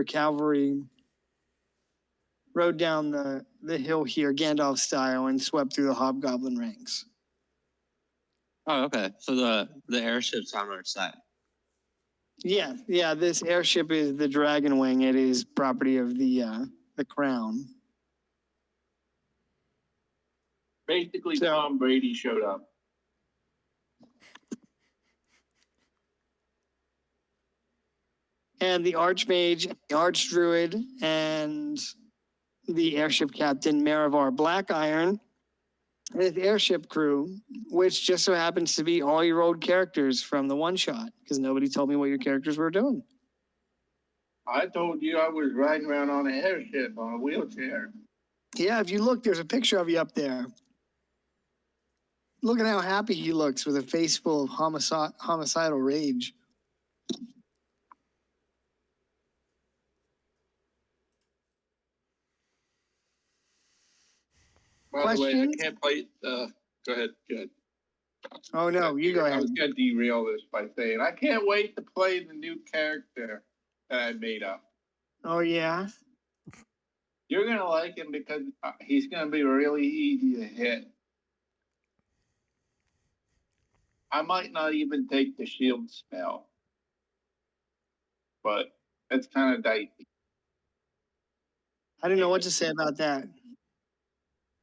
cavalry rode down the hill here, Gandalf style, and swept through the hobgoblin ranks. Oh, okay. So the airship's on our side. Yeah. This airship is the Dragon Wing. It is property of the crown. Basically, Tom Brady showed up. And the Archmage, the Archdruid, and the airship captain, Marivar Blackiron, and his airship crew, which just so happens to be all your old characters from the one-shot, because nobody told me what your characters were doing. I told you I was riding around on an airship on a wheelchair. Yeah, if you look, there's a picture of you up there. Look at how happy he looks with a face full of homicidal rage. By the way, I can't play. Go ahead. Good. Oh, no, you go ahead. I was going to derail this by saying I can't wait to play the new character that I made up. Oh, yeah? You're going to like him because he's going to be really easy to hit. I might not even take the shield spell, but it's kind of dicey. I don't know what to say about that.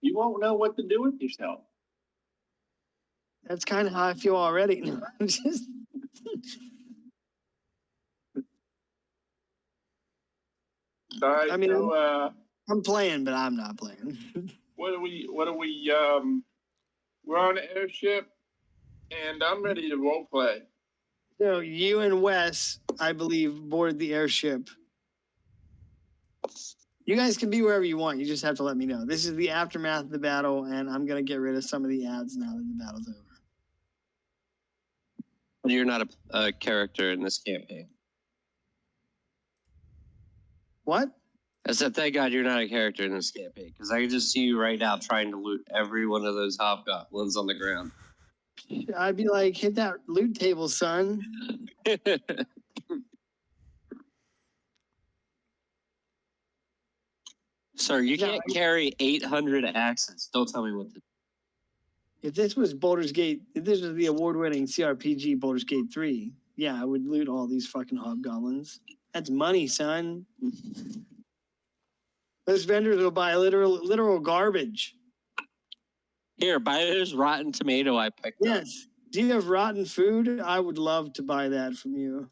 You won't know what to do with yourself. That's kind of how I feel already. Right, I mean, so, I'm playing, but I'm not playing. What are we, we're on an airship, and I'm ready to role play. So you and Wes, I believe, board the airship. You guys can be wherever you want. You just have to let me know. This is the aftermath of the battle, and I'm going to get rid of some of the ads now that the battle's over. You're not a character in this campaign. What? I said, thank God you're not a character in this campaign, because I can just see you right now trying to loot every one of those hobgoblins on the ground. I'd be like, hit that loot table, son. Sir, you can't carry 800 axes. Don't tell me what to do. If this was Baldur's Gate, if this was the award-winning CRPG Baldur's Gate 3, yeah, I would loot all these fucking hobgoblins. That's money, son. Those vendors will buy literal garbage. Here, buy this rotten tomato I picked up. Yes. Do you have rotten food? I would love to buy that from you.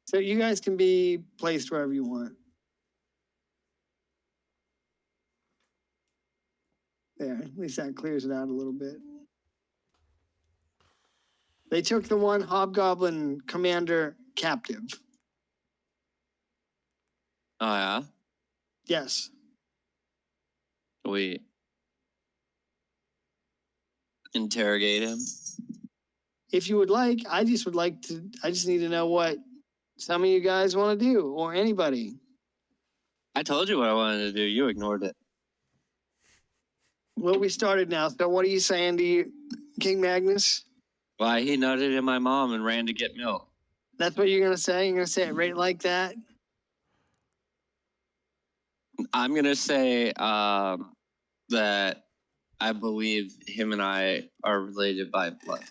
So you guys can be placed wherever you want. There, at least that clears it out a little bit. They took the one hobgoblin commander captive. Oh, yeah? Yes. We interrogate him? If you would like, I just need to know what some of you guys want to do, or anybody. I told you what I wanted to do. You ignored it. Well, we started now. So what are you saying to you, King Magnus? Why, he nutted in my mom and ran to get milk. That's what you're going to say? You're going to say it right like that? I'm going to say that I believe him and I are related by blood.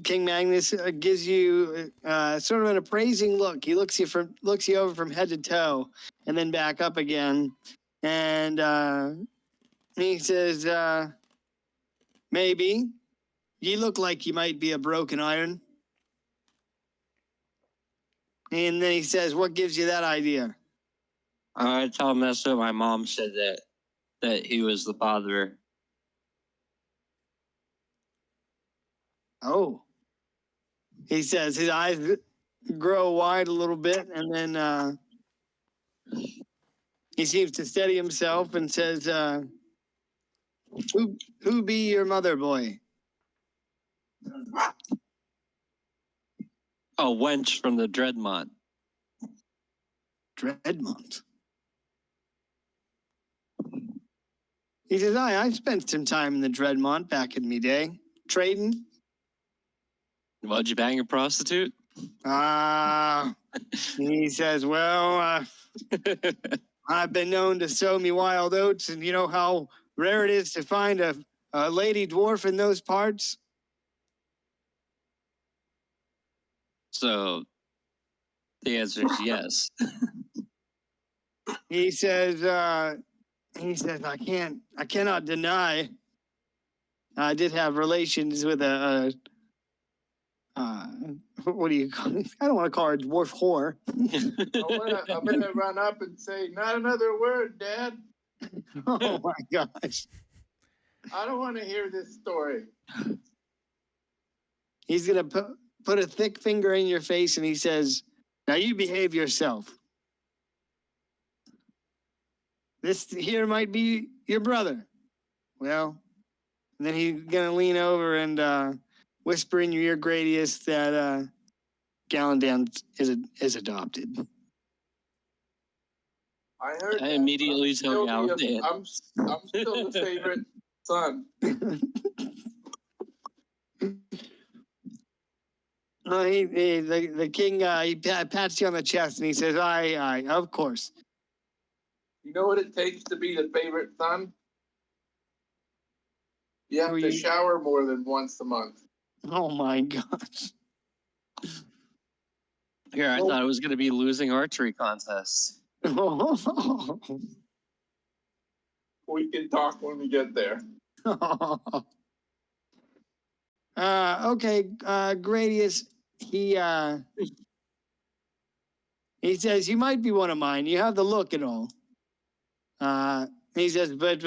King Magnus gives you sort of an appraising look. He looks you over from head to toe and then back up again. And he says, maybe. You look like you might be a broken iron. And then he says, what gives you that idea? I tell him that's what my mom said, that he was the father. Oh. He says his eyes grow wide a little bit, and then he seems to steady himself and says, who be your mother, boy? A wench from the Dreadmont. Dreadmont? He says, I spent some time in the Dreadmont back in me day, trading. Why'd you bang a prostitute? He says, well, I've been known to sow me wild oats, and you know how rare it is to find a lady dwarf in those parts? So the answer is yes. He says, I cannot deny I did have relations with what do you call it? I don't want to call her a dwarf whore. I'm gonna run up and say, not another word, Dad. Oh my gosh. I don't want to hear this story. He's going to put a thick finger in your face and he says, now you behave yourself. This here might be your brother. Well, and then he's going to lean over and whisper in your ear, Gradius, that Gallandan is adopted. I heard. I that, immediately but I'm tell still Gallandan. I'm still the favorite son. No, the king, he pats you on the chest and he says, aye, of course. You know what it takes to be the favorite son? You have to shower more than once a month. Oh my gosh. Here, I thought it was going to be losing archery contests. We can talk when we get there. Okay, Gradius, he says, you might be one of mine. You have the look and all. He says, but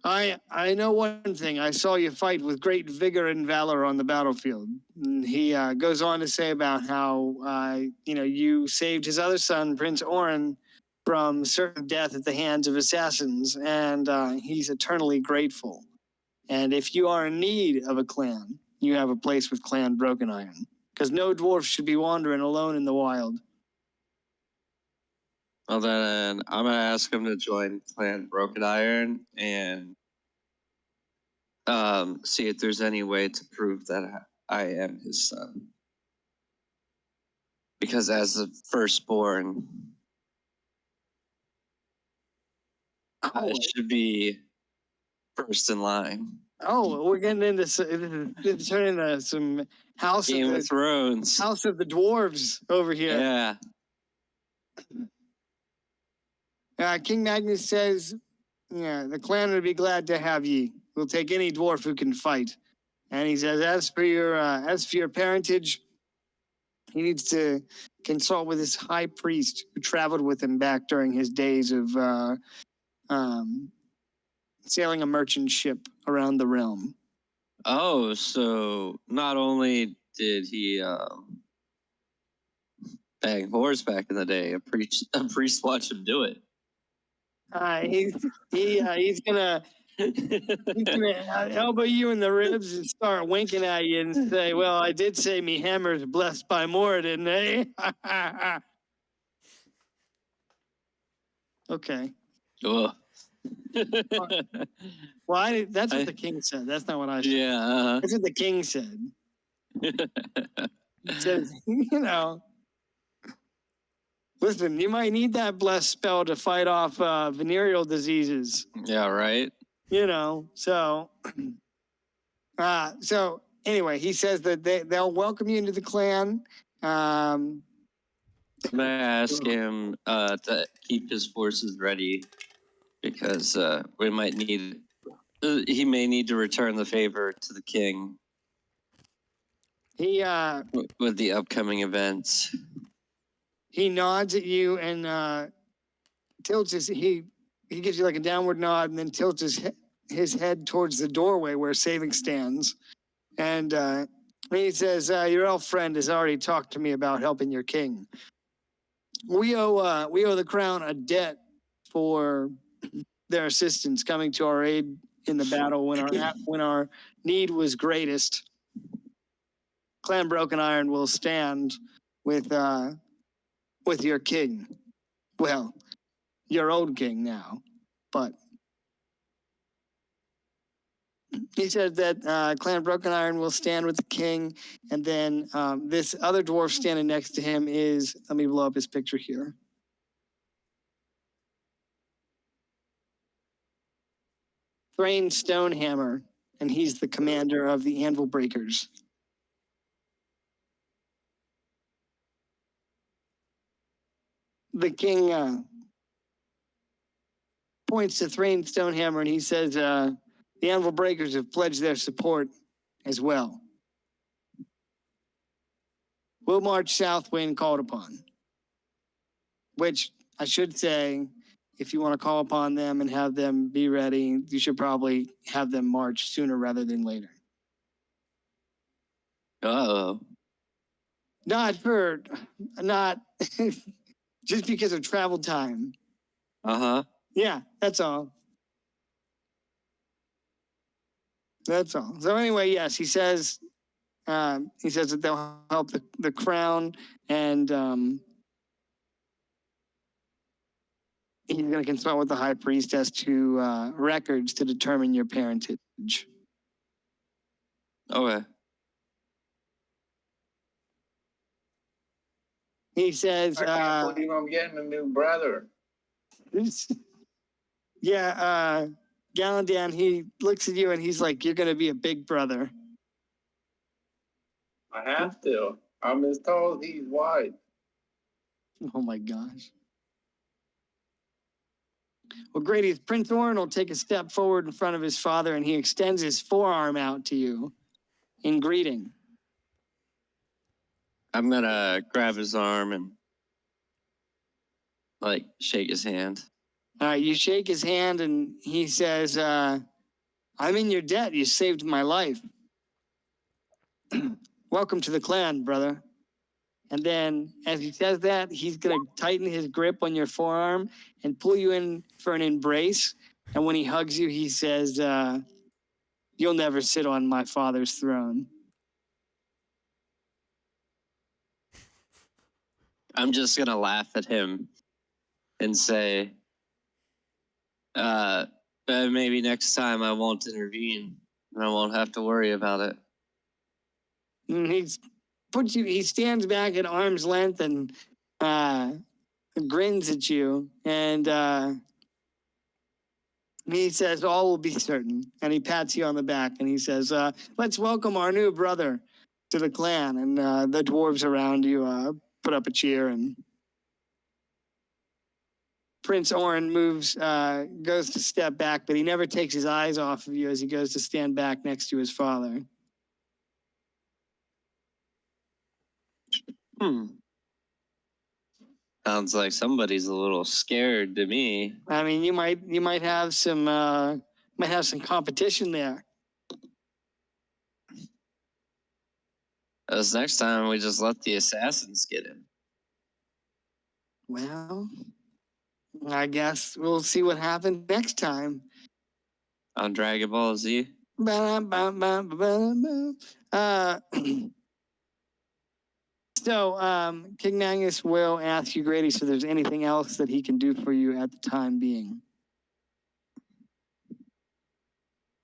I know one thing. I saw you fight with great vigor and valor on the battlefield. And he goes on to say about how you saved his other son, Prince Orin, from certain death at the hands of assassins, and he's eternally grateful. And if you are in need of a clan, you have a place with Clan Broken Iron, because no dwarf should be wandering alone in the wild. Well, then I'm going to ask him to join Clan Broken Iron and see if there's any way to prove that I am his son. Because as the firstborn, I should be first in line. Oh, we're getting into turning into some Game of Thrones. House of the Dwarves over here. Yeah. King Magnus says, "Yeah, the clan would be glad to have ye. We'll take any dwarf who can fight." And he says, as for your parentage, he needs to consult with his high priest who traveled with him back during his days of sailing a merchant ship around the realm. Oh, so not only did he bang whores back in the day, a priest watched him do it. He's gonna elbow you in the ribs and start winking at you and say, "Well, I did say me hammer's blessed by more, didn't I?" Okay. Oh. Well, that's what the king said. That's not what I said. Yeah. That's what the king said. He says, listen, you might need that blessed spell to fight off venereal diseases. Yeah, right. So anyway, he says that they'll welcome you into the clan. I'm gonna ask him to keep his forces ready because we might need. He may need to return the favor to the king. With the upcoming events. He nods at you and tilts he gives you like a downward nod and then tilts his head towards the doorway where Saving stands. And he says, your elf friend has already talked to me about helping your king. We owe the crown a debt for their assistance coming to our aid in the battle when our need was greatest. Clan Broken Iron will stand with your king. Well, your old king now. but he said that Clan Broken Iron will stand with the king, and then this other dwarf standing next to him is, let me blow up his picture here. Thrain Stonehammer, and he's the commander of the Anvil Breakers. The king points to Thrain Stonehammer and he says, the Anvil Breakers have pledged their support as well. We'll march south when called upon. Which I should say, if you want to call upon them and have them be ready, you should probably have them march sooner rather than later. Uh-oh. Not just because of travel time. Uh-huh. Yeah, that's all. That's all. So anyway, yes, he says that they'll help the crown, and he's going to consult with the high priest as to records to determine your parentage. Okay. He says, I can't believe I'm getting a new brother. yeah, Galandan, he looks at you and he's like, you're going to be a big brother. I have to. I'm as tall as he's wide. Oh my gosh. Well, Grady, Prince Orin will take a step forward in front of his father and he extends his forearm out to you in greeting. I'm gonna grab his arm and like shake his hand. All right, you shake his hand and he says, I'm in your debt. You saved my life. Welcome to the clan, brother. And then as he says that, he's going to tighten his grip on your forearm and pull you in for an embrace. And when he hugs you, he says, you'll never sit on my father's throne. I'm just gonna laugh at him and say, maybe next time I won't intervene and I won't have to worry about it. And he stands back at arm's length and grins at you. And he says, all will be certain. And he pats you on the back and he says, let's welcome our new brother to the clan. And the dwarves around you put up a cheer, and Prince Orin goes to step back, but he never takes his eyes off of you as he goes to stand back next to his father. Sounds like somebody's a little scared to me. I mean, you might have some competition there. This next time we just let the assassins get him. Well, I guess we'll see what happens next time. On Dragon Ball Z. So, King Magnus will ask you, Grady, if there's anything else that he can do for you at the time being.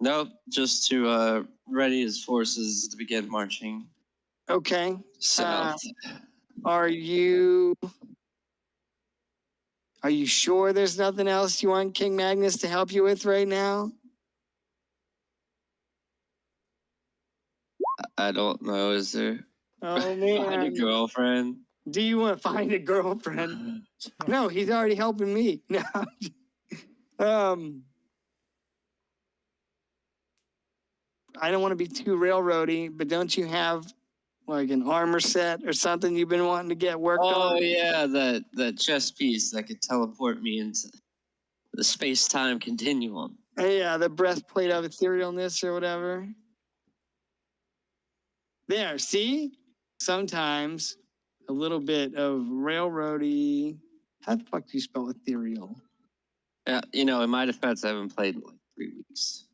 Nope, just to ready his forces to begin marching Okay. south. Are you sure there's nothing else you want King Magnus to help you with right now? I don't know, is there? Oh Find a man. girlfriend. Do you want to find a girlfriend? No, he's already helping me. No. I don't want to be too railroady, but don't you have like an armor set or something you've been wanting to get worked on? Oh yeah, that chess piece that could teleport me into the space-time continuum. Yeah, the breastplate of etherealness or whatever. There, see? Sometimes a little bit of railroady. How the fuck do you spell ethereal? Yeah, in my defense, I haven't played in like 3 weeks.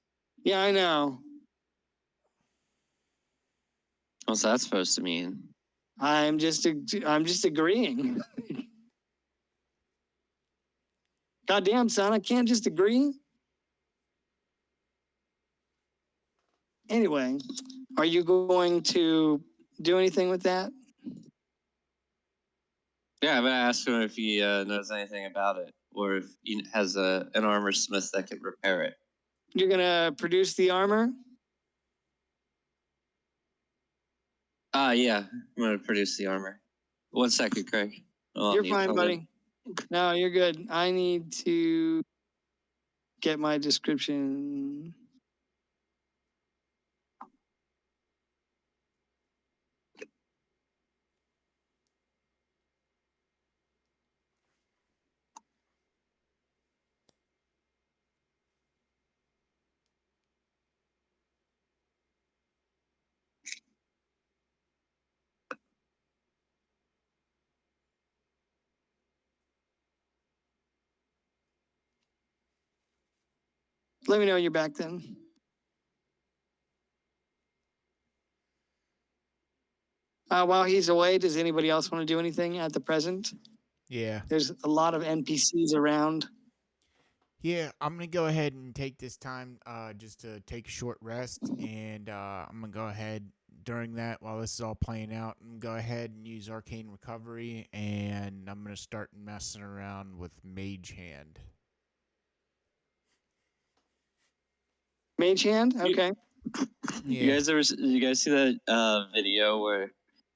Yeah, I know. What's that supposed to mean? I'm just agreeing. Goddamn, son, I can't just agree. Anyway, are you going to do anything with that? Yeah, I'm gonna ask him if he knows anything about it, or if he has an armor smith that can repair it. You're gonna produce the armor? Yeah, I'm gonna produce the armor. 1 second, Craig. You're fine, buddy. No, you're good. I need to get my description. Let me know when you're back then. While he's away, does anybody else want to do anything at the present? Yeah. There's a lot of NPCs around. Yeah, I'm gonna go ahead and take this time just to take a short rest, and I'm gonna go ahead during that while this is all playing out and go ahead and use Arcane Recovery, and I'm gonna start messing around with Mage Hand. Mage Hand? Okay. You guys see that video where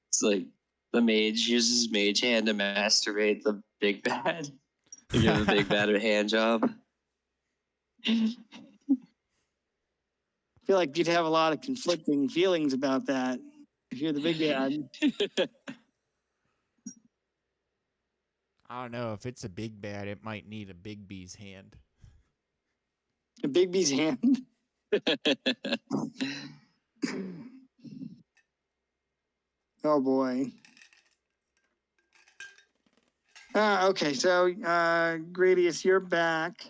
it's like the mage uses Mage Hand to masturbate the big bad? To give the big bad a hand job. I feel like you'd have a lot of conflicting feelings about that if you're the big bad. I don't know if it's a big bad, it might need a Big B's hand. A Big B's hand? Oh boy. Okay, so Gradius, you're back.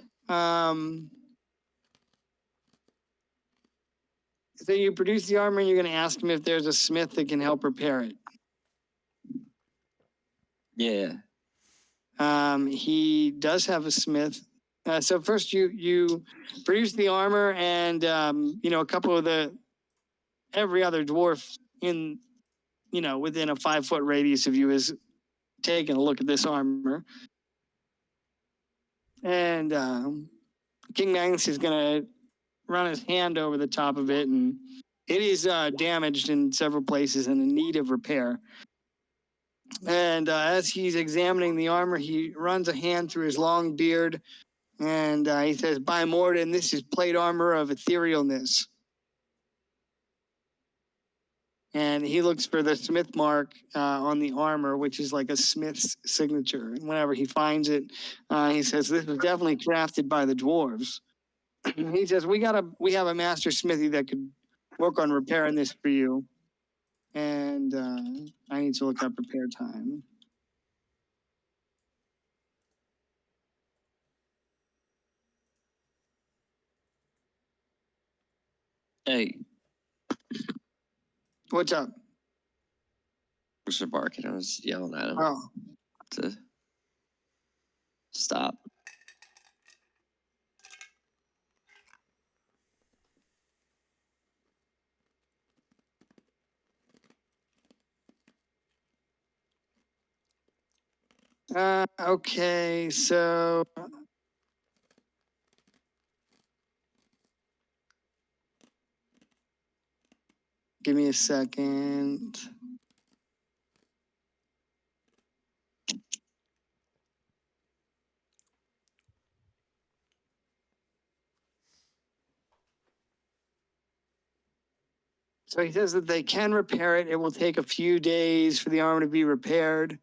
So you produce the armor and you're going to ask him if there's a smith that can help repair it. Yeah. He does have a smith. So first you produce the armor and, a couple of every other dwarf within a 5-foot radius of you is taking a look at this armor. And King Magnus is going to run his hand over the top of it, and it is damaged in several places and in need of repair. And as he's examining the armor, he runs a hand through his long beard, and he says, "By Morden, this is plate armor of etherealness." And he looks for the smith mark on the armor, which is like a smith's signature. And whenever he finds it, he says, "This was definitely crafted by the dwarves." He says, we have a master smithy that could work on repairing this for you. And I need to look up repair time. Hey, What's up? Mr. Barkin, I was yelling at him Oh, to stop. okay, so give me a second. So he says that they can repair it. It will take a few days for the armor to be repaired.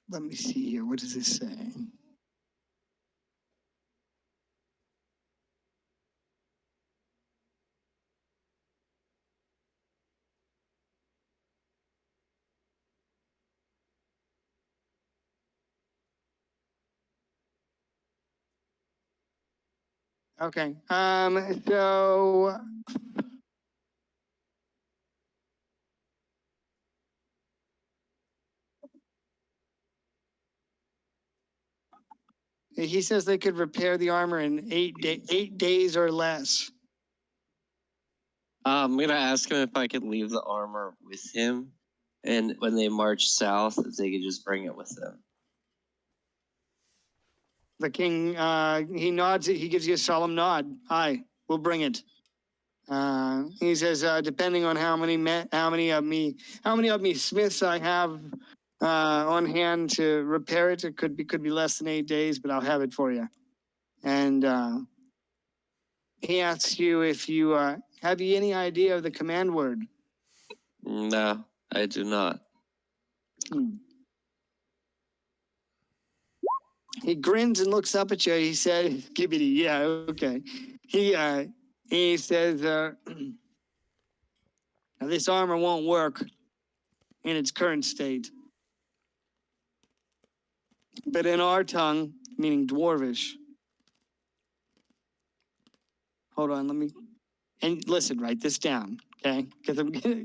Let me see here. What does this say? Okay. So He says they could repair the armor in 8 days or less. I'm gonna ask him if I could leave the armor with him, and when they march south, if they could just bring it with them. The king, he nods, he gives you a solemn nod. Aye, we'll bring it. He says, depending on how many of me smiths I have on hand to repair it, it could be less than 8 days, but I'll have it for you. And he asks you if you have you any idea of the command word. No, I do not. He grins and looks up at you. He said, "Gibbity, yeah, okay." He says, "This armor won't work in its current state, but in our tongue, meaning Dwarvish." Hold on, let me. And listen, write this down, okay? Because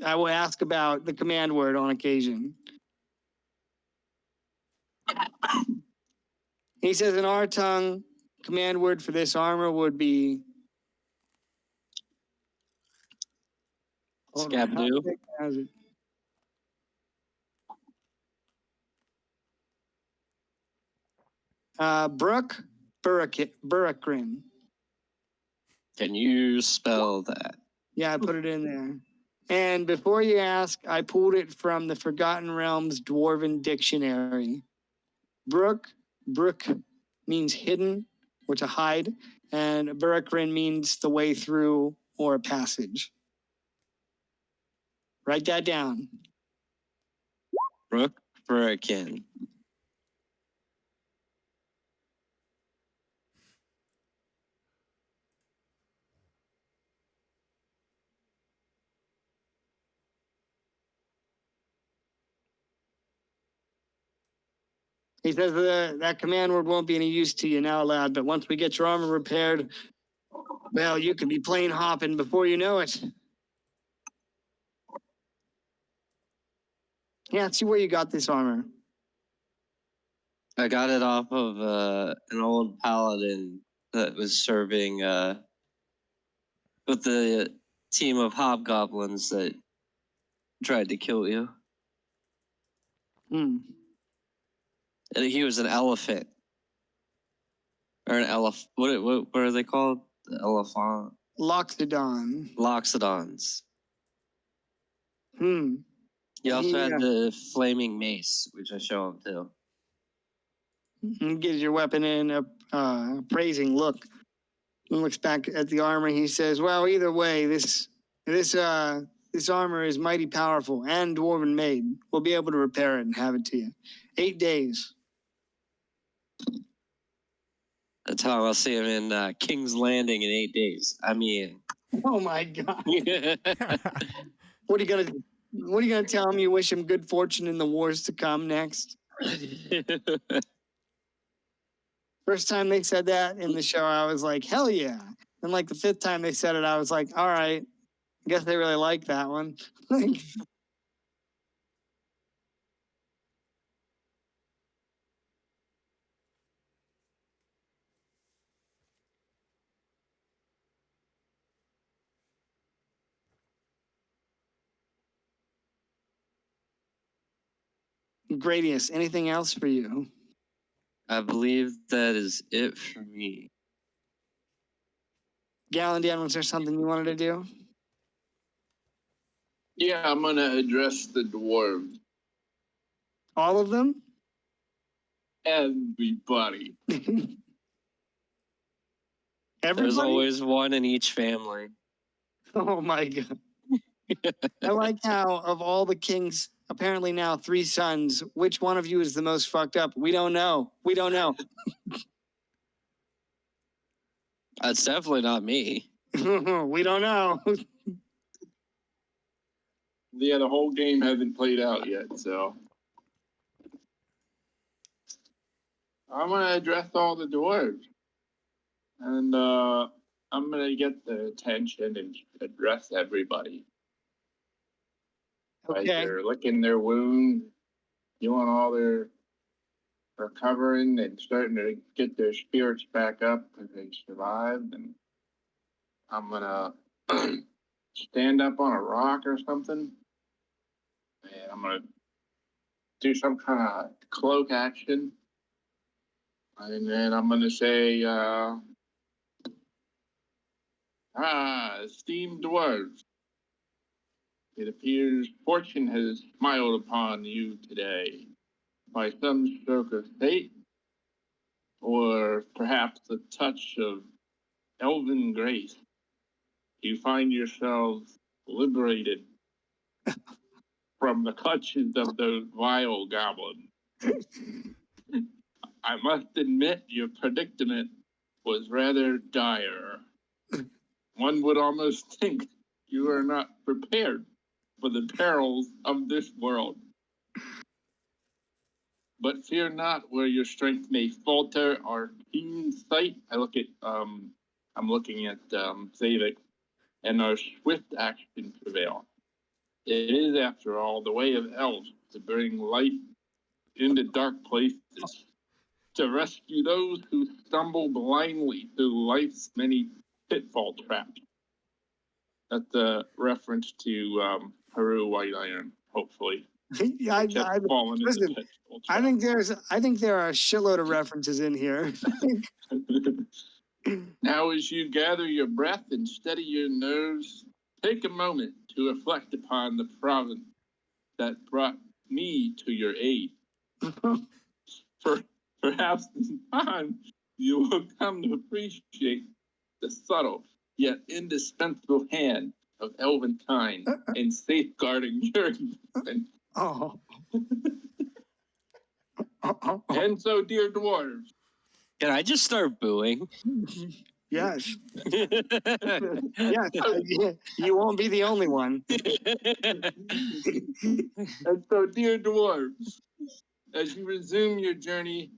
I will ask about the command word on occasion. He says, in our tongue, command word for this armor would be. Hold on, how Scabdoo. thick is it? Burrakrin. Can you spell that? Yeah, I put it in there. And before you ask, I pulled it from the Forgotten Realms Dwarven Dictionary. Brook means hidden or to hide, and Burrakrin means the way through or a passage. Write that down. Brook Burrican. He says that command word won't be any use to you now, lad, but once we get your armor repaired, well, you can be plane hopping before you know it. Yeah, see where you got this armor. I got it off of an old paladin that was serving with the team of hobgoblins that tried to kill you. Hmm. And he was an elephant. Or an elephant. What are they called? The elephant. Loxodon. Loxodons. Hmm. He also He, had the flaming mace, which I show him too. Gives your weapon in a appraising look. He looks back at the armor. He says, "Well, either way, this armor is mighty powerful and dwarven made. We'll be able to repair it and have it to you. 8 days." That's how I'll see him in King's Landing in 8 days. I mean, Oh my God! What are you gonna tell him? You wish him good fortune in the wars to come next. First time they said that in the show, I was like, hell yeah. And like the 5th time they said it, I was like, all right, I guess they really like that one. Gradius, anything else for you? I believe that is it for me. Galandan, was there something you wanted to do? Yeah, I'm gonna address the dwarves. All of them? Everybody. Everybody? There's always one in each family. Oh my God. I like how of all the kings, apparently now 3 sons, which one of you is the most fucked up? We don't know. We don't know. That's definitely not me. We don't know. Yeah, the whole game hasn't played out yet, so. I'm gonna address all the dwarves. And I'm gonna get their attention and address everybody. Like Okay. they're licking their wound, doing all their recovering and starting to get their spirits back up because they survived. And I'm gonna stand up on a rock or something, and I'm gonna do some kind of cloak action, and then I'm gonna say, esteemed dwarves, it appears fortune has smiled upon you today by some stroke of fate, or perhaps a touch of elven grace. You find yourselves liberated from the clutches of those vile goblins. I must admit your predicament was rather dire. One would almost think you are not prepared for the perils of this world. But fear not where your strength may falter. Our keen sight, I'm looking at Zavik, and our swift action prevail. It is, after all, the way of elves to bring light into dark places, to rescue those who stumble blindly through life's many pitfall traps. That's a reference to Haru White Iron, hopefully. Yeah, Just fallen into listen, pitfall I think there are a shitload of references in here. Now, as you gather your breath and steady your nerves, take a moment to reflect upon the province that brought me to your aid. For perhaps in time, you will come to appreciate the subtle yet indispensable hand of elven kind in safeguarding your existence. Oh. And so, dear dwarves, Can I just start booing? Yes. Yes. You won't be the only one. and so, dear dwarves, as you resume your journey,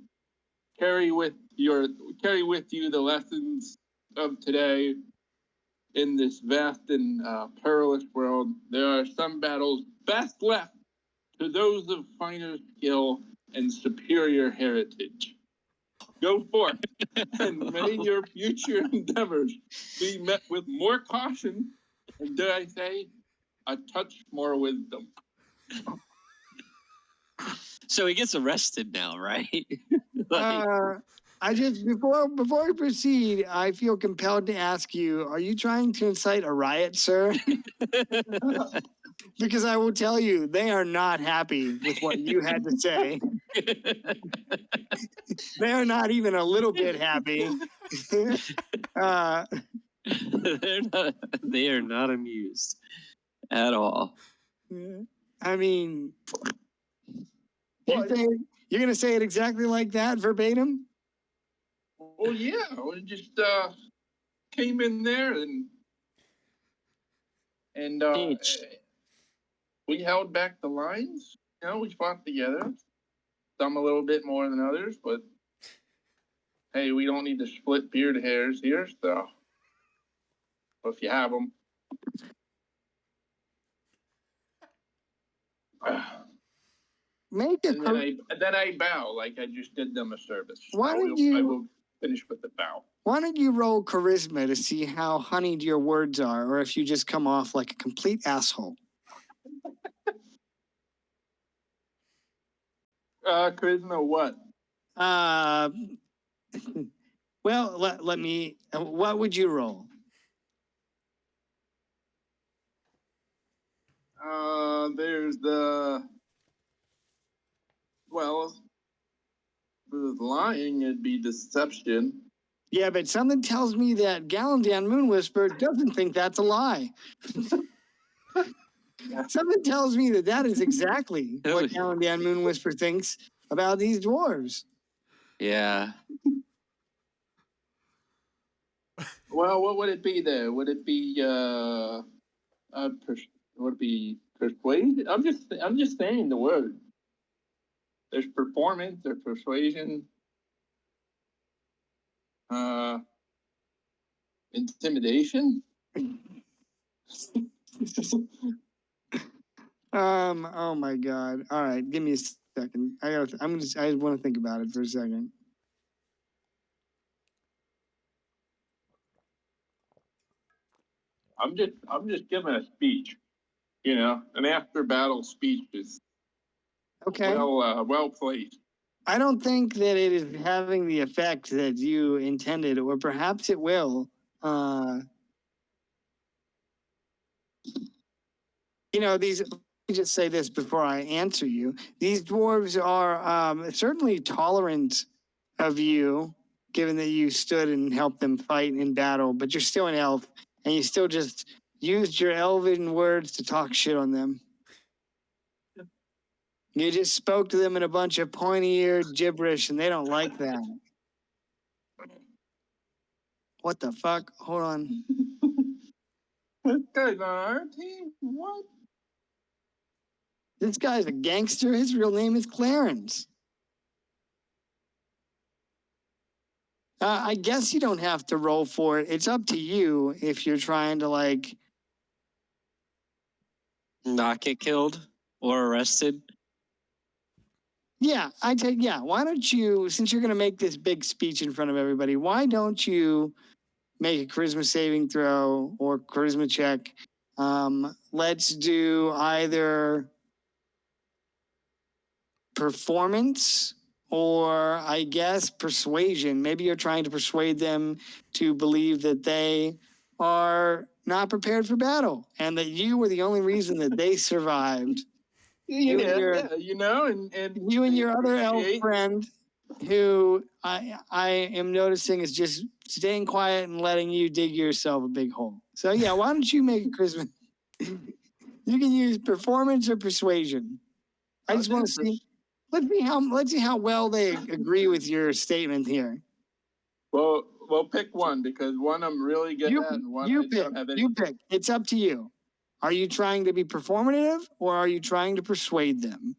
carry with you the lessons of today. In this vast and perilous world, there are some battles best left to those of finer skill and superior heritage. Go forth, and may your future endeavors be met with more caution, and dare I say, a touch more wisdom. So he gets arrested now, right? Like, I just before we proceed, I feel compelled to ask you: are you trying to incite a riot, sir? Because I will tell you, they are not happy with what you had to say. They are not even a little bit happy. they are not amused at all. I mean, you're going to say it exactly like that, verbatim? Well, yeah, we just came in there and we held back the lines. You know, we fought together. Some a little bit more than others, but hey, we don't need to split beard hairs here, so if you have them. Make a then I bow like I just did them a service. Why I will finish with the bow. Why don't you roll charisma to see how honeyed your words are, or if you just come off like a complete asshole? Charisma what? Well, let me, what would you roll? There's the, well, if it was lying, it'd be deception. Yeah, but something tells me that Galandan Moonwhisper doesn't think that's a lie. Something tells me that is exactly what Galandan Moonwhisper thinks about these dwarves. Yeah. Well, what would it be there? Would it be would it be persuasion? I'm just saying the word. There's performance, there's persuasion, intimidation. Oh my God. All right, give me a second. I want to think about it for a second. I'm just giving a speech, you know, an after battle speech is Okay. well placed. I don't think that it is having the effect that you intended, or perhaps it will. You know, let me just say this before I answer you. These dwarves are certainly tolerant of you, given that you stood and helped them fight in battle, but you're still an elf, and you still just used your elven words to talk shit on them. You just spoke to them in a bunch of pointy-eared gibberish, and they don't like that. What the fuck? Hold on. This guy's on our team? What? This guy's a gangster. His real name is Clarence. I guess you don't have to roll for it. It's up to you if you're trying to, like, Not get killed or arrested. yeah, why don't you, since you're going to make this big speech in front of everybody, why don't you make a charisma saving throw or charisma check? Let's do either performance or, I guess, persuasion. Maybe you're trying to persuade them to believe that they are not prepared for battle and that you were the only reason that they survived. Yeah, you know, and You and they your other elf appreciate- friend, who I am noticing is just staying quiet and letting you dig yourself a big hole. So yeah, why don't you make a Christmas? You can use performance or persuasion. I just want to see. Let's see how well they agree with your statement here. Well, pick one because one I'm really good at and one I don't have any. You pick. It's up to you. Are you trying to be performative or are you trying to persuade them?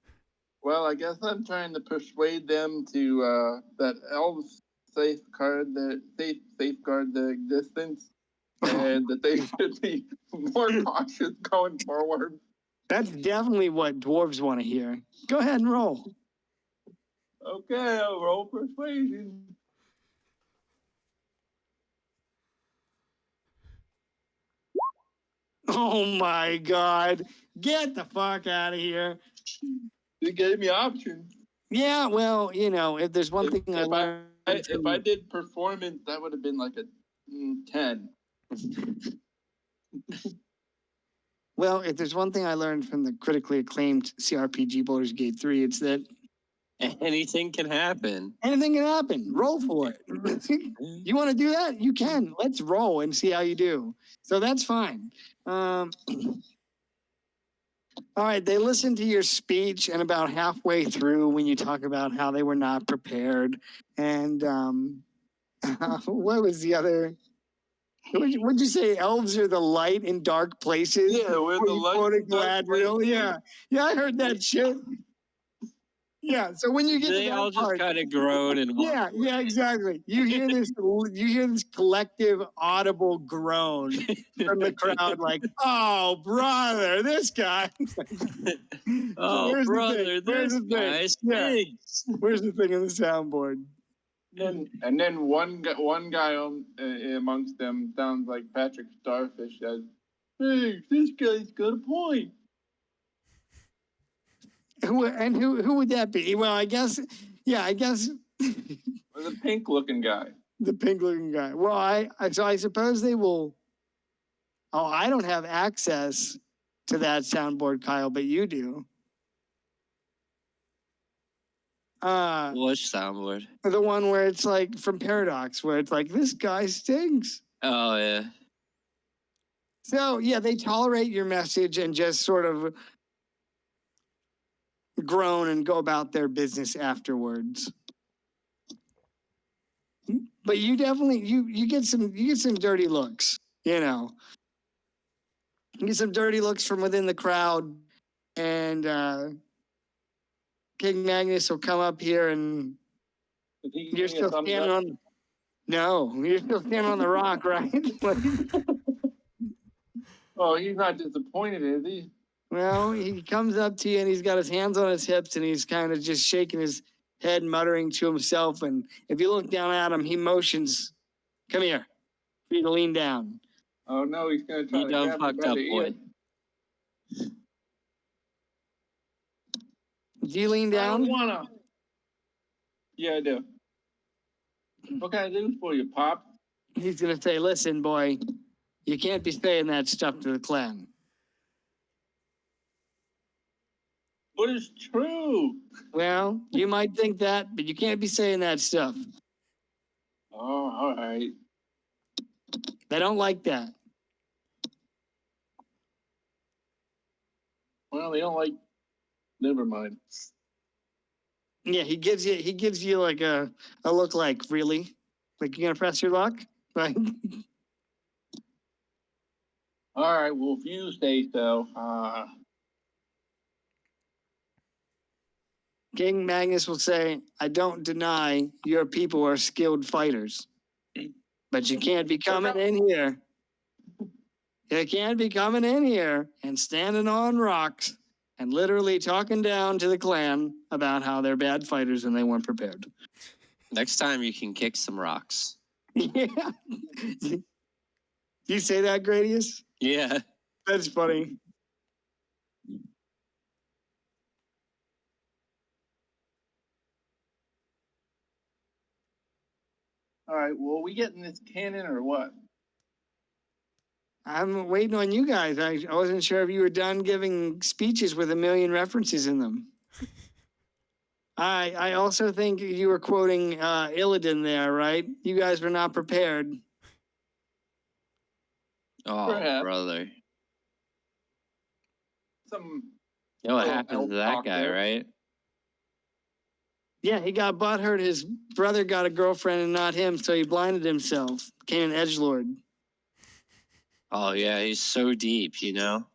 Well, I guess I'm trying to persuade them to that elves safeguard the existence and that they should be more cautious going forward. That's definitely what dwarves want to hear. Go ahead and roll. Okay, I'll roll persuasion. Oh my God. Get the fuck out of here. They gave me options. Yeah, well, you know, if there's one thing I If learned. if I did performance, that would have been like a 10. Well, if there's one thing I learned from the critically acclaimed CRPG Baldur's Gate 3, it's that Anything can happen. anything can happen. Roll for it. You want to do that? You can. Let's roll and see how you do. So that's fine. All right. They listened to your speech, and about halfway through, when you talk about how they were not prepared, and what was the other? What'd you say? Elves are the light in dark places. Yeah, we're the You light quoted in dark Galadriel. places. Yeah, I heard that shit. Yeah. So when you get They to that all just part, kind of groan and walk yeah, away. exactly. You hear this collective audible groan from the crowd, like, "Oh, brother, this guy." Oh, Where's the brother, thing? Where's this the thing? guy Yeah. stinks. Where's the thing on the soundboard? And then one guy amongst them sounds like Patrick Starfish says, "Hey, this guy's got a point." Who would that be? Well, I guess The pink looking guy. the pink looking guy. Well, I suppose they will. Oh, I don't have access to that soundboard, Kyle, but you do. Which soundboard? The one where it's like from Paradox, where it's like, this guy stinks. Oh, yeah. So yeah, they tolerate your message and just sort of groan and go about their business afterwards. But you definitely you get some dirty looks, you know. You get some dirty looks from within the crowd, and King Magnus will come up here, and Is he you're giving still a thumbs standing up? on. No, you're still standing on the rock, right? Oh, he's not disappointed, is he? Well, he comes up to you and he's got his hands on his hips and he's kind of just shaking his head, muttering to himself. And if you look down at him, he motions, "Come here," for you to lean down. Oh no, he's gonna try You to done grab me fucked by up, the ear. boy. Do you lean I don't down? wanna. Yeah, I do. What can I do for you, Pop? He's gonna say, "Listen, boy, you can't be saying that stuff to the clan." But it's true. Well, you might think that, but you can't be saying that stuff. Oh, all right. They don't like that. Well, they don't like. Never mind. Yeah, he gives you like a look like, really? Like, you gonna press your luck? Like, All right. Well, if you say so. King Magnus will say, "I don't deny your people are skilled fighters, but you can't be coming in here. You can't be coming in here and standing on rocks and literally talking down to the clan about how they're bad fighters and they weren't prepared." Next time you can kick some rocks. Yeah. You say that, Gradius? Yeah. That's funny. All right. Well, are we getting this cannon or what? I'm waiting on you guys. I wasn't sure if you were done giving speeches with a million references in them. I also think you were quoting Illidan there, right? You guys were not prepared. Oh, Perhaps. brother. Some. You know what little happened to elf that talk guy, there. right? Yeah, he got butthurt. His brother got a girlfriend and not him, so he blinded himself. Became an edgelord. Oh, yeah, he's so deep, you know?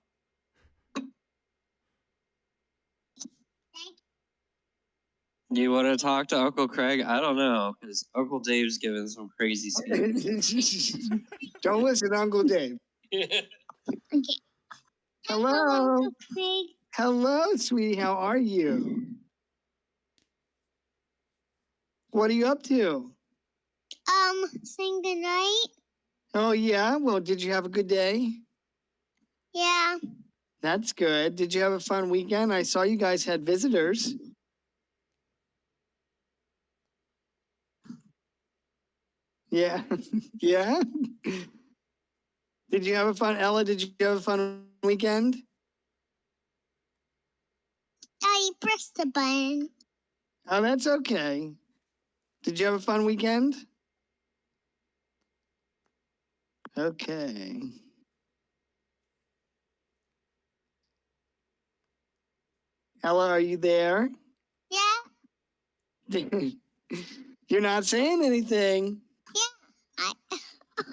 You want to talk to Uncle Craig? I don't know, because Uncle Dave's giving some crazy speeches. Don't listen, to Uncle Dave. Hello. Craig. Hello, sweetie. How are you? What are you up to? Saying goodnight. Oh, yeah? Well, did you have a good day? Yeah. That's good. Did you have a fun weekend? I saw you guys had visitors. Yeah. Yeah? Did you have a fun, Ella, did you have a fun weekend? I pressed the button. Oh, that's okay. Did you have a fun weekend? Okay. Ella, are you there? Yeah. You're not saying anything.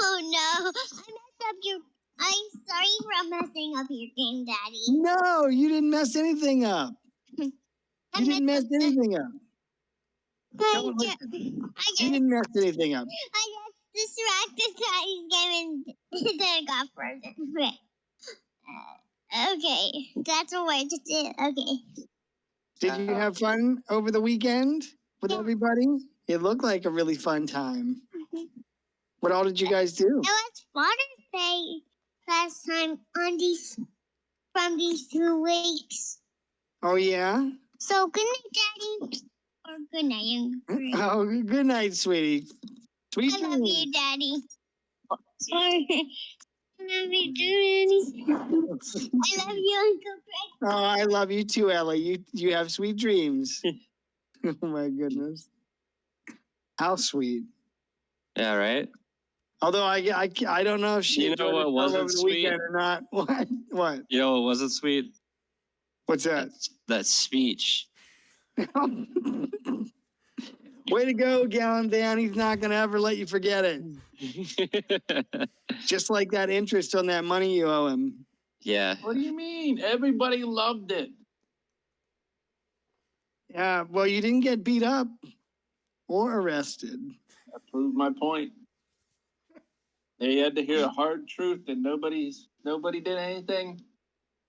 Oh no. I messed up your. I'm sorry for messing up your game, Daddy. No, you didn't mess anything up. I You didn't mess messed up anything up. I Don't just, listen. I You just, didn't mess anything up. I just distracted Daddy's game and then I got frozen. Okay. Okay, that's what I just did. Okay. Did you have fun over the weekend with Yeah. everybody? It looked like a really fun time. Mhm. What all did you guys do? It was Father's Day last time on from these 2 weeks. Oh, yeah? So good night, Daddy. Or good night. Oh, good night, sweetie. Sweet I love dreams. you, Daddy. I love you, Daddy. I love you, Uncle Craig. Oh, I love you too, Ella. You have sweet dreams. Oh, my goodness. How sweet. Yeah, right? Although I don't know if she You know enjoyed what herself wasn't over the sweet? weekend or not. What? What? You know, it wasn't sweet. What's that? That speech. Way to go, Gallon Dan. He's not going to ever let you forget it. Just like that interest on that money you owe him. Yeah. What do you mean? Everybody loved it. Yeah, well, you didn't get beat up or arrested. That proved my point. They had to hear a hard truth that nobody did anything.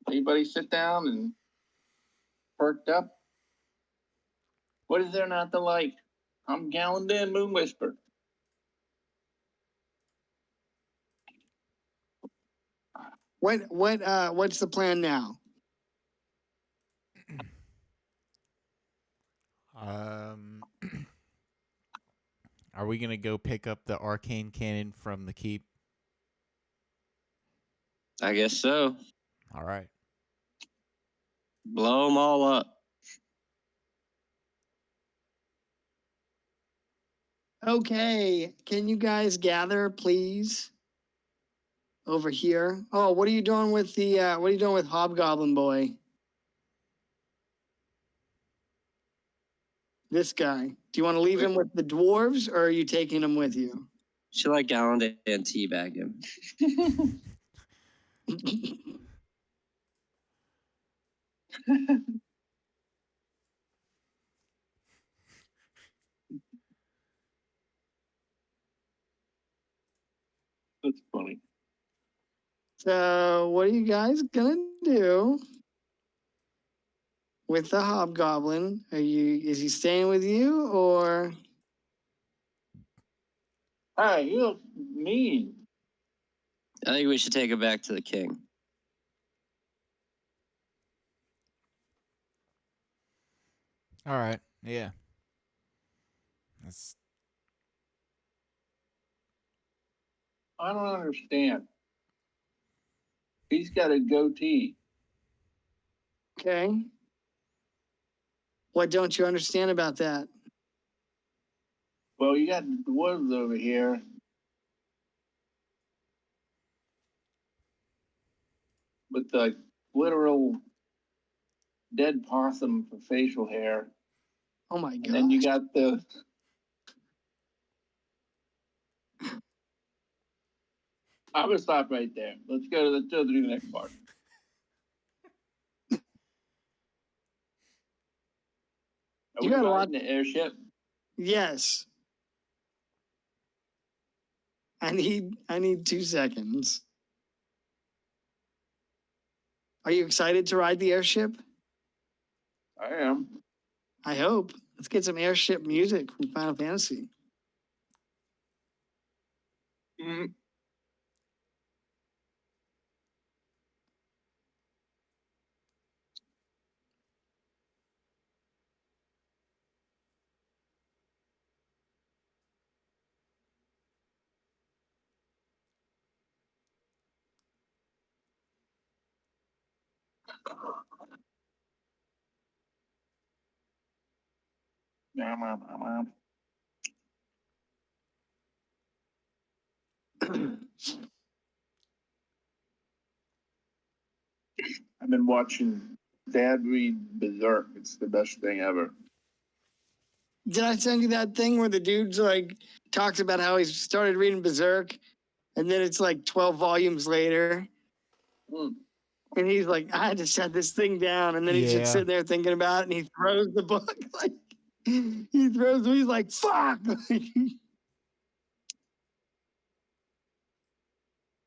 Anybody sit down and perked up? What is there not to like? I'm Gallan Dan Moon Whisper. What's the plan now? Are we gonna go pick up the arcane cannon from the keep? I guess so. All right. Blow them all up. Okay, can you guys gather, please? Over here. Oh, what are you doing with the? What are you doing with Hobgoblin Boy? This guy. Do you want to leave him with the dwarves, or are you taking him with you? Should like Gallan Dan teabag him. That's funny. So, what are you guys gonna do with the Hobgoblin? Is he staying with you, or? Hey, you look mean. I think we should take it back to the king. All right. Yeah. That's I don't understand. He's got a goatee. Okay. What don't you understand about that? Well, you got the dwarves over here. With the literal dead possum for facial hair. Oh my And god. then you got the. I'm gonna stop right there. Let's go to the next part. Are You we got a lot- riding the airship? Yes. I need 2 seconds. Are you excited to ride the airship? I am. I hope. Let's get some airship music from Final Fantasy. Mm. I've been watching Dad read Berserk. It's the best thing ever. Did I send you that thing where the dude's like talks about how he started reading Berserk and then it's like 12 volumes later? Mm. And he's like, I had to set this thing down. And then he's Yeah. just sitting there thinking about it and he throws the book. Like, he throws it. He's like, fuck.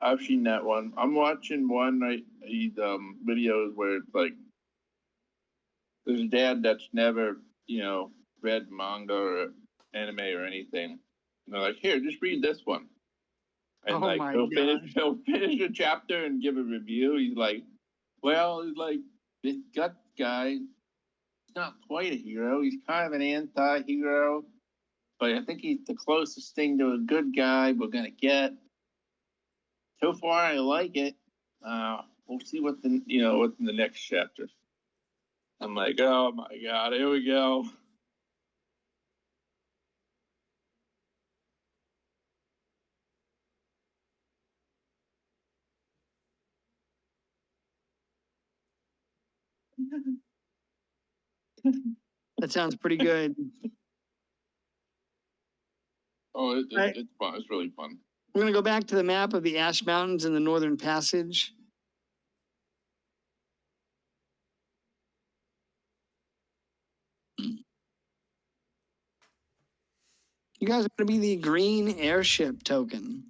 I've seen that one. I'm watching one these videos where it's like there's a dad that's never, read manga or anime or anything. And they're like, here, just read this one. And Oh like my he'll gosh. finish a chapter and give a review. He's like, well, he's like this gut guy, he's not quite a hero. He's kind of an anti-hero. But I think he's the closest thing to a good guy we're gonna get. So far, I like it. We'll see what's in the next chapter. I'm like, oh my god, here we go. That sounds pretty good. Oh, Right. it's fun. It's really fun. We're going to go back to the map of the Ash Mountains and the Northern Passage. You guys are going to be the green airship token.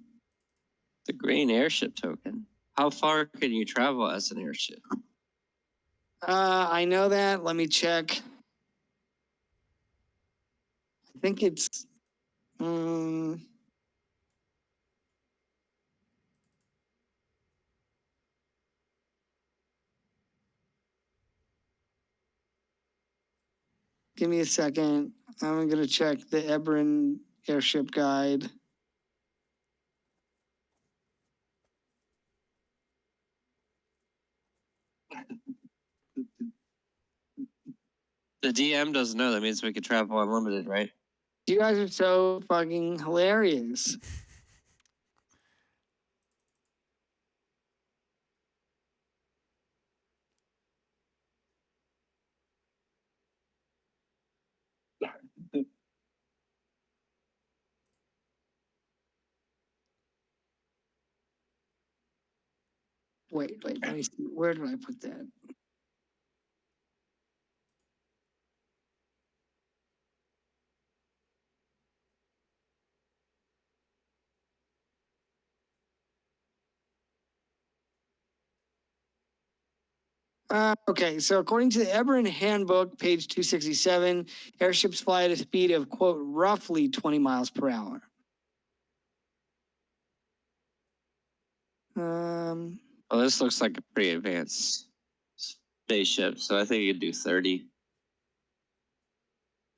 The green airship token. How far can you travel as an airship? I know that. Let me check. I think it's. Give me a second. I'm gonna check the Ebron airship guide. The DM doesn't know. That means we could travel unlimited, right? You guys are so fucking hilarious. Wait, let me see. Where did I put that? Okay, so according to the Ebron Handbook, page 267, airships fly at a speed of, quote, roughly 20 miles per hour. Well, this looks like a pretty advanced spaceship, so I think you could do 30.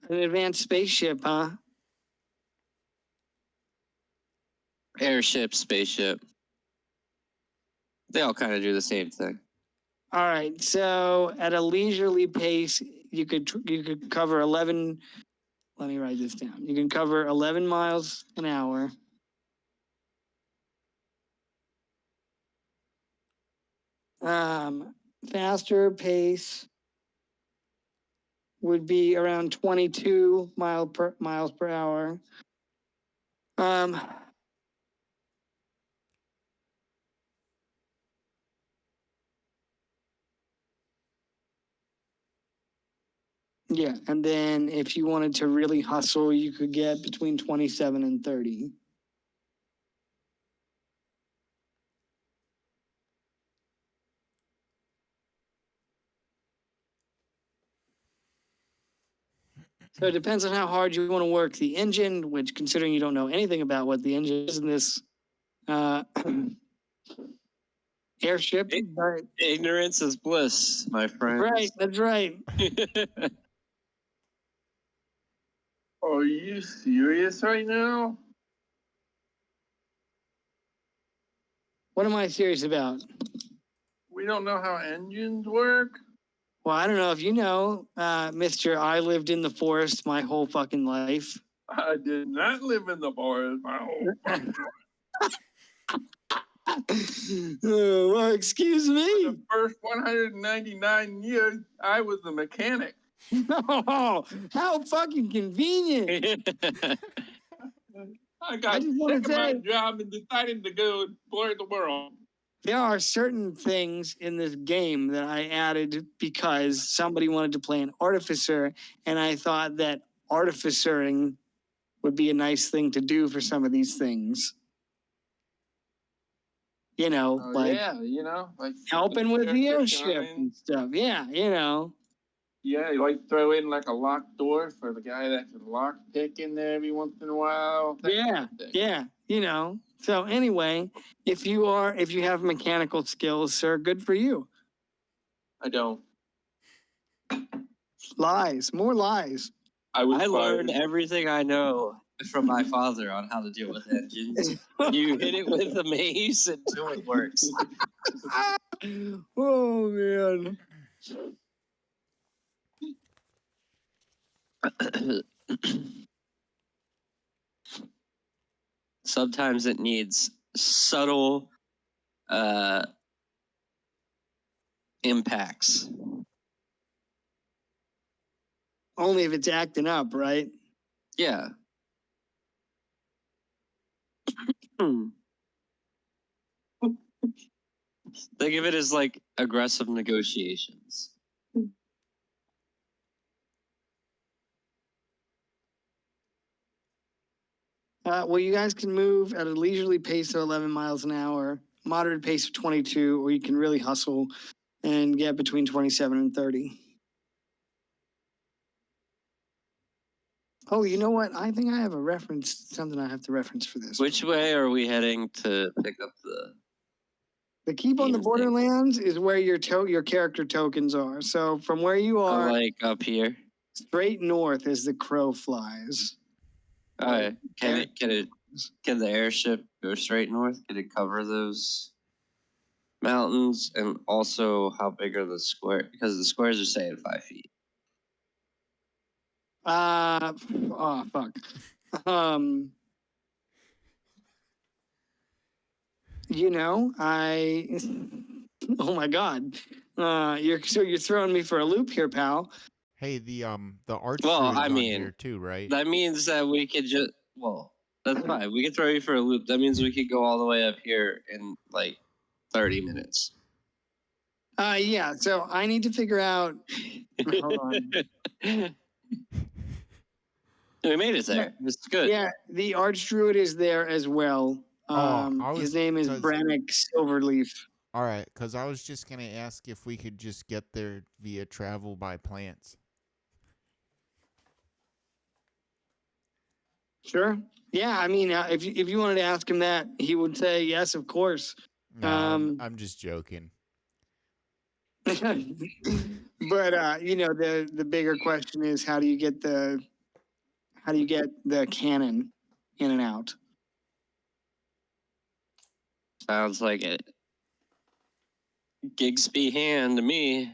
An advanced spaceship, huh? Airship, spaceship. They all kind of do the same thing. All right, so at a leisurely pace, you could cover 11. Let me write this down. You can cover 11 miles an hour. Faster pace would be around 22 miles per hour. Yeah, and then if you wanted to really hustle, you could get between 27 and 30. So it depends on how hard you want to work the engine, which, considering you don't know anything about what the engine is in this airship, but Ignorance is bliss, my friend. right, that's right. Are you serious right now? What am I serious about? We don't know how engines work? Well, I don't know if you know, Mr. I lived in the forest my whole fucking life. I did not live in the forest my whole Well, excuse For me. the first 199 years, I was a mechanic. Oh, how fucking convenient. I got I just wanna sick of my say- job and decided to go explore the world. There are certain things in this game that I added because somebody wanted to play an artificer, and I thought that artificering would be a nice thing to do for some of these things. You know, Oh, like yeah, you know, like helping with the air airship shine. and stuff. Yeah, you know. Yeah, you like throw in like a locked door for the guy that can lock pick in there every once in a while. that kind Yeah, of thing. yeah, you know. So anyway, if you have mechanical skills, sir, good for you. I don't. Lies, more lies. I was I learned fired. everything I know from my father on how to deal with engines. You hit it with a mace until it works. Oh man. Sometimes it needs subtle impacts. Only if it's acting up, right? Yeah. Think of it as like aggressive negotiations. Well, you guys can move at a leisurely pace of 11 miles an hour, moderate pace of 22, or you can really hustle and get between 27 and 30. Oh, you know what? I think I have something I have to reference for this. Which way are we heading to pick up The keep on the Game thing. Borderlands is where your character tokens are. So from where you are, like up here? straight north as the crow flies. All right. Can the airship go straight north? Can it cover those mountains? And also, how big are the square? Because the squares are saying 5 feet. Oh fuck. You know, oh my god. You're throwing me for a loop here, pal. Hey, the arch Well, druid's I on mean, here too, right? That means that we could just, well, that's fine. We can throw you for a loop. That means we could go all the way up here in like 30 minutes. Yeah, so I need to figure out. Hold on. We made it there. It's good. Yeah, the Archdruid is there as well. His name is Brannick Silverleaf. All right, because I was just gonna ask if we could just get there via travel by plants. Sure. Yeah, I mean, if you wanted to ask him that, he would say yes, of course. No, I'm just joking. But you know, the bigger question is how do you get the cannon in and out? Sounds like it. Gigsby hand to me.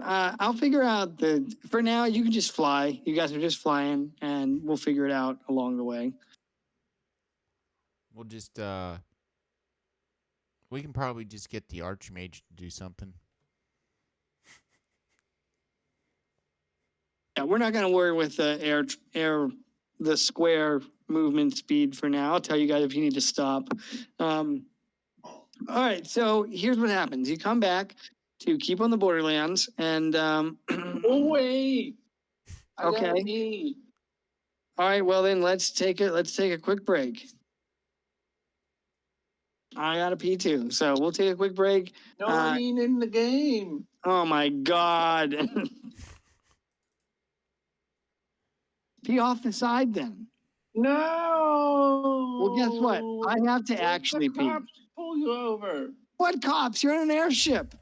I'll figure out for now, you can just fly. You guys are just flying and we'll figure it out along the way. We'll just we can probably just get the Archmage to do something. Yeah, we're not going to worry with the the square movement speed for now. I'll tell you guys if you need to stop. All right, so here's what happens. You come back to keep on the Borderlands, and Oh wait. I Okay. gotta pee. all right, well then let's take a quick break. I gotta pee too, so we'll take a quick break. No, I mean in the game. Oh my god. Pee off the side then. No. Well, guess what? I have to Let actually the pee. cops pull you over. What cops? You're in an airship.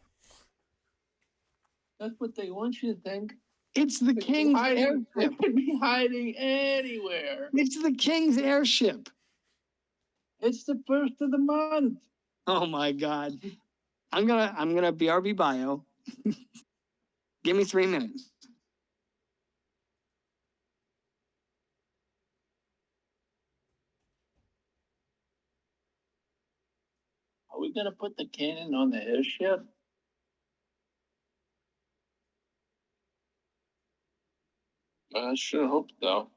That's what they want you to think. It's the They king's hiding- They airship. could be hiding anywhere. It's the king's airship. It's the first of the month. Oh my god. I'm gonna BRB bio. Give me 3 minutes. Are we gonna put the cannon on the airship? I sure hope so.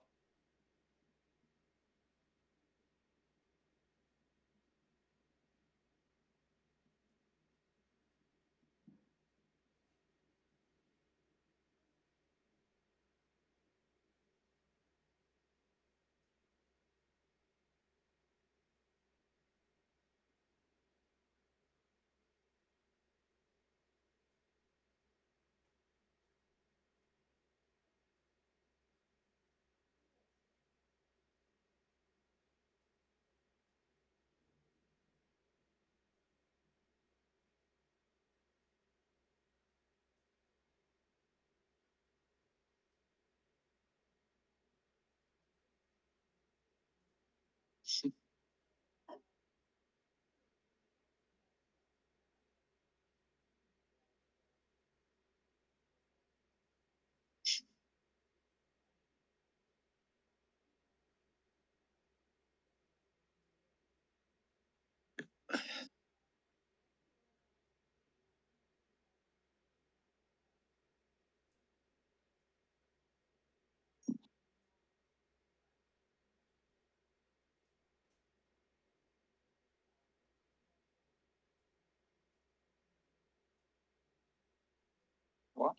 What?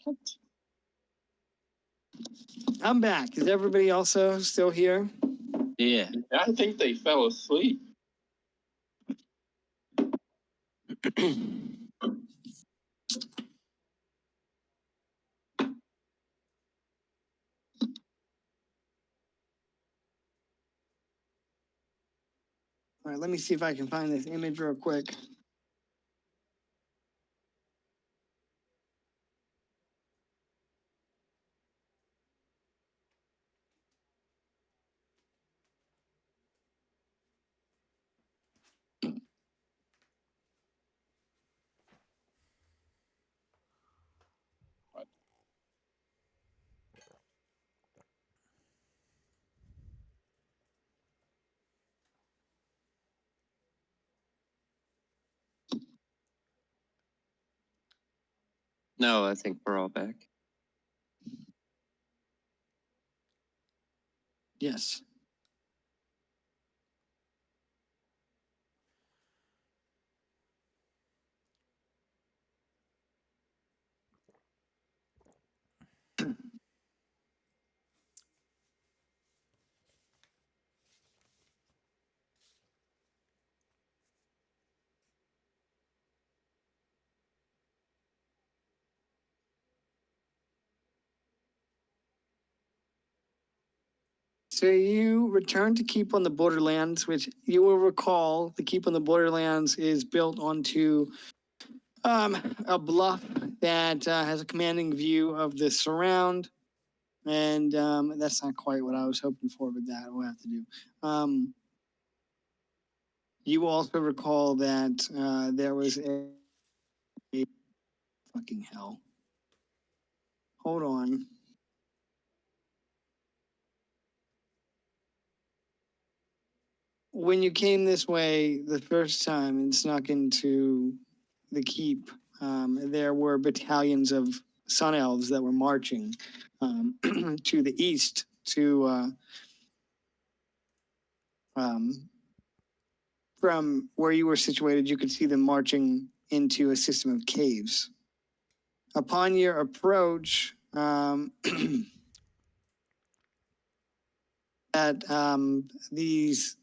I'm back. Is everybody also still here? Yeah. I think they fell asleep. All right, let me see if I can find this image real quick. No, I think we're all back. Yes. So you return to Keep on the Borderlands, which you will recall the Keep on the Borderlands is built onto a bluff that has a commanding view of the surround. And that's not quite what I was hoping for, but that we'll have to do. You will also recall that there was a fucking hell. Hold on. When you came this way the first time and snuck into the keep, there were battalions of sun elves that were marching to the east to from where you were situated. You could see them marching into a system of caves. Upon your approach, that these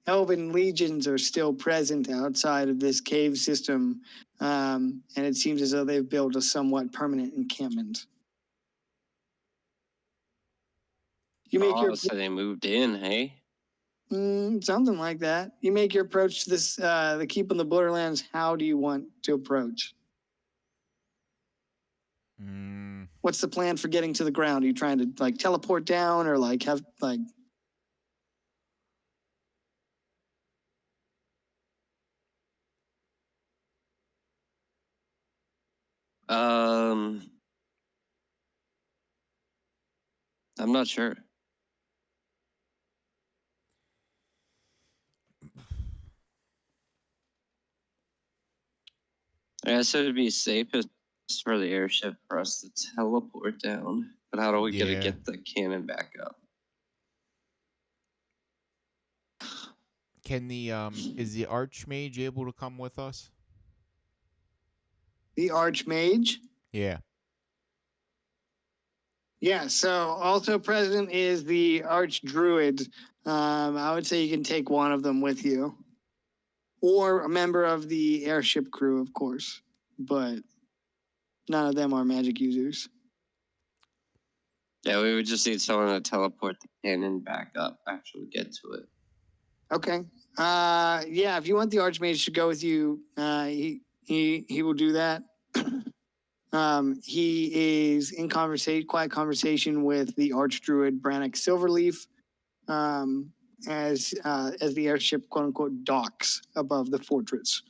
elven legions are still present outside of this cave system, and it seems as though they've built a somewhat permanent encampment. You make your So they moved in, hey? something like that. You make your approach to this the Keep on the Borderlands. How do you want to approach? What's the plan for getting to the ground? Are you trying to like teleport down or like have like I'm not sure. I guess it would be safest for the airship for us to teleport down. But how do we Yeah. get the cannon back up? Can the is the Archmage able to come with us? the Archmage? Yeah. Yeah, so also present is the Archdruid. I would say you can take one of them with you. Or a member of the airship crew, of course. But none of them are magic users. Yeah, we would just need someone to teleport the cannon back up after we get to it. Okay. Yeah, if you want the Archmage to go with you, he will do that. He is in quiet conversation with the Archdruid Brannock Silverleaf, as the airship quote unquote docks above the fortress.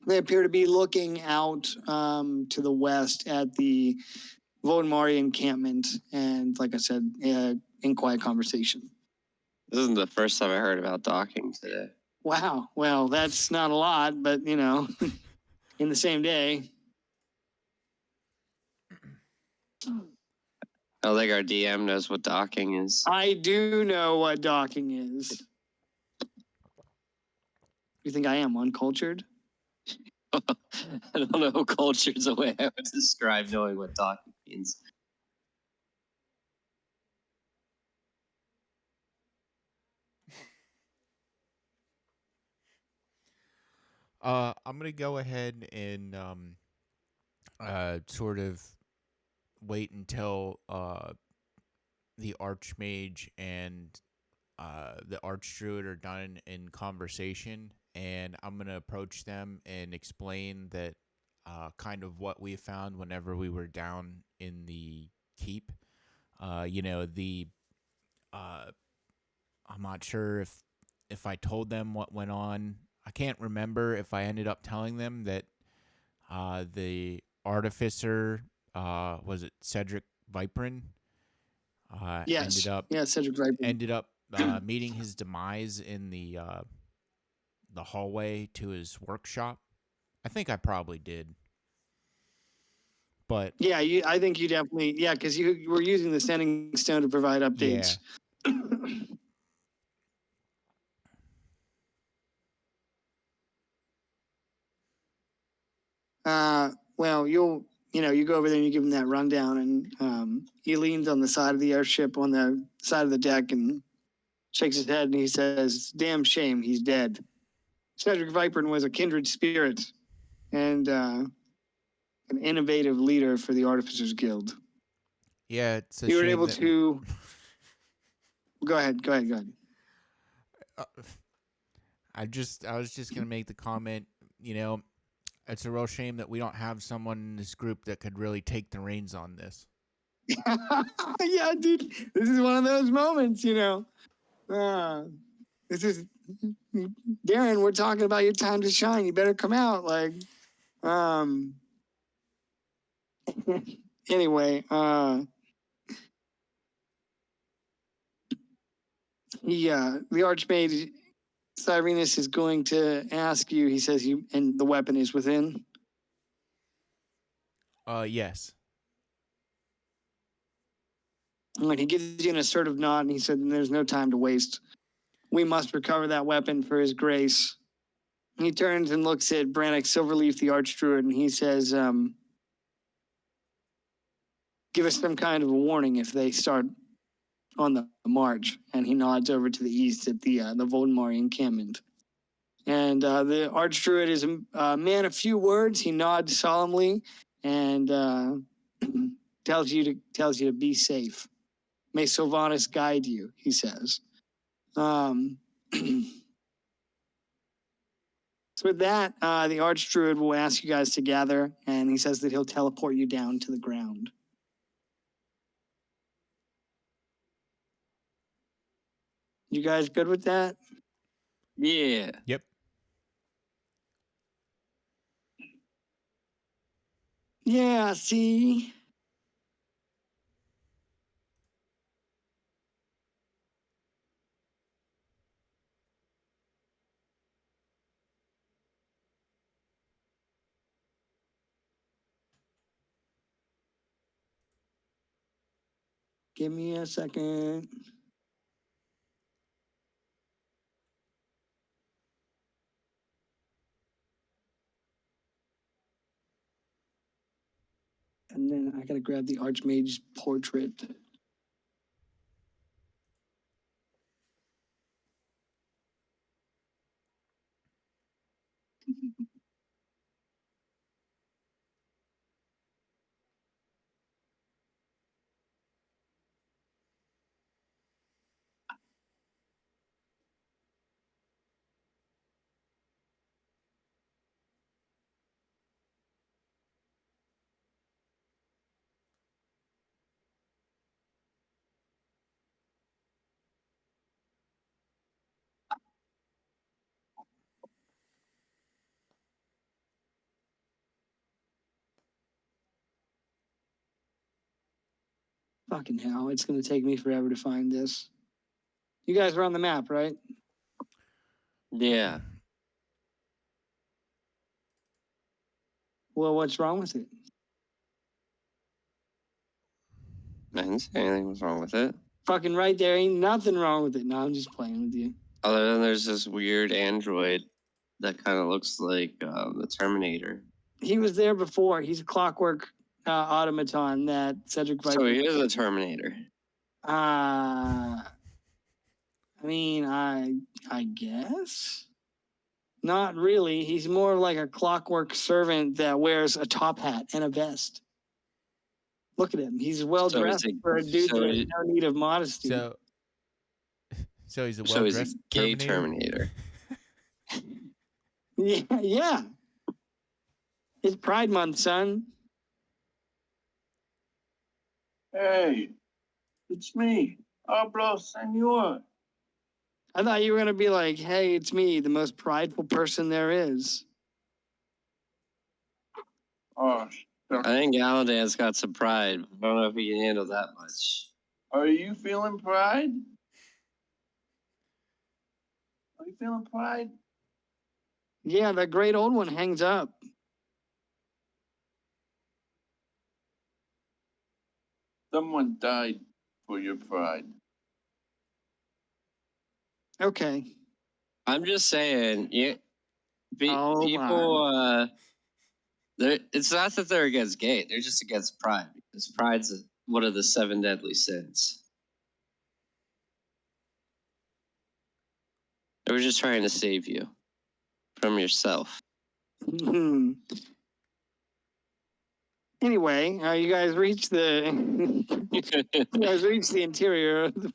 They appear to be looking out to the west at the Vodmari encampment, and like I said, in quiet conversation. This isn't the first time I heard about docking today. Wow. Well, that's not a lot, but you know, in the same day. I don't think our DM knows what docking is. I do know what docking is. You think I am uncultured? I don't know culture's a way I would describe knowing what docking means. I'm gonna go ahead and sort of wait until the Archmage and the Archdruid are done in conversation, and I'm gonna approach them and explain that kind of what we found whenever we were down in the keep. The I'm not sure if I told them what went on. I can't remember if I ended up telling them that the artificer, was it Cedric Viperin, Yes. Yeah, Cedric Viper. ended up meeting his demise in the hallway to his workshop. I think I probably did, but Yeah, I think you definitely, yeah, because you were using the Sending Stone to provide updates. Well, you go over there and you give him that rundown, and he leans on the side of the airship on the side of the deck and shakes his head and he says, "Damn shame, he's dead." Cedric Viperin was a kindred spirit and an innovative leader for the Artificers Guild. yeah, it's a You were shame able that to. Go ahead. uh, I was just gonna make the comment. It's a real shame that we don't have someone in this group that could really take the reins on this. Yeah, dude, this is one of those moments, this is Darren. We're talking about your time to shine. You better come out, like, anyway, the Archmage Cyrenus is going to ask you. He says and the weapon is within. Yes. And he gives you an assertive nod, and he said, "There's no time to waste. We must recover that weapon for his grace." And he turns and looks at Brannock Silverleaf, the Archdruid, and he says, "Give us some kind of a warning if they start on the march." And he nods over to the east at the Voldemari encampment. And the Archdruid is a man of few words. He nods solemnly and tells you to be safe. May Sylvanas guide you, he says. So with that, the Archdruid will ask you guys to gather, and he says that he'll teleport you down to the ground. You guys good with that? Yeah. Yep. Yeah, see? Give me a second. And then I gotta grab the Archmage's portrait. Fucking hell, it's gonna take me forever to find this. You guys are on the map, right? Yeah. Well, what's wrong with it? I didn't say anything was wrong with it. Fucking right there, ain't nothing wrong with it. No, I'm just playing with you. Other than there's this weird android that kind of looks like the Terminator. He was there before. He's a clockwork automaton that Cedric Viper. So he is a Terminator. I mean, I guess. Not really. He's more like a clockwork servant that wears a top hat and a vest. Look at him. He's well So is dressed he- for a dude so that has he- no need of modesty. So, so he's a So he's a well-dressed gay Terminator. Yeah, yeah. It's Pride Month, son. Hey, it's me, Hablo Senor. I thought you were gonna be like, "Hey, it's me, the most prideful person there is." Oh, I think Galadan's got some pride. I don't know if he can handle that much. are you feeling pride? Are you feeling pride? Yeah, the great old one hangs up. Someone died for your pride. Okay. I'm just saying, Oh, people. It's not that they're against gay; they're just against pride because pride's one of the 7 deadly sins. They were just trying to save you from yourself. Anyway, you guys reached the you guys reached the interior of the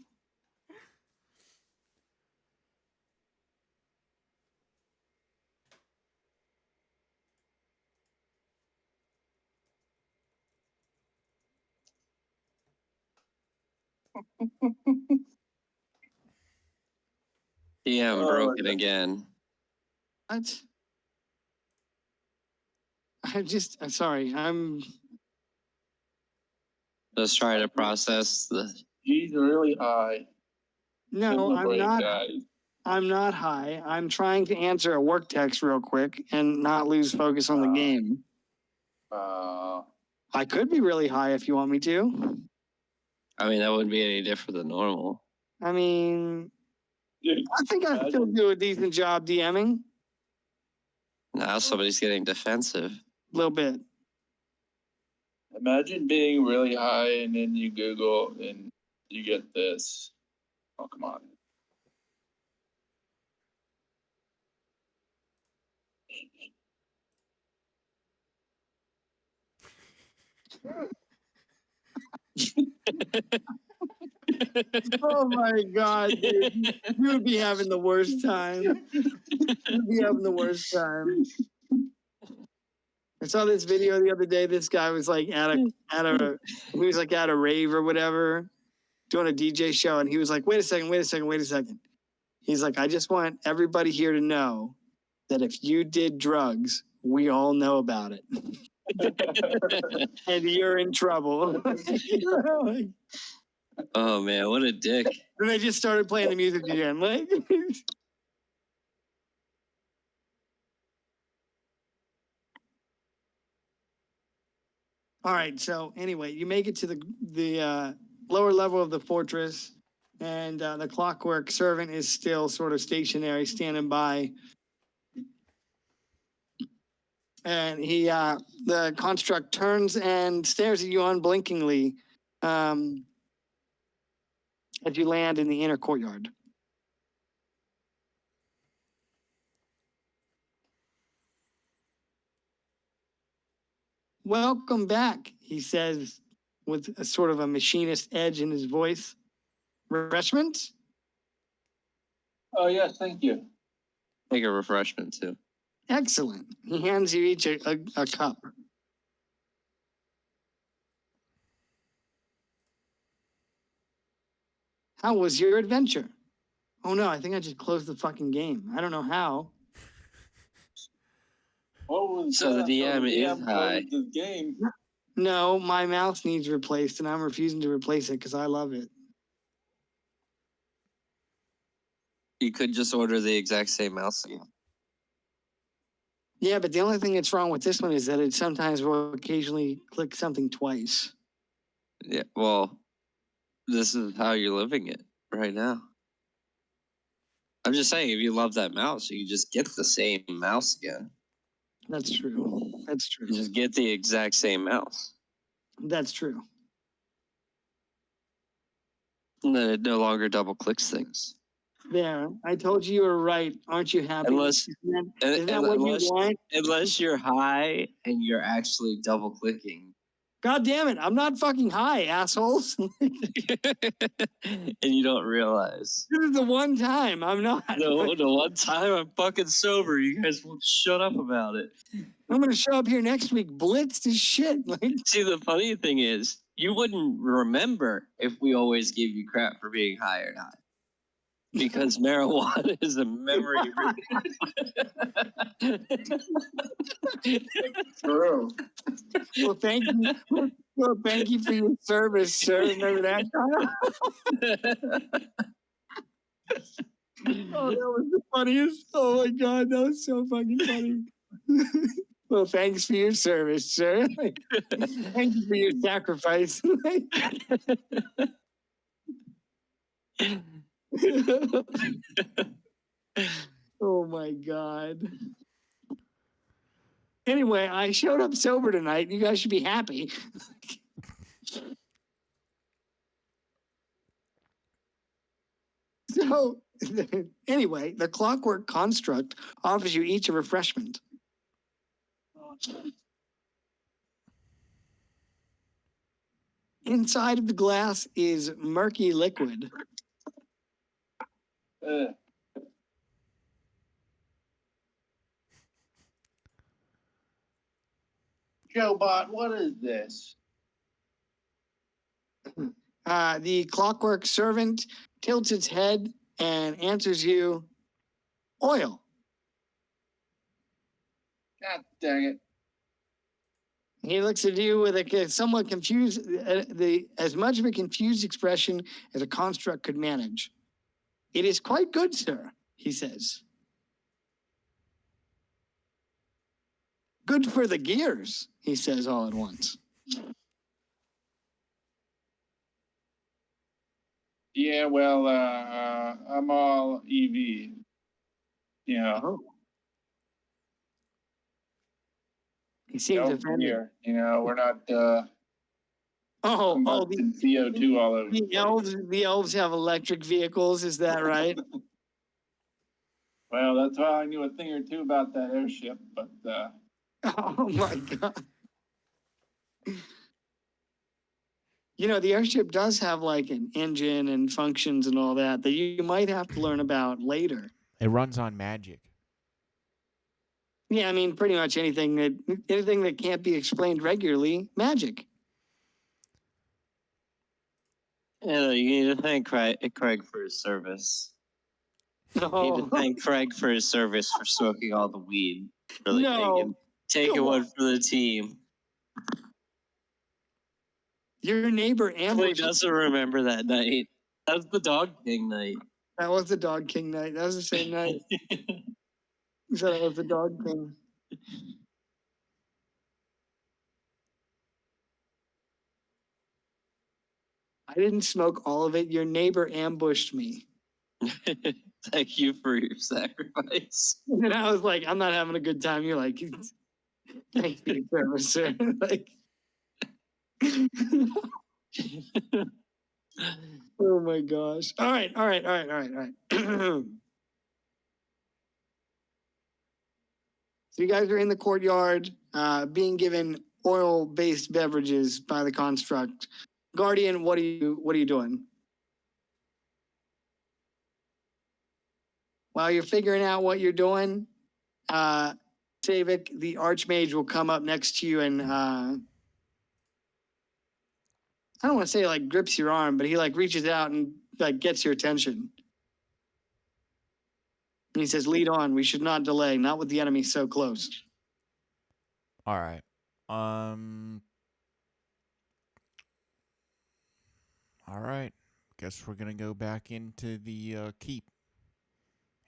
Yeah, I'm Oh, broken yeah. again. what? I'm sorry. Just trying to process the. He's really high. No, And the I'm brain not. dies. I'm not high. I'm trying to answer a work text real quick and not lose focus on the game. I could be really high if you want me to. I mean, that wouldn't be any different than normal. I mean, Dude, I think I still do a decent job DMing. Now somebody's getting defensive. A little bit. imagine being really high and then you Google and you get this. Oh, come on. Oh my god, dude. You would be having the worst time. You'd be having the worst time. I saw this video the other day. This guy was like he was like at a rave or whatever, doing a DJ show, and he was like, wait a second. He's like, I just want everybody here to know that if you did drugs, we all know about it. And you're in trouble. And Oh man, what a dick! they just started playing the music again. Like all right, so anyway, you make it to the lower level of the fortress, and the clockwork servant is still sort of stationary, standing by. And the construct turns and stares at you unblinkingly as you land in the inner courtyard. Welcome back, he says with a sort of a machinist edge in his voice. Refreshments? Oh, yes, thank you. Take a refreshment too. Excellent. He hands you each a cup. How was your adventure? Oh no, I think I just closed the fucking game. I don't know how. What was So the DM is closed high. The game. No, my mouse needs replaced and I'm refusing to replace it because I love it. You could just order the exact same mouse again. Yeah, but the only thing that's wrong with this one is that it sometimes will occasionally click something twice. Yeah, well, this is how you're living it right now. I'm just saying, if you love that mouse, you can just get the same mouse again. That's true. That's true. You just get the exact same mouse. That's true. And then it no longer double clicks things. There, I told you were right. Aren't you happy? Unless- Isn't that what you unless, want? unless you're high and you're actually double clicking. God damn it! I'm not fucking high, assholes. And you don't realize. This is the one time I'm not. No, the one time I'm fucking sober, you guys won't shut up about it. I'm gonna show up here next week, blitzed as shit. Like, See, the funny thing is, you wouldn't remember if we always gave you crap for being high or not. Because marijuana is a memory. True. well, thank you. Well, thank you for your service, sir. Remember that? Oh, that was the funniest. Oh my god, that was so fucking funny. Well, thanks for your service, sir. Thank you for your sacrifice. Oh my god. Anyway, I showed up sober tonight. You guys should be happy. So, anyway, the clockwork construct offers you each a refreshment. Inside of the glass is murky liquid. Joebot, what is this? The clockwork servant tilts its head and answers you, oil. God dang it. He looks at you with a somewhat confused, as much of a confused expression as a construct could manage. It is quite good, sir, he says. Good for the gears, he says all at once. Yeah, well, I'm all EV. Yeah. Oh. He seems offended. Here, we're not Oh, combusting CO2 all over. the elves have electric vehicles, is that right? Well, that's why I knew a thing or two about that airship, but Oh my god. The airship does have like an engine and functions and all that you might have to learn about later. It runs on magic. Yeah, I mean, pretty much anything that can't be explained regularly, magic. You need to thank Craig for his service. You need Oh, to thank Craig for his service for smoking all the weed. Really No. taking Come one for the team. your neighbor He ambushed. doesn't remember that night. That was the Dog King night. That was the Dog King night. That was the same night. You said it was the Dog King. I didn't smoke all of it. Your neighbor ambushed me. Thank you for your sacrifice. And I was like, I'm not having a good time. You're like, thanks for your service, sir. Like, oh my gosh. All right. So you guys are in the courtyard, being given oil-based beverages by the construct. Guardian, what are you doing? While you're figuring out what you're doing, Savik, the Archmage, will come up next to you and I don't want to say like grips your arm, but he like reaches out and like gets your attention. And he says, lead on. We should not delay, not with the enemy so close. All right. All right. Guess we're gonna go back into the keep,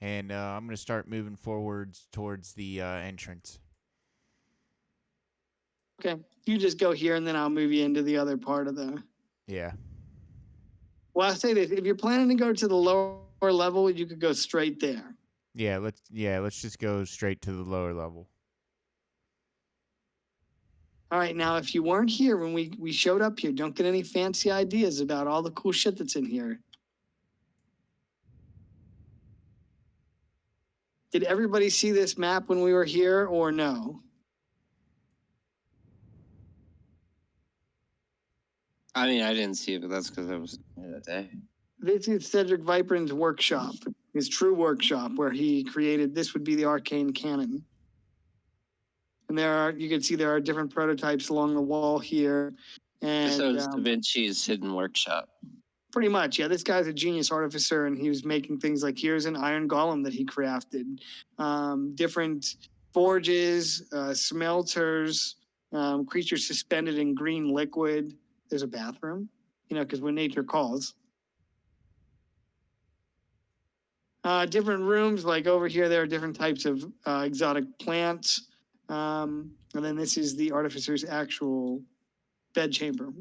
and I'm gonna start moving forwards towards the entrance. Okay. You just go here and then I'll move you into the other part of the. Yeah. Well, I say this: if you're planning to go to the lower level, you could go straight there. Yeah. Let's just go straight to the lower level. All right. Now, if you weren't here when we showed up here, don't get any fancy ideas about all the cool shit that's in here. Did everybody see this map when we were here or no? I mean, I didn't see it, but that's because I was there that day. This is Cedric Viperin's workshop, his true workshop, where he created, this would be the arcane cannon. And you can see there are different prototypes along the wall here. And So it's Da Vinci's hidden workshop. pretty much, yeah, this guy's a genius artificer, and he was making things like, here's an iron golem that he crafted, different forges, smelters, creatures suspended in green liquid. There's a bathroom, because when nature calls. Different rooms, like over here, there are different types of exotic plants. And then this is the artificer's actual bed chamber.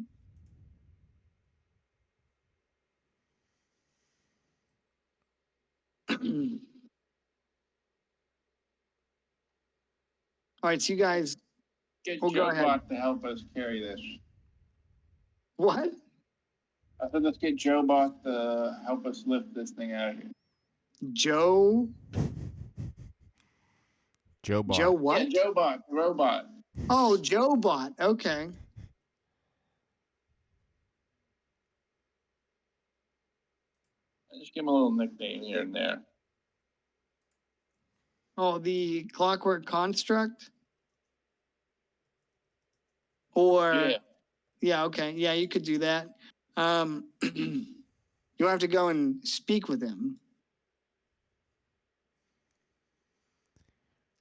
All right, so you guys, Get Oh, go ahead. Joe to help us carry this. what? I said, let's get Joe Bot to help us lift this thing out of here. Joe? Joe Bot. Joe what? Yeah, Joe Bot, the robot. Oh, Joe Bot. Okay. Just give him a little nickname here and there. Oh, the Clockwork Construct? Or, yeah, okay. Yeah, you could do that. You'll have to go and speak with him.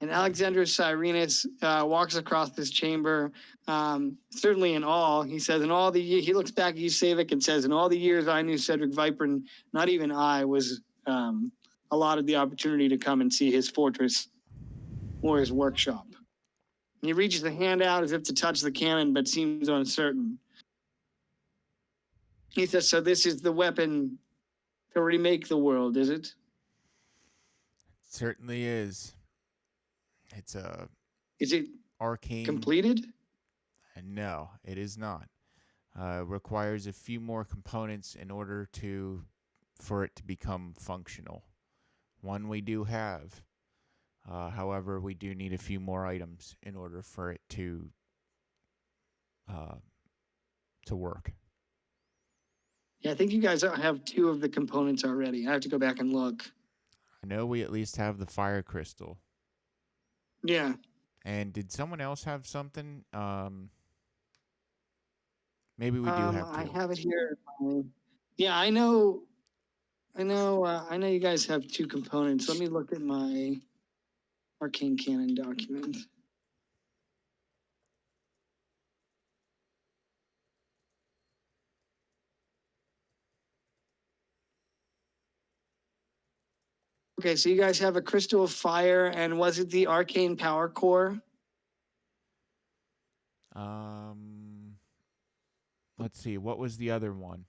And Alexandros Cyrenus walks across this chamber, certainly in awe. He says, he looks back at you, Savik, and says, in all the years I knew Cedric Viper, not even I was allotted the opportunity to come and see his fortress or his workshop. He reaches a hand out as if to touch the cannon, but seems uncertain. He says, so this is the weapon to remake the world, is it? Certainly is. It's Is it arcane. completed? No, it is not. Requires a few more components in order for it to become functional. One we do have. However, we do need a few more items in order for it to work. Yeah, I think you guys have 2 of the components already. I have to go back and look. I know we at least have the fire crystal. Yeah. And did someone else have something? Maybe we do have 2. I have it here. Yeah, I know you guys have 2 components. Let me look at my arcane cannon document. Okay, so you guys have a crystal of fire, and was it the arcane power core? Let's see. What was the other one?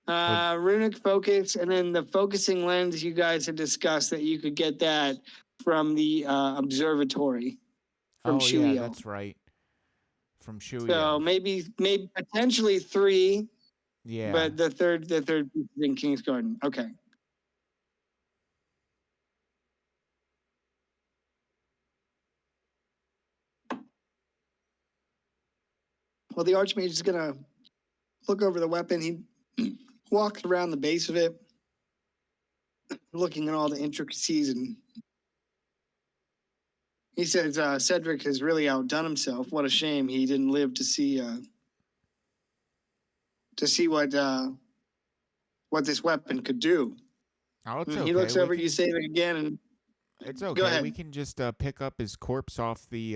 Runic focus, and then the focusing lens. You guys had discussed that you could get that from the observatory from Shuyo. Yeah, that's right. From Shuyo. So maybe potentially 3. Yeah. But the third piece is in King's Garden. Okay. Well, the Archmage is gonna look over the weapon. He walks around the base of it, looking at all the intricacies, and he says, Cedric has really outdone himself. What a shame he didn't live to see what this weapon could do. Oh, it's okay. He looks over at you, Savik, again, and it's okay. Go ahead. We can just pick up his corpse off the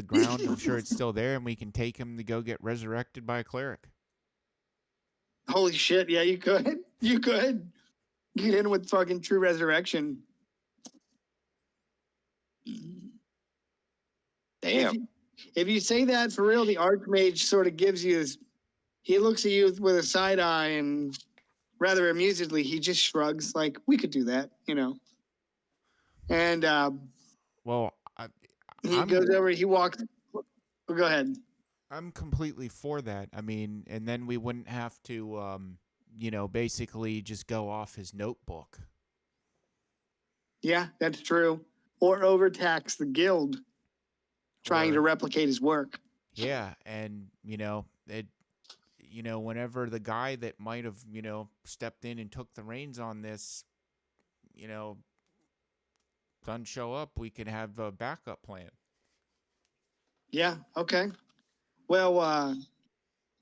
ground. I'm sure it's still there, and we can take him to go get resurrected by a cleric. Holy shit, yeah, you could. You could. Get in with fucking true resurrection. Damn. If you say that for real, the Archmage sort of gives you his, he looks at you with a side eye, and rather amusedly, he just shrugs like, we could do that, And Well, he goes over, he walks, go ahead. I'm completely for that. I mean, and then we wouldn't have to, basically just go off his notebook. Yeah, that's true. Or overtax the guild trying to Or- replicate his work. Yeah, and whenever the guy that might have, stepped in and took the reins on this, you know, doesn't show up, we can have a backup plan. Yeah, okay. Well,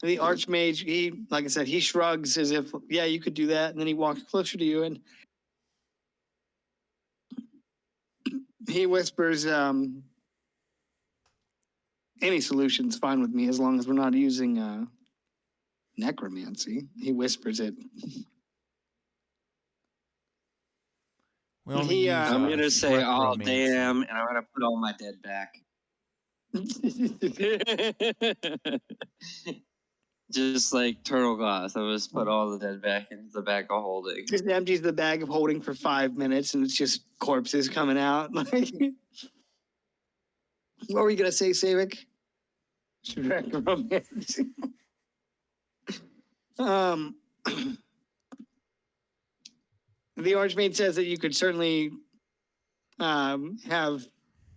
the Archmage, he, like I said, he shrugs as if, yeah, you could do that. And then he walks closer to you and he whispers, any solution's fine with me as long as we're not using necromancy. He whispers it. We only He, use I'm gonna say, oh scleromancy. damn, and I'm gonna put all my dead back. Just like turtle glass, I'm just put all the dead back into the bag of holding. just empties the bag of holding for 5 minutes and it's just corpses coming out. Like, what were you gonna say, Savik? Necromancy. um, the Archmage says that you could certainly have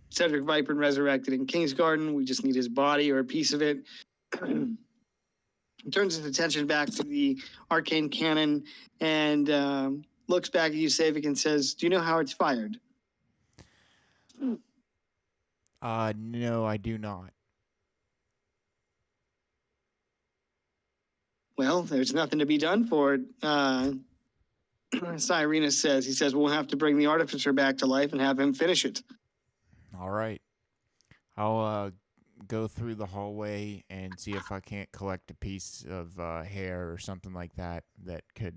Cedric Viper resurrected in Kingsgarden. We just need his body or a piece of it. Turns his attention back to the arcane cannon and looks back at you, Savik, and says, "Do you know how it's fired?" No, I do not. Well, there's nothing to be done for it. Cyrenus says. He says, we'll have to bring the artificer back to life and have him finish it. All right. I'll go through the hallway and see if I can't collect a piece of hair or something like that could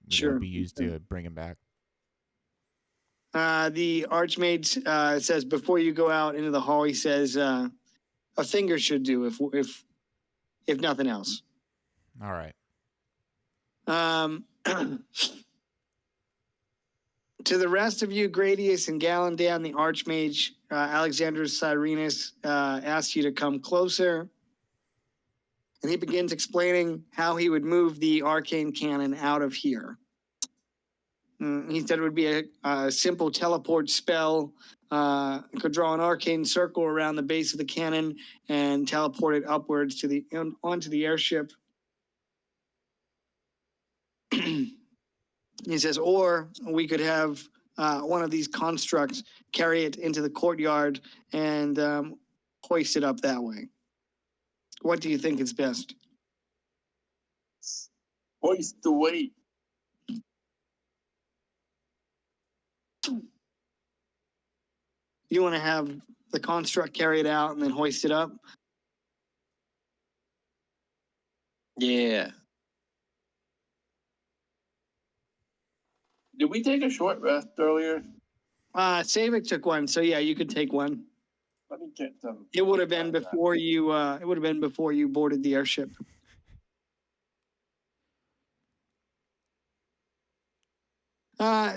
Sure. be used to bring him back. The Archmage says, before you go out into the hall, he says, a finger should do if nothing else. All right. To the rest of you, Gradius and Galandan, the Archmage, Alexandrus Cyrenus asks you to come closer. And he begins explaining how he would move the arcane cannon out of here. He said it would be a simple teleport spell. Could draw an arcane circle around the base of the cannon and teleport it upwards to onto the airship. He says, or we could have one of these constructs carry it into the courtyard and hoist it up that way. What do you think is best? Hoist the weight. You want to have the construct carry it out and then hoist it up? Yeah. Did we take a short rest earlier? Savik took one, so yeah, you could take one. Let me get some. It would have been before you. It would have been before you boarded the airship.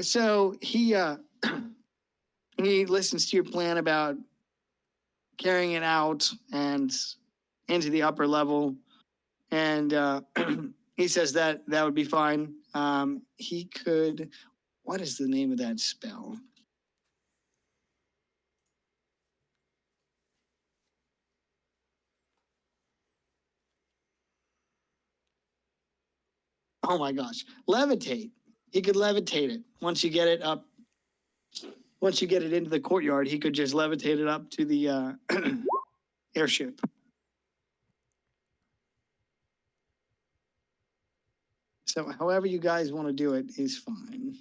So he he listens to your plan about carrying it out and into the upper level, and he says that would be fine. He could. What is the name of that spell? Oh my gosh, levitate. He could levitate it once you get it up. Once you get it into the courtyard, he could just levitate it up to the airship. So however you guys want to do it is fine.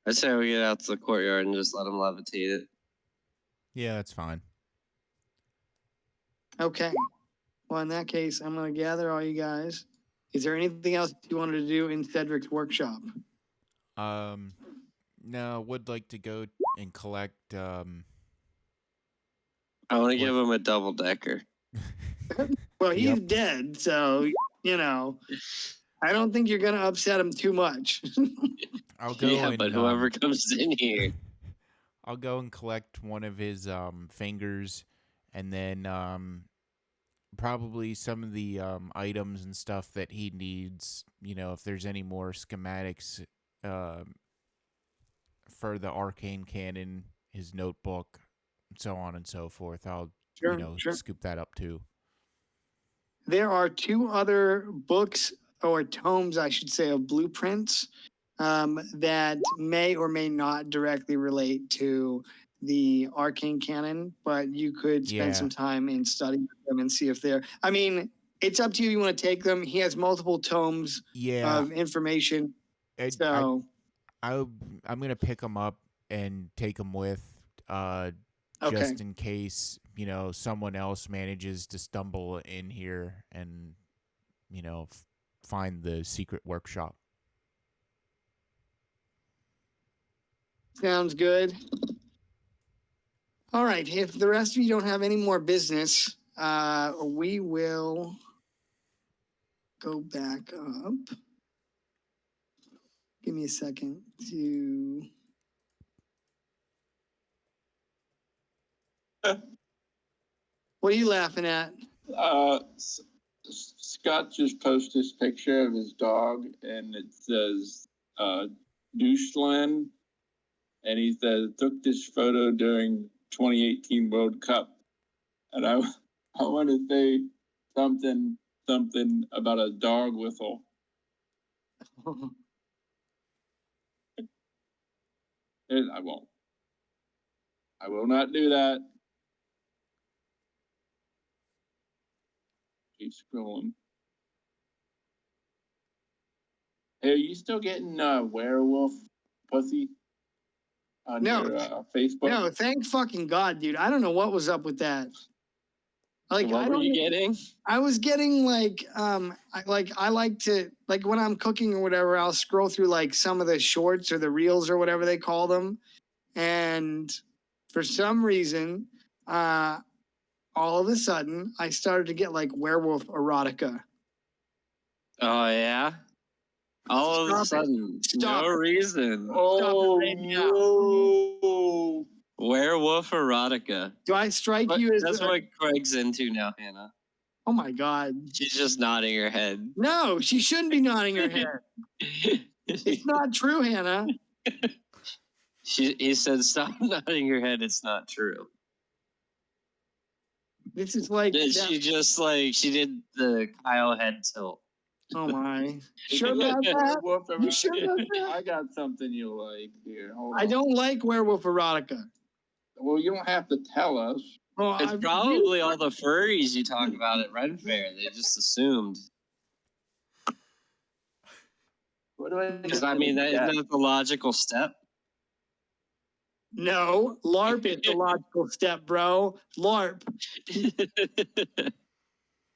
I say we get out to the courtyard and just let him levitate it. Yeah, that's fine. Okay. Well, in that case, I'm going to gather all you guys. Is there anything else you wanted to do in Cedric's workshop? No, would like to go and collect. I want to give him a double decker. Well, he's Yep. dead, so, I don't think you're going to upset him too much. I'll go. Yeah, and, but whoever comes in here. I'll go and collect one of his fingers, and then probably some of the items and stuff that he needs. If there's any more schematics for the arcane cannon, his notebook, so on and so forth. I'll Sure, sure. scoop that up too. There are two other books or tomes, I should say, of blueprints that may or may not directly relate to the arcane canon, but you could spend Yeah. some time in studying them and see if they're. I mean, it's up to you. You want to take them. He has multiple tomes Yeah, of information. I So, I'm gonna pick them up and take them with, okay. just in case someone else manages to stumble in here and find the secret workshop. Sounds good. All right. If the rest of you don't have any more business, we will go back up. Give me a second to. What are you laughing at? Scott just posted this picture of his dog, and it says Doucheland, and he says took this photo during 2018 World Cup, and I want to say something about a dog whistle. And I won't. I will not do that. Keep scrolling. Hey, are you still getting werewolf pussy on No. your Facebook? No, thank fucking God, dude. I don't know what was up with that. Like, What were you getting? I was getting like, I like to, like when I'm cooking or whatever, I'll scroll through like some of the shorts or the reels or whatever they call them. And for some reason, all of a sudden, I started to get like werewolf erotica. Oh yeah. All of a Stop it. sudden, Stop no it. reason. Oh, right now. no. Werewolf erotica. Do I strike But you as that's what Craig's into now, Hannah. Oh my God. She's just nodding her head. No, she shouldn't be nodding her head. It's not true, Hannah. He said, "Stop nodding your head. It's not true." This is like. She just she did the Kyle head tilt. Oh my. Sure about that? Werewolf You sure about erotica? that? I got something you like here. Hold I on. don't like werewolf erotica. Well, you don't have to tell us. Oh, It's probably all the furries you talk about at Ren Fair. They just assumed. What do I? Because I mean, that's the logical step. No, LARP is the logical step, bro. LARP.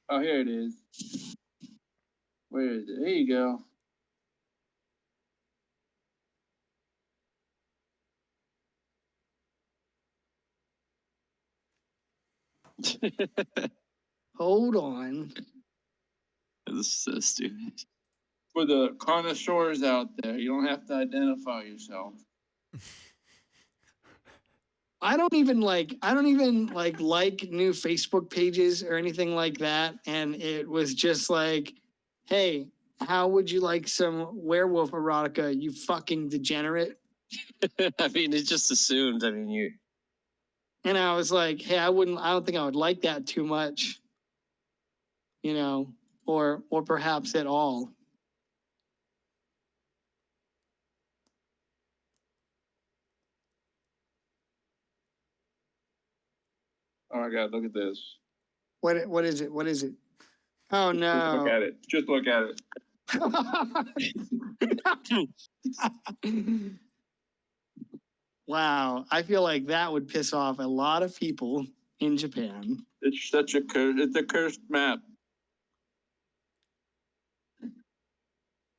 Oh, here it is. Where is it? There you go. Hold on. That's so stupid. For the connoisseurs out there, you don't have to identify yourself. I don't even like new Facebook pages or anything like that. And it was just like, hey, how would you like some werewolf erotica, you fucking degenerate? I mean, it's just assumed. I mean, you. And I was like, hey, I don't think I would like that too much. Or perhaps at all. Oh my God, look at this. What is it? What is it? Oh Just look no. at it. Just look at it. Wow. I feel like that would piss off a lot of people in Japan. It's such a it's a cursed map.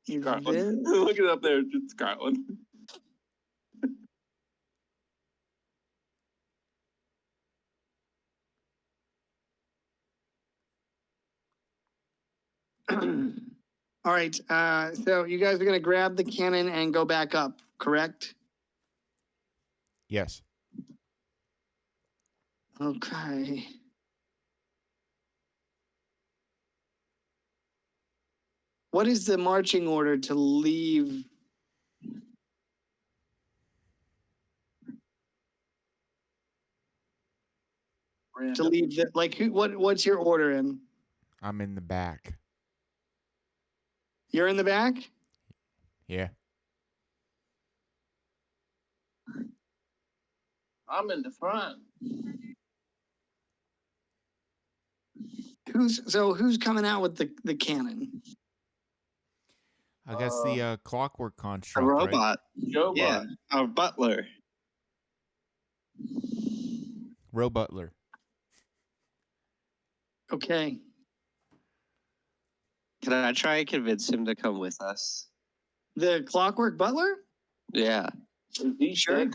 Is Scotland. this- Look it up there. It's Scotland. All right. So you guys are going to grab the cannon and go back up, correct? Yes. Okay. What is the marching order to leave? to leave the, like, what's your order in? I'm in the back. You're in the back? Yeah. I'm in the front. Who's coming out with the cannon? I guess the clockwork A construct, right? robot. Joe Yeah, a butler. Ro Butler. Okay. Can I try and convince him to come with us? The clockwork butler? Yeah. Is he Sure. sick?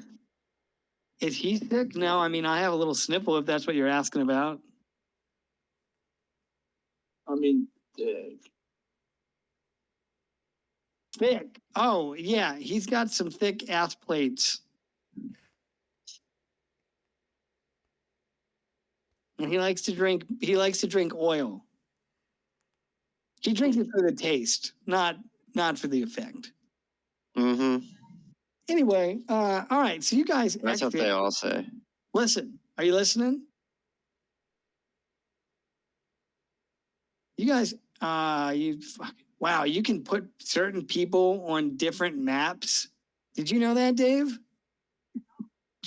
Is he sick? No, I mean, I have a little sniffle if that's what you're asking about. I mean, sick. Thick. Oh, yeah. He's got some thick ass plates. And he likes to drink oil. He drinks it for the taste, not for the effect. Mm-hmm. Anyway, all right. So you guys That's what they all say. listen. Are you listening? You guys, wow, you can put certain people on different maps. Did you know that, Dave?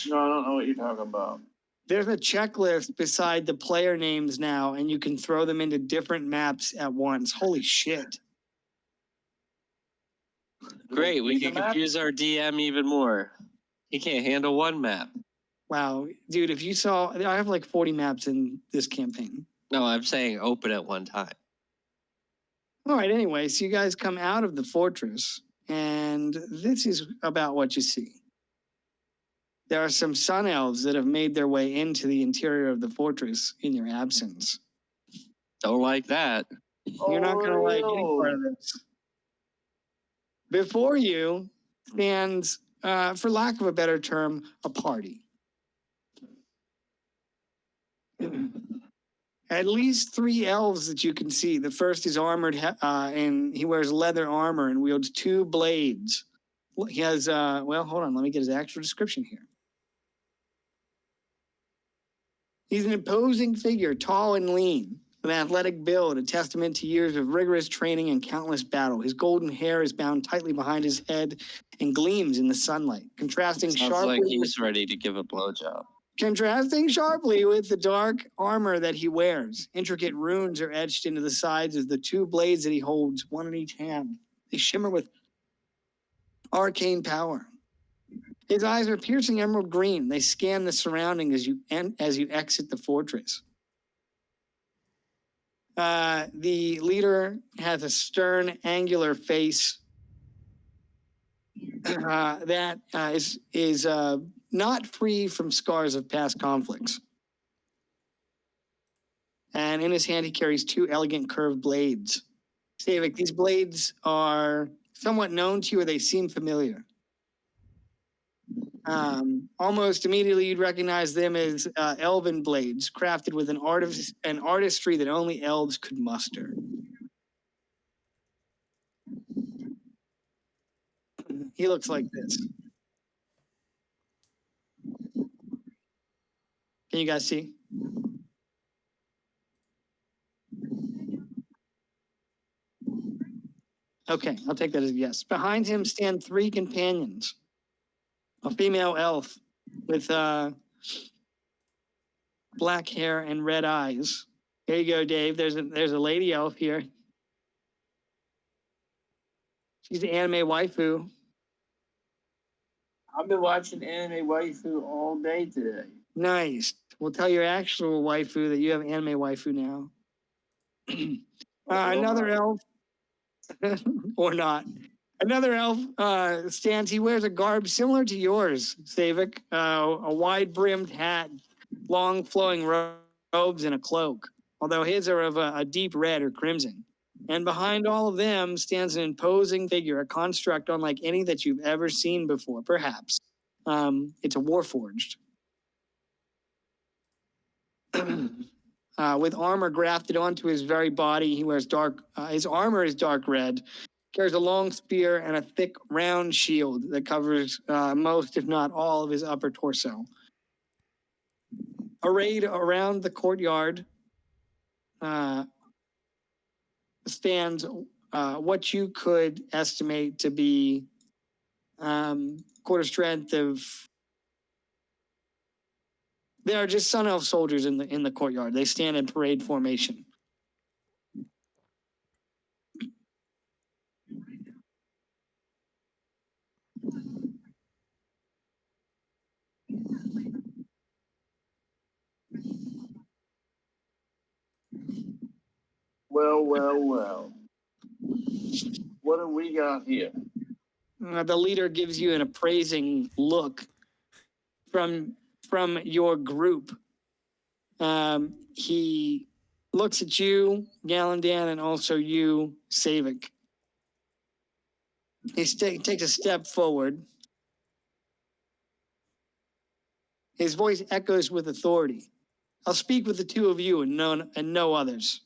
No, I don't know what you're talking about. There's a checklist beside the player names now, and you can throw them into different maps at once. Holy shit. Great, we Read the can map? confuse our DM even more. He can't handle one map. Wow. Dude, if you saw, I have like 40 maps in this campaign. No, I'm saying open at one time. All right, anyway, so you guys come out of the fortress, and this is about what you see. There are some sun elves that have made their way into the interior of the fortress in your absence. Don't like that. You're not going to like any part of this. Before you stands, for lack of a better term, a party. At least 3 elves that you can see. The first is armored, and he wears leather armor and wields 2 blades. He has, well, hold on, let me get his actual description here. He's an imposing figure, tall and lean, with an athletic build, a testament to years of rigorous training and countless battle. His golden hair is bound tightly behind his head and gleams in the sunlight, contrasting Sounds sharply. like he's ready to give a blowjob. Contrasting sharply with the dark armor that he wears. Intricate runes are etched into the sides of the 2 blades that he holds, one in each hand. They shimmer with arcane power. His eyes are piercing emerald green. They scan the surrounding as you exit the fortress. The leader has a stern, angular face that is not free from scars of past conflicts. And in his hand, he carries 2 elegant curved blades. Savik, these blades are somewhat known to you, or they seem familiar. Almost immediately, you'd recognize them as elven blades, crafted with an artistry that only elves could muster. He looks like this. Can you guys see? Okay, I'll take that as a yes. Behind him stand 3 companions. A female elf with black hair and red eyes. Here you go, Dave. There's a lady elf here. She's the anime waifu. I've been watching anime waifu all day today. Nice. We'll tell your actual waifu that you have anime waifu now. Another elf, or not. Another elf stands. He wears a garb similar to yours, Savik. A wide-brimmed hat, long flowing robes, and a cloak. Although his are of a deep red or crimson. And behind all of them stands an imposing figure, a construct unlike any that you've ever seen before, perhaps. It's a warforged. With armor grafted onto his very body, he wears his armor is dark red, carries a long spear and a thick round shield that covers most, if not all, of his upper torso. Arrayed around the courtyard stands what you could estimate to be quarter strength of. There are just Sun Elf soldiers in the courtyard. They stand in parade formation. Well, well, well. What do we got here? The leader gives you an appraising look from your group. He looks at you, Galandan, and also you, Savik. He takes a step forward. His voice echoes with authority. I'll speak with the two of you and no others.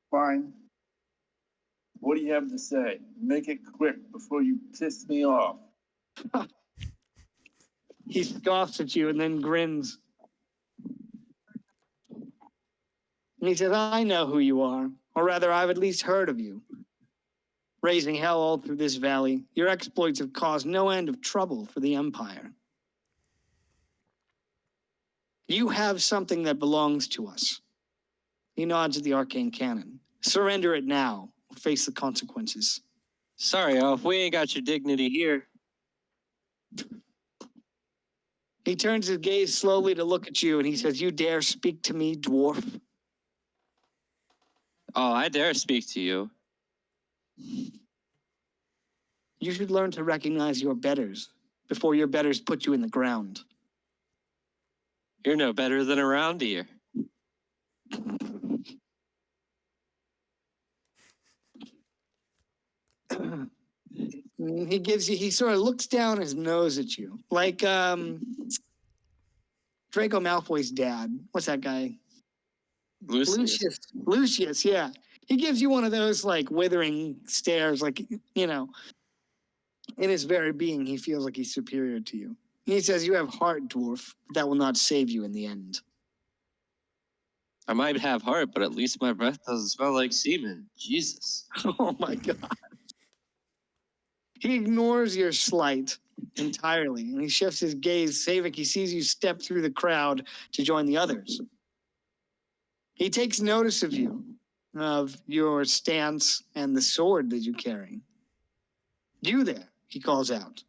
Fine. What do you have to say? Make it quick before you piss me off. He scoffs at you and then grins. And he says, I know who you are, or rather, I've at least heard of you. Raising hell all through this valley, your exploits have caused no end of trouble for the Empire. You have something that belongs to us. He nods at the arcane cannon. Surrender it now, or face the consequences. Sorry, Elf, we ain't got your dignity here. He turns his gaze slowly to look at you and he says, you dare speak to me, dwarf? Oh, I dare speak to you. You should learn to recognize your betters before your betters put you in the ground. You're no better than around here. He sort of looks down his nose at you. Like Draco Malfoy's dad. What's that guy? Lucius, yeah. He gives you one of those like withering stares, like, you know, in his very being, he feels like he's superior to you. He says, you have heart, dwarf, but that will not save you in the end. I might have heart, but at least my breath doesn't smell like semen. Jesus. Oh my God. He ignores your slight entirely, and he shifts his gaze. Savik, he sees you step through the crowd to join the others. He takes notice of you, of your stance and the sword that you carry. You there, he calls out.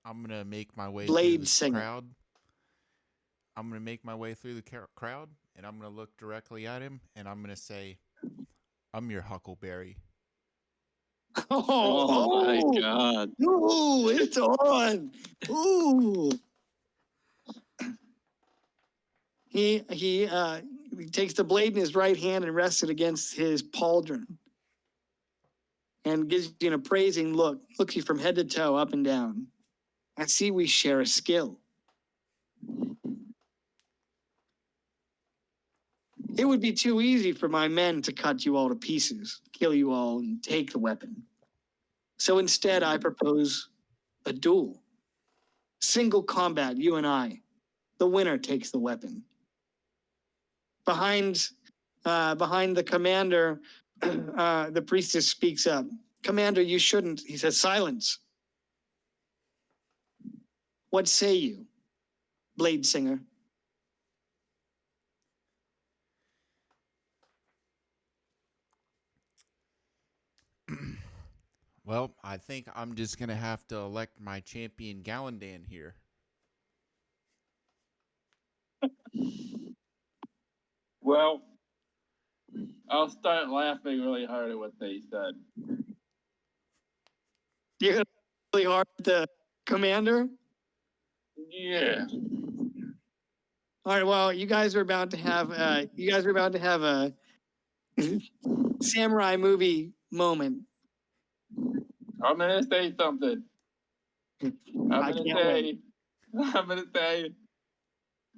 I'm going to make my way Blade through the singer. crowd. I'm going to make my way through the crowd, and I'm going to look directly at him, and I'm going to say, I'm your Huckleberry. Oh my God. Ooh, it's on. Ooh. He takes the blade in his right hand and rests it against his pauldron. And gives you an appraising look. Looks you from head to toe, up and down. I see we share a skill. It would be too easy for my men to cut you all to pieces, kill you all, and take the weapon. So instead, I propose a duel. Single combat, you and I. The winner takes the weapon. Behind the commander, the priestess speaks up. Commander, you shouldn't. He says, silence. What say you, Blade Singer? Well, I think I'm just going to have to elect my champion Galandan here. Well, I'll start laughing really hard at what they said. You're going to really hard at the commander? Yeah. All right, well, you guys are about to have a samurai movie moment. I'm gonna say something. I can't wait. I'm gonna say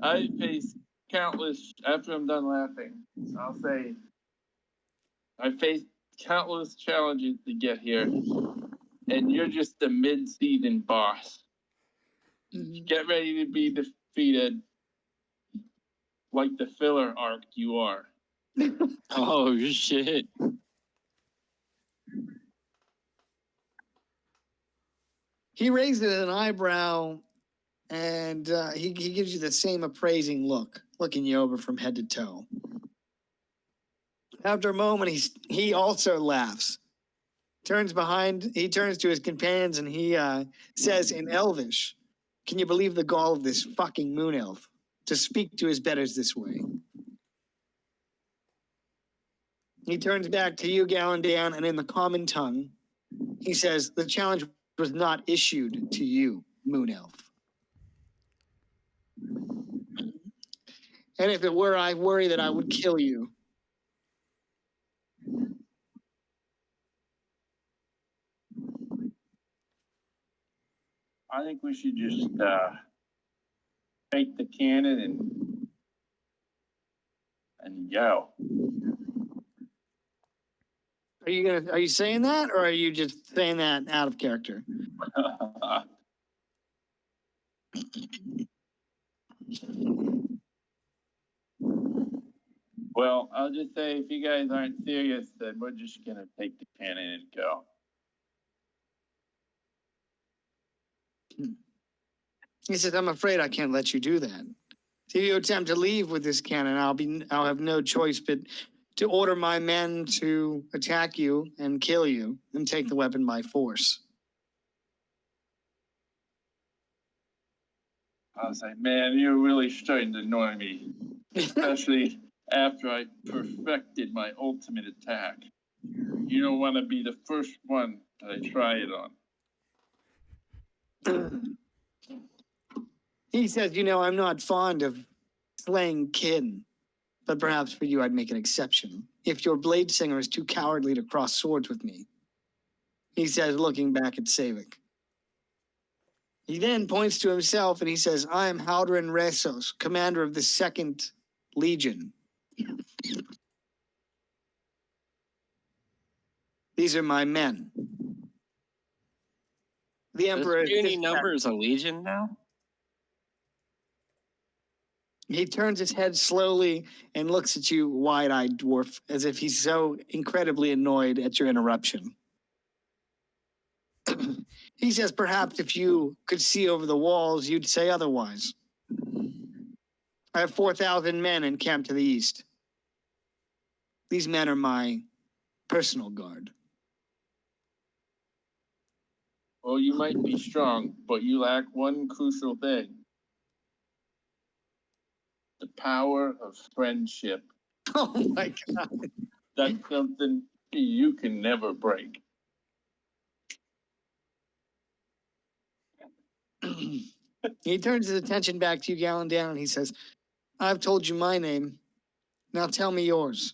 I face countless after I'm done laughing. I'll say I faced countless challenges to get here, and you're just the mid-season boss. Get ready to be defeated like the filler arc you are. Oh shit! He raises an eyebrow and he gives you the same appraising look, looking you over from head to toe. After a moment, he also laughs. He turns to his companions and he says in Elvish, "Can you believe the gall of this fucking moon elf to speak to his betters this way?" He turns back to you, Galandan, and in the common tongue, he says, "The challenge was not issued to you, moon elf. And if it were, I worry that I would kill you." I think we should just take the cannon and go. Are you saying that, or are you just saying that out of character? Well, I'll just say if you guys aren't serious, then we're just gonna take the cannon and go. He says, "I'm afraid I can't let you do that. If you attempt to leave with this cannon, I'll have no choice but to order my men to attack you and kill you and take the weapon by force." I was like, man, you're really starting to annoy me, especially after I perfected my ultimate attack. You don't want to be the first one that I try it on. He says, "I'm not fond of slaying kin, but perhaps for you I'd make an exception. If your blade singer is too cowardly to cross swords with me," he says, looking back at Savik. He then points to himself and he says, "I am Haldoran Resos, commander of the 2nd Legion. These are my men." The Emperor Does puny sits back. numbers a legion now? He turns his head slowly and looks at you, wide-eyed dwarf, as if he's so incredibly annoyed at your interruption. He says, "Perhaps if you could see over the walls, you'd say otherwise. I have 4,000 men encamped to the east. These men are my personal guard." Well, you might be strong, but you lack one crucial thing. The power of friendship. Oh my God. That's something you can never break. He turns his attention back to you, Galandan, and he says, "I've told you my name. Now tell me yours."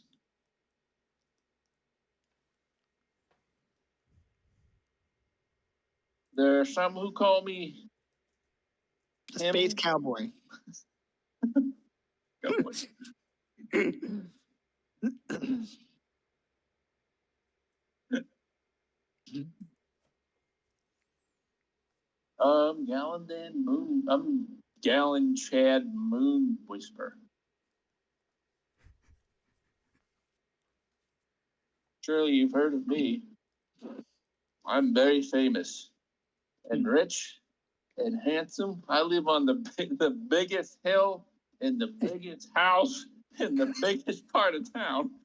There are some who call me Space Cowboy. Gallon Chad Moon Whisper. Surely you've heard of me. I'm very famous and rich and handsome. I live on the biggest hill in the biggest house in the biggest part of town.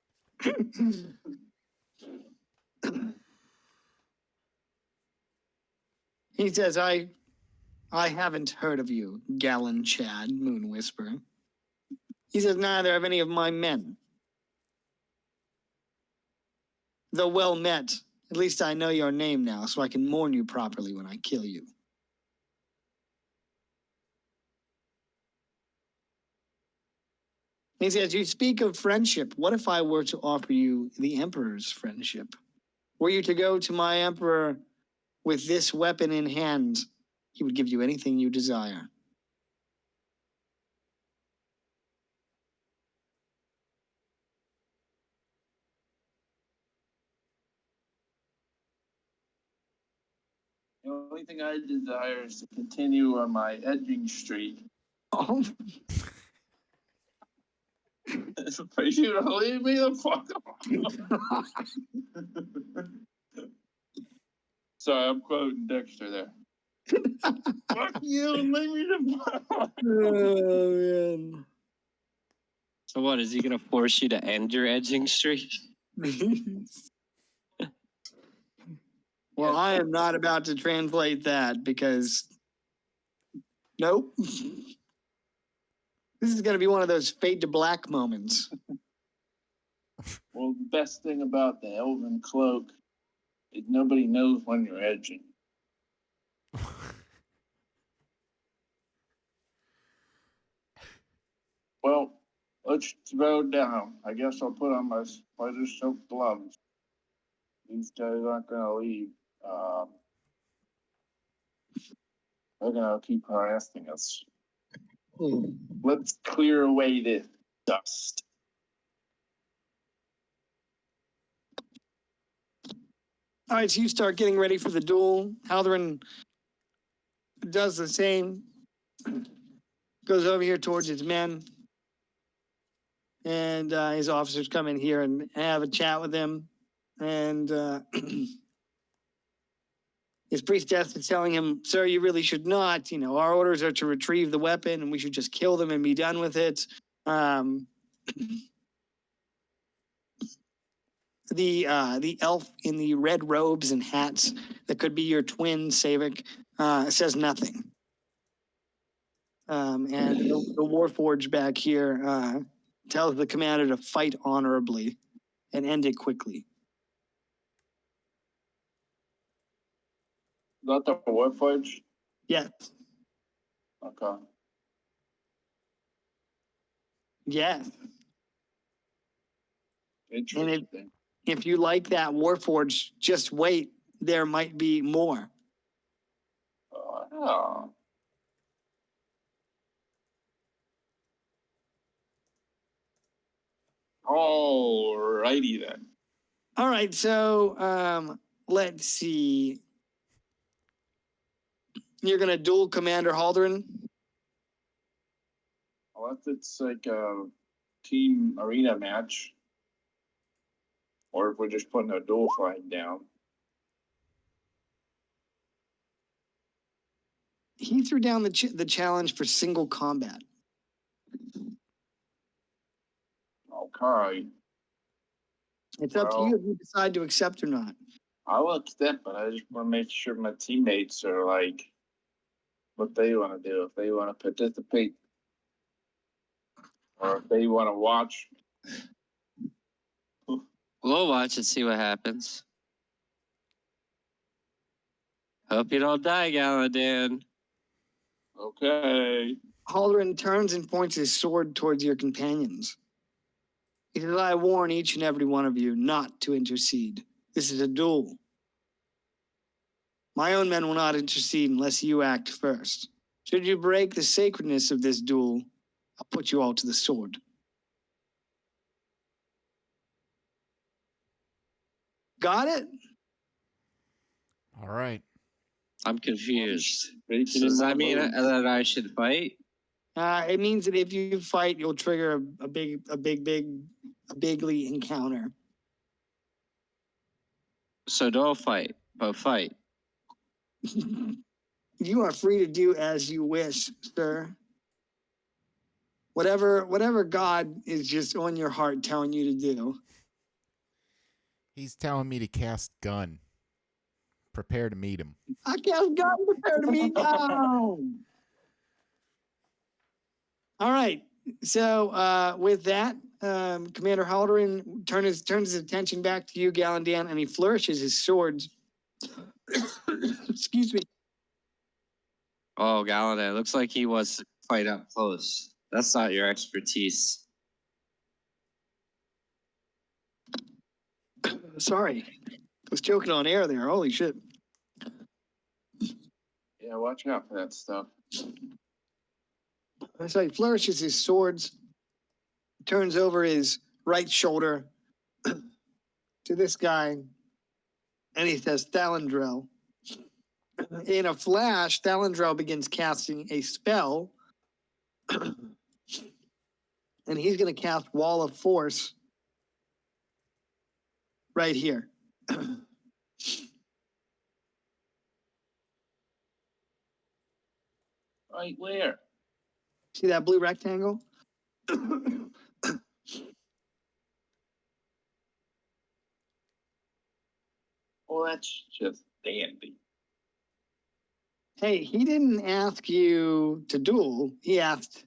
He says, I haven't heard of you, Gallon Chad, Moon Whisperer. He says, neither have any of my men. Though well met, at least I know your name now, so I can mourn you properly when I kill you. He says, you speak of friendship. What if I were to offer you the Emperor's friendship? Were you to go to my Emperor with this weapon in hand, he would give you anything you desire. only thing I desire is to continue on my edging streak. Oh, For you to leave me the fuck alone. Sorry, I'm quoting Dexter there. Fuck you, leave me the fuck alone. oh man. So what, is he gonna force you to end your edging streak? Well, I am not about to translate that because nope. This is going to be one of those fade to black moments. Well, the best thing about the elven cloak is nobody knows when you're edging. Well, let's throw down. I guess I'll put on my spider silk gloves. These guys aren't gonna leave. They're gonna keep harassing us. Let's clear away this dust. All right, so you start getting ready for the duel. Haldoran does the same. Goes over here towards his men. And his officers come in here and have a chat with him. And his priestess is telling him, sir, you really should not. You know, our orders are to retrieve the weapon and we should just kill them and be done with it. The elf in the red robes and hats that could be your twin, Savik, says nothing. And the Warforged back here tells the commander to fight honorably and end it quickly. Not the Warforged? Yes. Okay. Yes. Interesting. If you like that Warforged, just wait. There might be more. Oh. Alrighty then. All right, so let's see. You're gonna duel Commander Haldoran? Unless it's like a team arena match. Or if we're just putting a dual flag down. He threw down the challenge for single combat. Okay. It's up to you if you decide to accept or not. I'll accept, but I just want to make sure my teammates are like what they want to do. If they want to participate, or if they want to watch. We'll watch and see what happens. Hope you don't die, Galadan. Okay. Haldoran turns and points his sword towards your companions. He says, I warn each and every one of you not to intercede. This is a duel. My own men will not intercede unless you act first. Should you break the sacredness of this duel, I'll put you all to the sword. Got it? All right. I'm confused. Bacon Does in that my mean bones. that I should fight? It means that if you fight, you'll trigger a bigly encounter. So don't fight, but fight. You are free to do as you wish, sir. Whatever God is just on your heart telling you to do. He's telling me to cast gun. Prepare to meet him. I can't God prepare to meet now. All right. So with that, Commander Haldoran turns his attention back to you, Galandan, and he flourishes his swords. Excuse me. Oh, Galadan, looks like he wants to fight up close. That's not your expertise. Sorry. I was joking on air there. Holy shit. Yeah, watch out for that stuff. So he flourishes his swords, turns over his right shoulder to this guy, and he says, Thalandrel. In a flash, Thalandrel begins casting a spell. And he's going to cast Wall of Force right here. Right where? See that blue rectangle? Well, that's just dandy. Hey, he didn't ask you to duel. He asked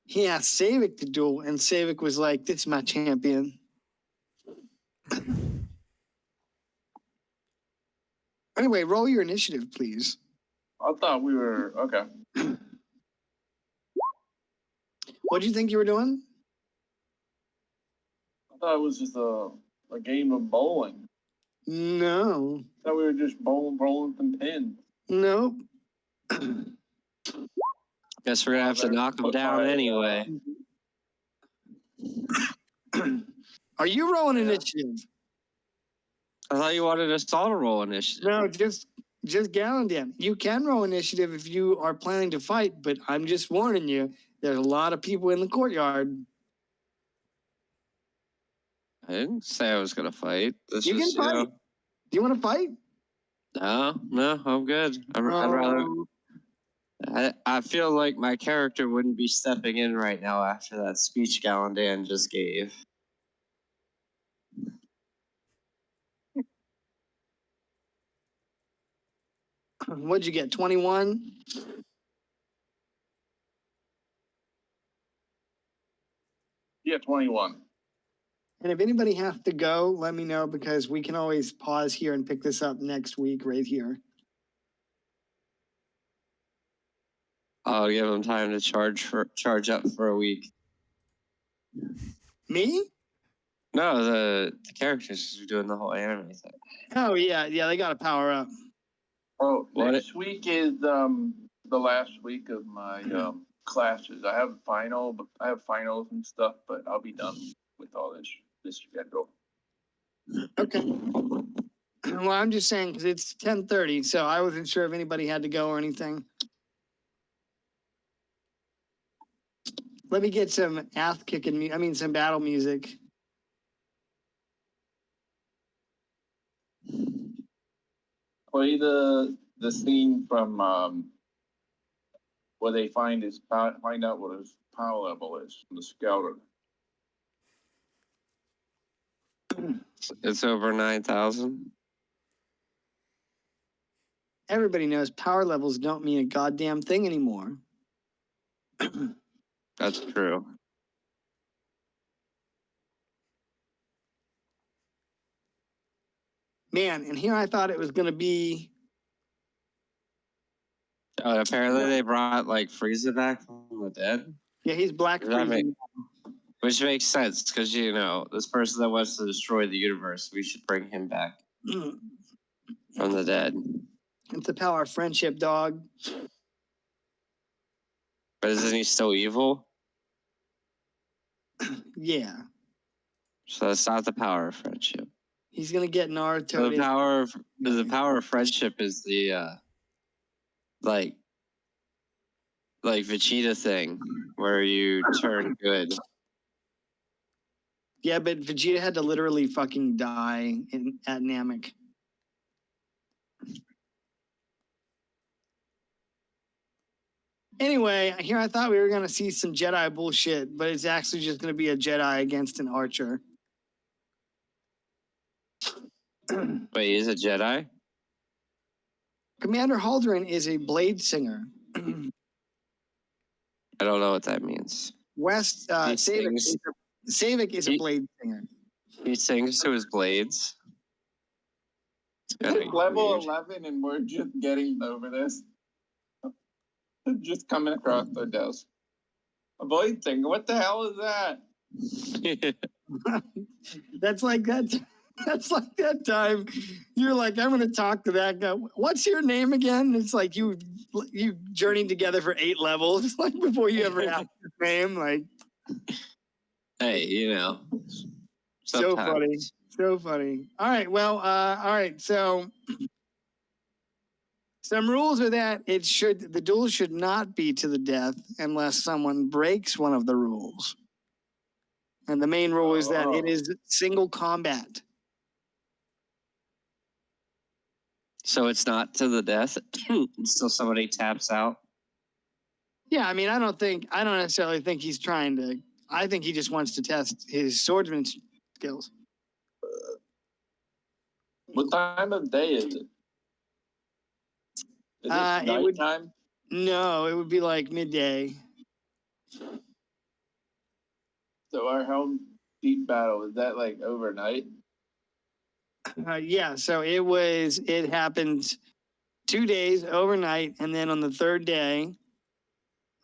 Savik to duel, and Savik was like, "This is my champion." Anyway, roll your initiative, please. I thought we were okay. What do you think you were doing? I thought it was just a game of bowling. No, I thought we were just rolling some pins. no. Guess we're gonna have to knock him down anyway. Are you rolling Yeah. initiative? I thought you wanted us all to roll initiative. No, just Gallandan. You can roll initiative if you are planning to fight, but I'm just warning you. There's a lot of people in the courtyard. I didn't say I was gonna fight. This You is, can fight. Do you want to fight? No, I'm good. I'd rather. Um, I feel like my character wouldn't be stepping in right now after that speech Gallandan just gave. What'd you get? 21? Yeah, 21. And if anybody has to go, let me know because we can always pause here and pick this up next week right here. I'll give him time to charge up for a week. Me? No, the characters are doing the whole anime thing. Oh yeah, they got to power up. Oh, What next week is the last week of my classes. I have finals and stuff, but I'll be done with all this schedule. Okay. Well, I'm just saying because it's 10:30, so I wasn't sure if anybody had to go or anything. Let me get some ass kicking. Some battle music. Play the scene from where they find out what his power level is from the scouter. It's over 9,000. Everybody knows power levels don't mean a goddamn thing anymore. That's true. Man, and here I thought it was going to be. Apparently they brought like Frieza back from the dead. Yeah, he's Black Does that Frieza. Which makes sense because this person that wants to destroy the universe, we should bring him back from the dead. It's the power of friendship, dog. But isn't he still evil? Yeah, So that's not the power of friendship. he's gonna get Naruto. The power of friendship is the like Vegeta thing where you turn good. Yeah, but Vegeta had to literally fucking die at Namek. Anyway, here I thought we were gonna see some Jedi bullshit, but it's actually just gonna be a Jedi against an archer. Wait, he's a Jedi? Commander Haldoran is a blade singer. I don't know what that means. Savik is a blade singer. He sings to his blades. It's kinda It's level weird. 11 and we're just getting over this. Just coming across their desk. A blade singer, what the hell is that? That's like that. That's like that time you're like, I'm gonna talk to that guy. What's your name again? It's like you journeyed together for 8 levels, like before you ever asked his name. Like, Hey, so funny, sometimes. so funny. All right, well, all right. So Some rules are that the duel should not be to the death unless someone breaks one of the rules. And the main rule is that it is single combat. So it's not to the death until somebody taps out. Yeah, I mean, I don't necessarily think he's trying to. I think he just wants to test his swordsman skills. What time of day is it? Is it It would- nighttime? No, it would be like midday. So our home deep battle, is that like overnight? Yeah, so it happened 2 days overnight, and then on the third day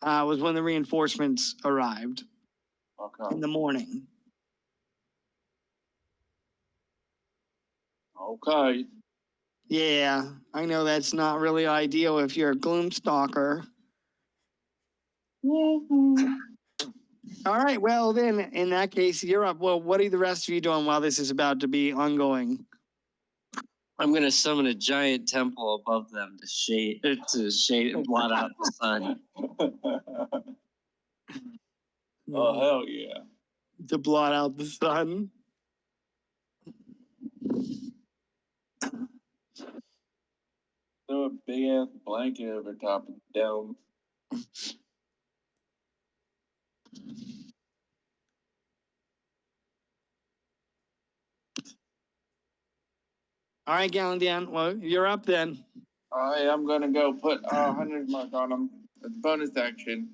was when the reinforcements arrived Okay. in the morning. Okay. Yeah, I know that's not really ideal if you're a Gloomstalker. All right, well then, in that case, you're up. Well, what are the rest of you doing while this is about to be ongoing? I'm gonna summon a giant temple above them to shade and blot out the sun. Oh hell yeah. To blot out the sun. Throw a big ass blanket over top of the dome. All right, Galandian. Well, you're up then. I am gonna go put 100 mark on them. It's bonus action.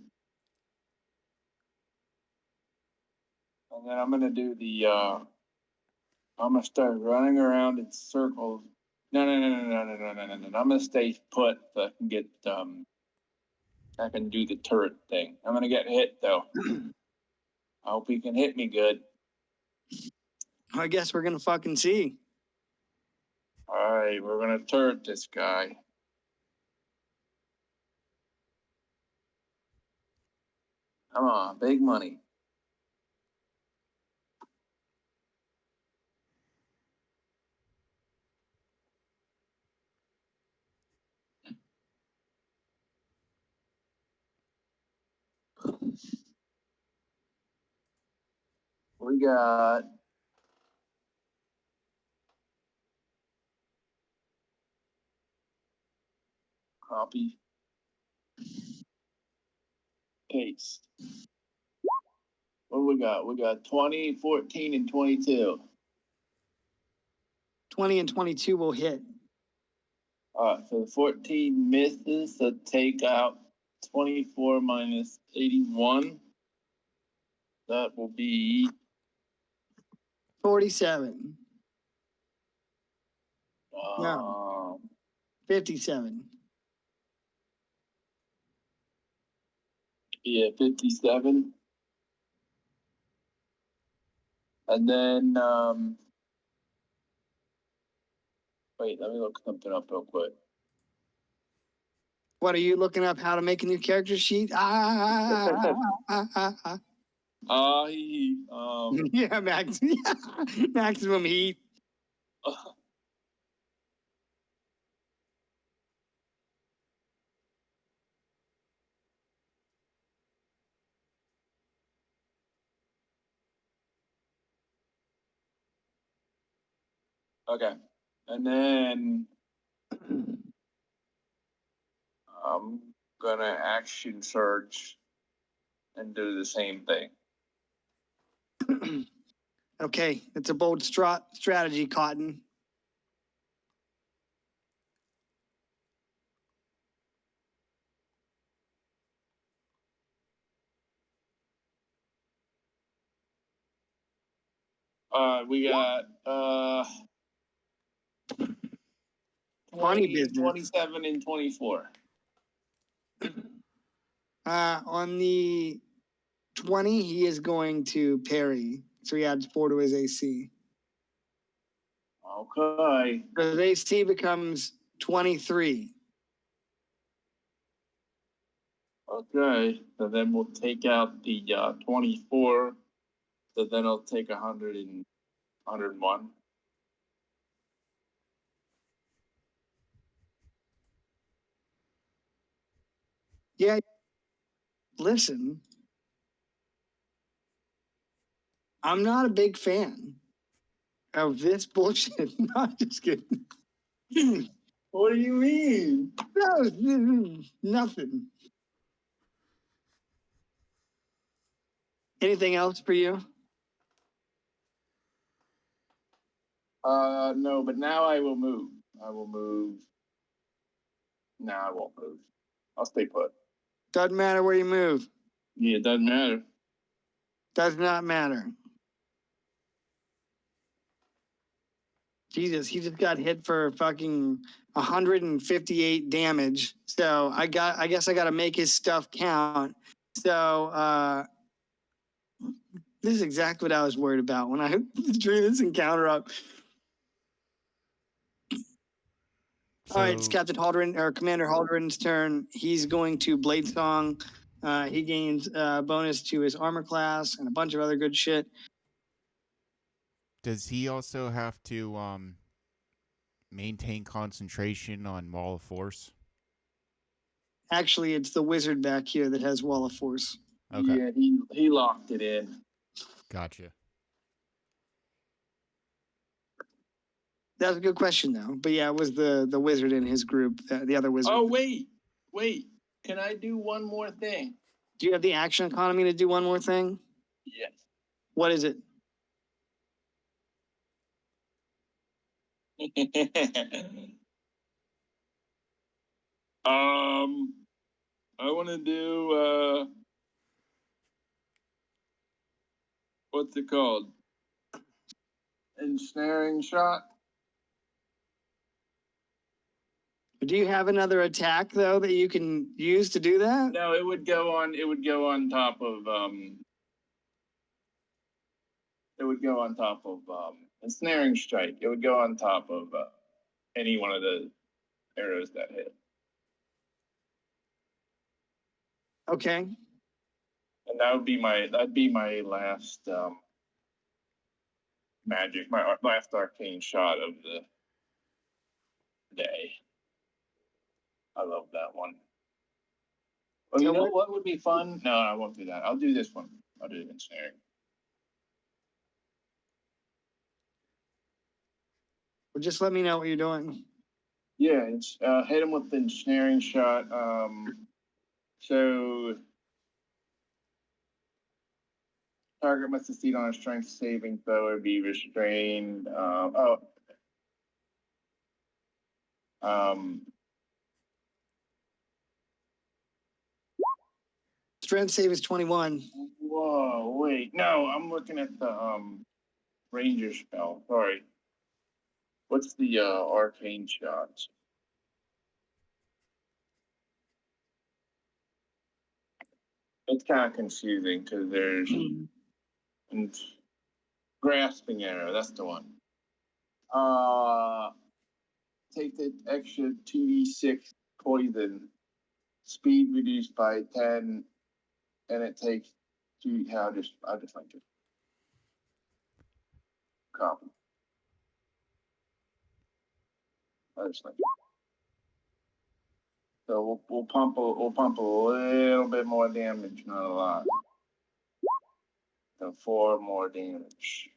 And then I'm gonna do the I'm gonna start running around in circles. No. I'm gonna stay put so I can get I can do the turret thing. I'm gonna get hit though. I hope he can hit me good. I guess we're gonna fucking see. Alright, we're gonna turret this guy. Come on, big money. We got copy. Paste. What do we got? We got 20, 14, and 22. 20 and 22 will hit. So 14 misses, so take out 24 minus 81. That will be 47. um, 57. yeah, 57. And then wait, let me look something up real quick. What are you looking up? How to make a new character sheet? Yeah, max. Maximum heat. Okay. And then I'm gonna action search and do the same thing. Okay, it's a bold strategy, Cotton. We got Funny 20, business. 27, and 24. On the 20, he is going to parry. So he adds 4 to his AC. Okay. So his AC becomes 23. Okay. So then we'll take out the 24. So then I'll take 100 and 101. Yeah. Listen, I'm not a big fan of this bullshit. Not just kidding. What do you mean? No, nothing. Anything else for you? No, but now I will move. I will move. No, I won't move. I'll stay put. Doesn't matter where you move. Yeah, it doesn't matter. Does not matter. Jesus, he just got hit for fucking 158 damage. So I guess I gotta make his stuff count. So this is exactly what I was worried about when I drew this encounter up. All right, it's So Captain Halderan or Commander Halderan's turn. He's going to Blade Song. He gains bonus to his armor class and a bunch of other good shit. does he also have to maintain concentration on Wall of Force? Actually, it's the wizard back here that has Wall of Force. Okay, Yeah, he locked it in. gotcha. That's a good question, though. But yeah, it was the wizard in his group, the other wizard. Oh wait. Can I do one more thing? Do you have the action economy to do one more thing? Yes. What is it? I want to do what's it called? Ensnaring shot. Do you have another attack though that you can use to do that? No, it would go on. It would go on top of It would go on top of ensnaring strike. It would go on top of any one of the arrows that hit. Okay. And that'd be my last magic, my last arcane shot of the day. I love that one. Oh, you So know what- what would be fun? No, I won't do that. I'll do this one. I'll do ensnaring. Well, just let me know what you're doing. Yeah, it's hit him with the ensnaring shot. So target must succeed on a strength saving throw or be restrained. Strength save is 21. Whoa, wait. No, I'm looking at the ranger spell. Sorry. What's the arcane shots? It's kind of confusing because there's and grasping arrow. That's the one. Take the extra 2d6 poison. Speed reduced by 10, and it takes two. Yeah, I'll just like it. Copy. I just like it. So we'll pump a little bit more damage, not a lot. So 4 more damage.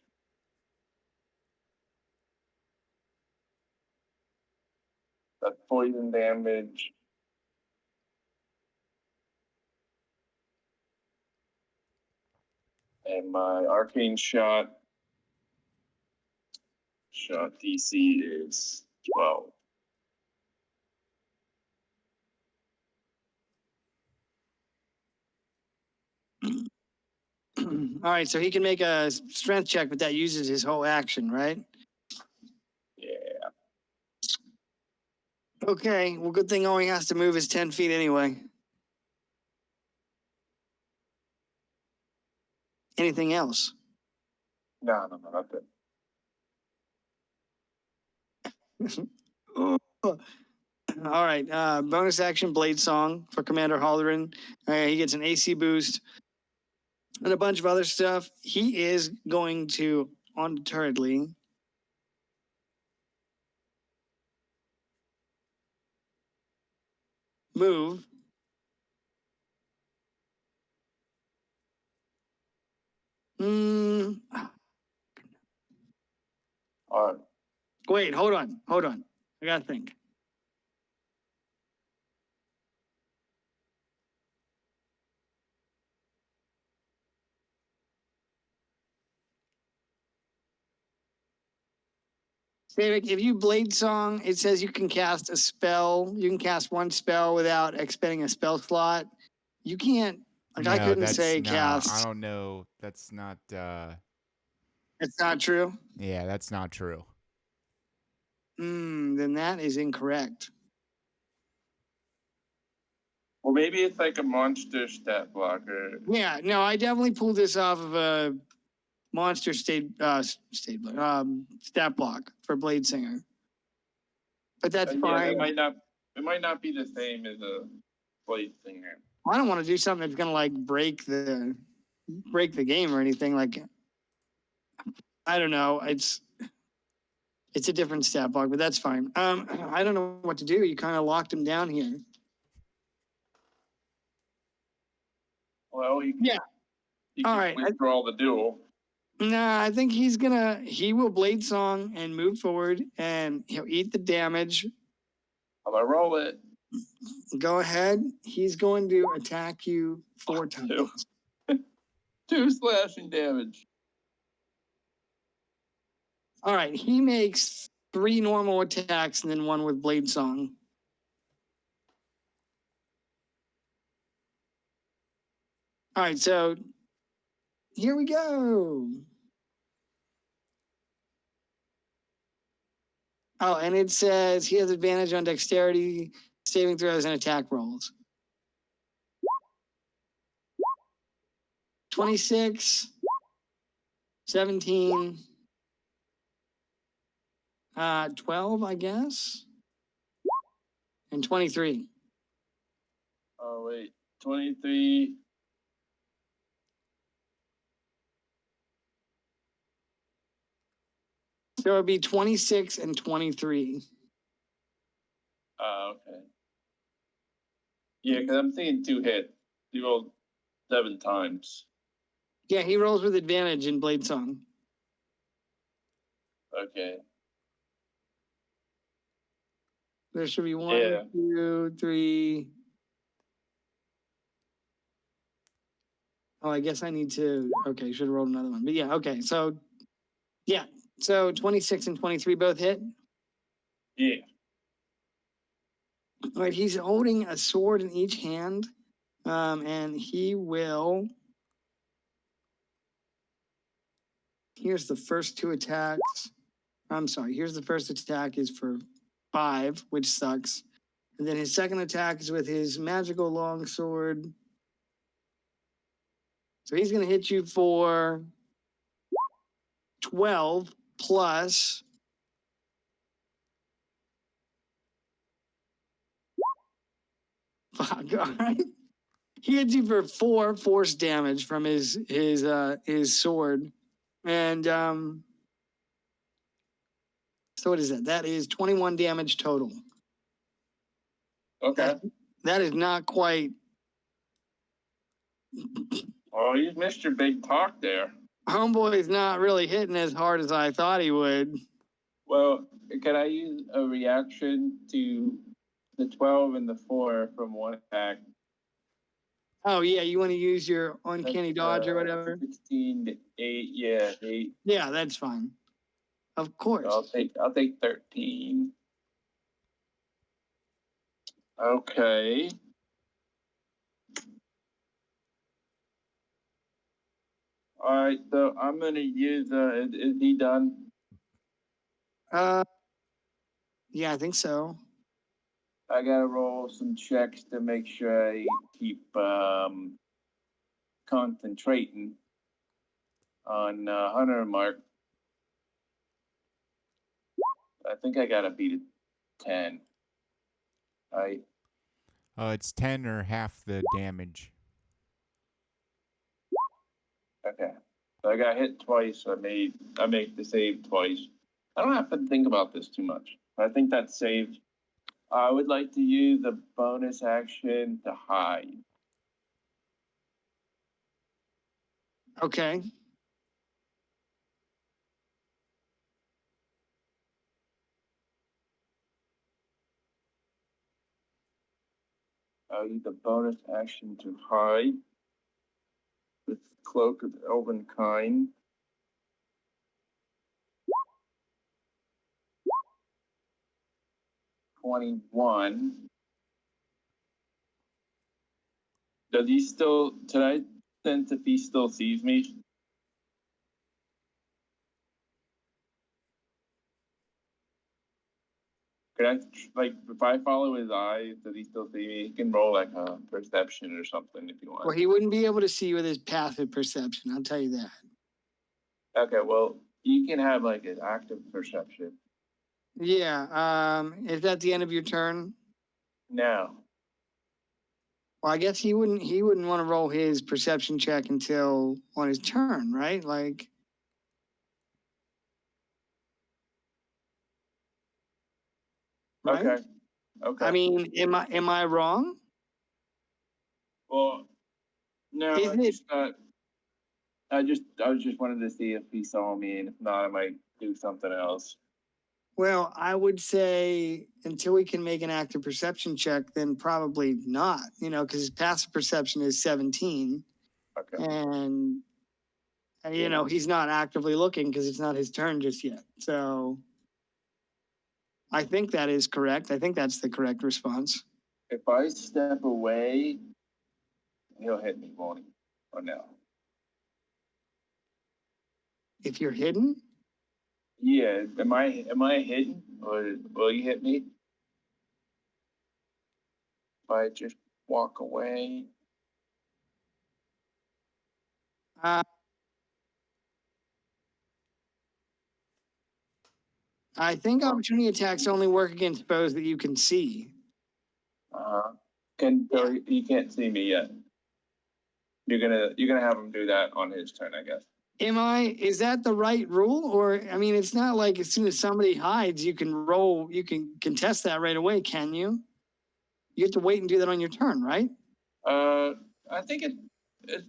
That's poison damage. And my arcane shot DC is 12. All right, so he can make a strength check, but that uses his whole action, right? Yeah. Okay, well, good thing all he has to move is 10 feet anyway. Anything else? No, that's it. All right, bonus action Blade Song for Commander Halderan. He gets an AC boost and a bunch of other stuff. He is going to, undeterredly, move Mm, wait, hold on. I gotta think. Savik, if you Blade Song, it says you can cast a spell. You can cast one spell without expending a spell slot. You can't. Like I No, couldn't that's say nah, cast. I don't know. That's not. It's not true. Yeah, that's not true. Then that is incorrect. Well, maybe it's like a monster stat blocker. Yeah, no, I definitely pulled this off of a monster stat block for Blade Singer. But that's Yeah, fine. it might not be the same as a Blade Singer. I don't want to do something that's gonna like break the game or anything. Like, I don't know. It's a different stat block, but that's fine. I don't know what to do. You kind of locked him down here. Well, you Yeah. can All right. withdraw the duel. Nah, I think he will Blade Song and move forward, and he'll eat the damage. I'm gonna roll it. Go ahead. He's going to attack you 4 times. 2 slashing damage. All right. He makes 3 normal attacks and then 1 with Blade Song. All right. So here we go. Oh, and it says he has advantage on dexterity, saving throws, and attack rolls. 26, 17, 12, I guess, and 23. Oh, wait. 23. So it would be 26 and 23. Okay. Yeah, because I'm seeing 2 hits. You rolled 7 times. Yeah, he rolls with advantage in Blade Song. Okay. There should be 1, Yeah. 2, 3. Oh, I guess I need to. Okay, should have rolled another one. But yeah, okay. So, yeah. So 26 and 23 both hit. Yeah. All right, he's holding a sword in each hand, and he will. Here's the first 2 attacks. I'm sorry. Here's the first attack is for 5, which sucks, and then his second attack is with his magical long sword. So he's going to hit you for 12 plus. Fuck, all right. He hits you for 4 force damage from his sword, and so what is that? That is 21 damage total. Okay. That is not quite. Well, you missed your big talk there. Homeboy is not really hitting as hard as I thought he would. Well, can I use a reaction to the 12 and the 4 from one attack? Oh yeah, you want to use your uncanny dodge or whatever? 16 to 8, yeah, 8. Yeah, that's fine. Of course. I'll take 13. Okay. All right, so I'm gonna use. Is he done? Yeah, I think so. I gotta roll some checks to make sure I keep concentrating on Hunter Mark. I think I gotta beat a 10. Right. It's 10 or half the damage. Okay. So I got hit twice. So I make the save twice. I don't have to think about this too much. I think that's saved. I would like to use a bonus action to hide. Okay. use the bonus action to hide with Cloak of Elven Kind. $21. Does he still? Can I sense if he still sees me? Can I, like, if I follow his eyes, does he still see me? He can roll like a perception or something if you want. Well, he wouldn't be able to see with his passive perception. I'll tell you that. Okay, well, you can have like an active perception. Yeah. Is that the end of your turn? No. Well, I guess he wouldn't want to roll his perception check until on his turn, right? Like, right? Okay. Okay. I mean, am I wrong? Well, no, Is I'm it- just not. I was just wanted to see if he saw me, and if not, I might do something else. Well, I would say until we can make an active perception check, then probably not, because his passive perception is 17. Okay. And, he's not actively looking because it's not his turn just yet. So I think that is correct. I think that's the correct response. If I step away, he'll hit me, won't he? Or no? If you're hidden, Yeah. Am I hidden, or will you hit me? If I just walk away. uh, I think opportunity attacks only work against foes that you can see. So you can't see me yet. You're gonna have him do that on his turn, I guess. Is that the right rule? Or, I mean, it's not like as soon as somebody hides, you can contest that right away, can you? You have to wait and do that on your turn, right? I think it's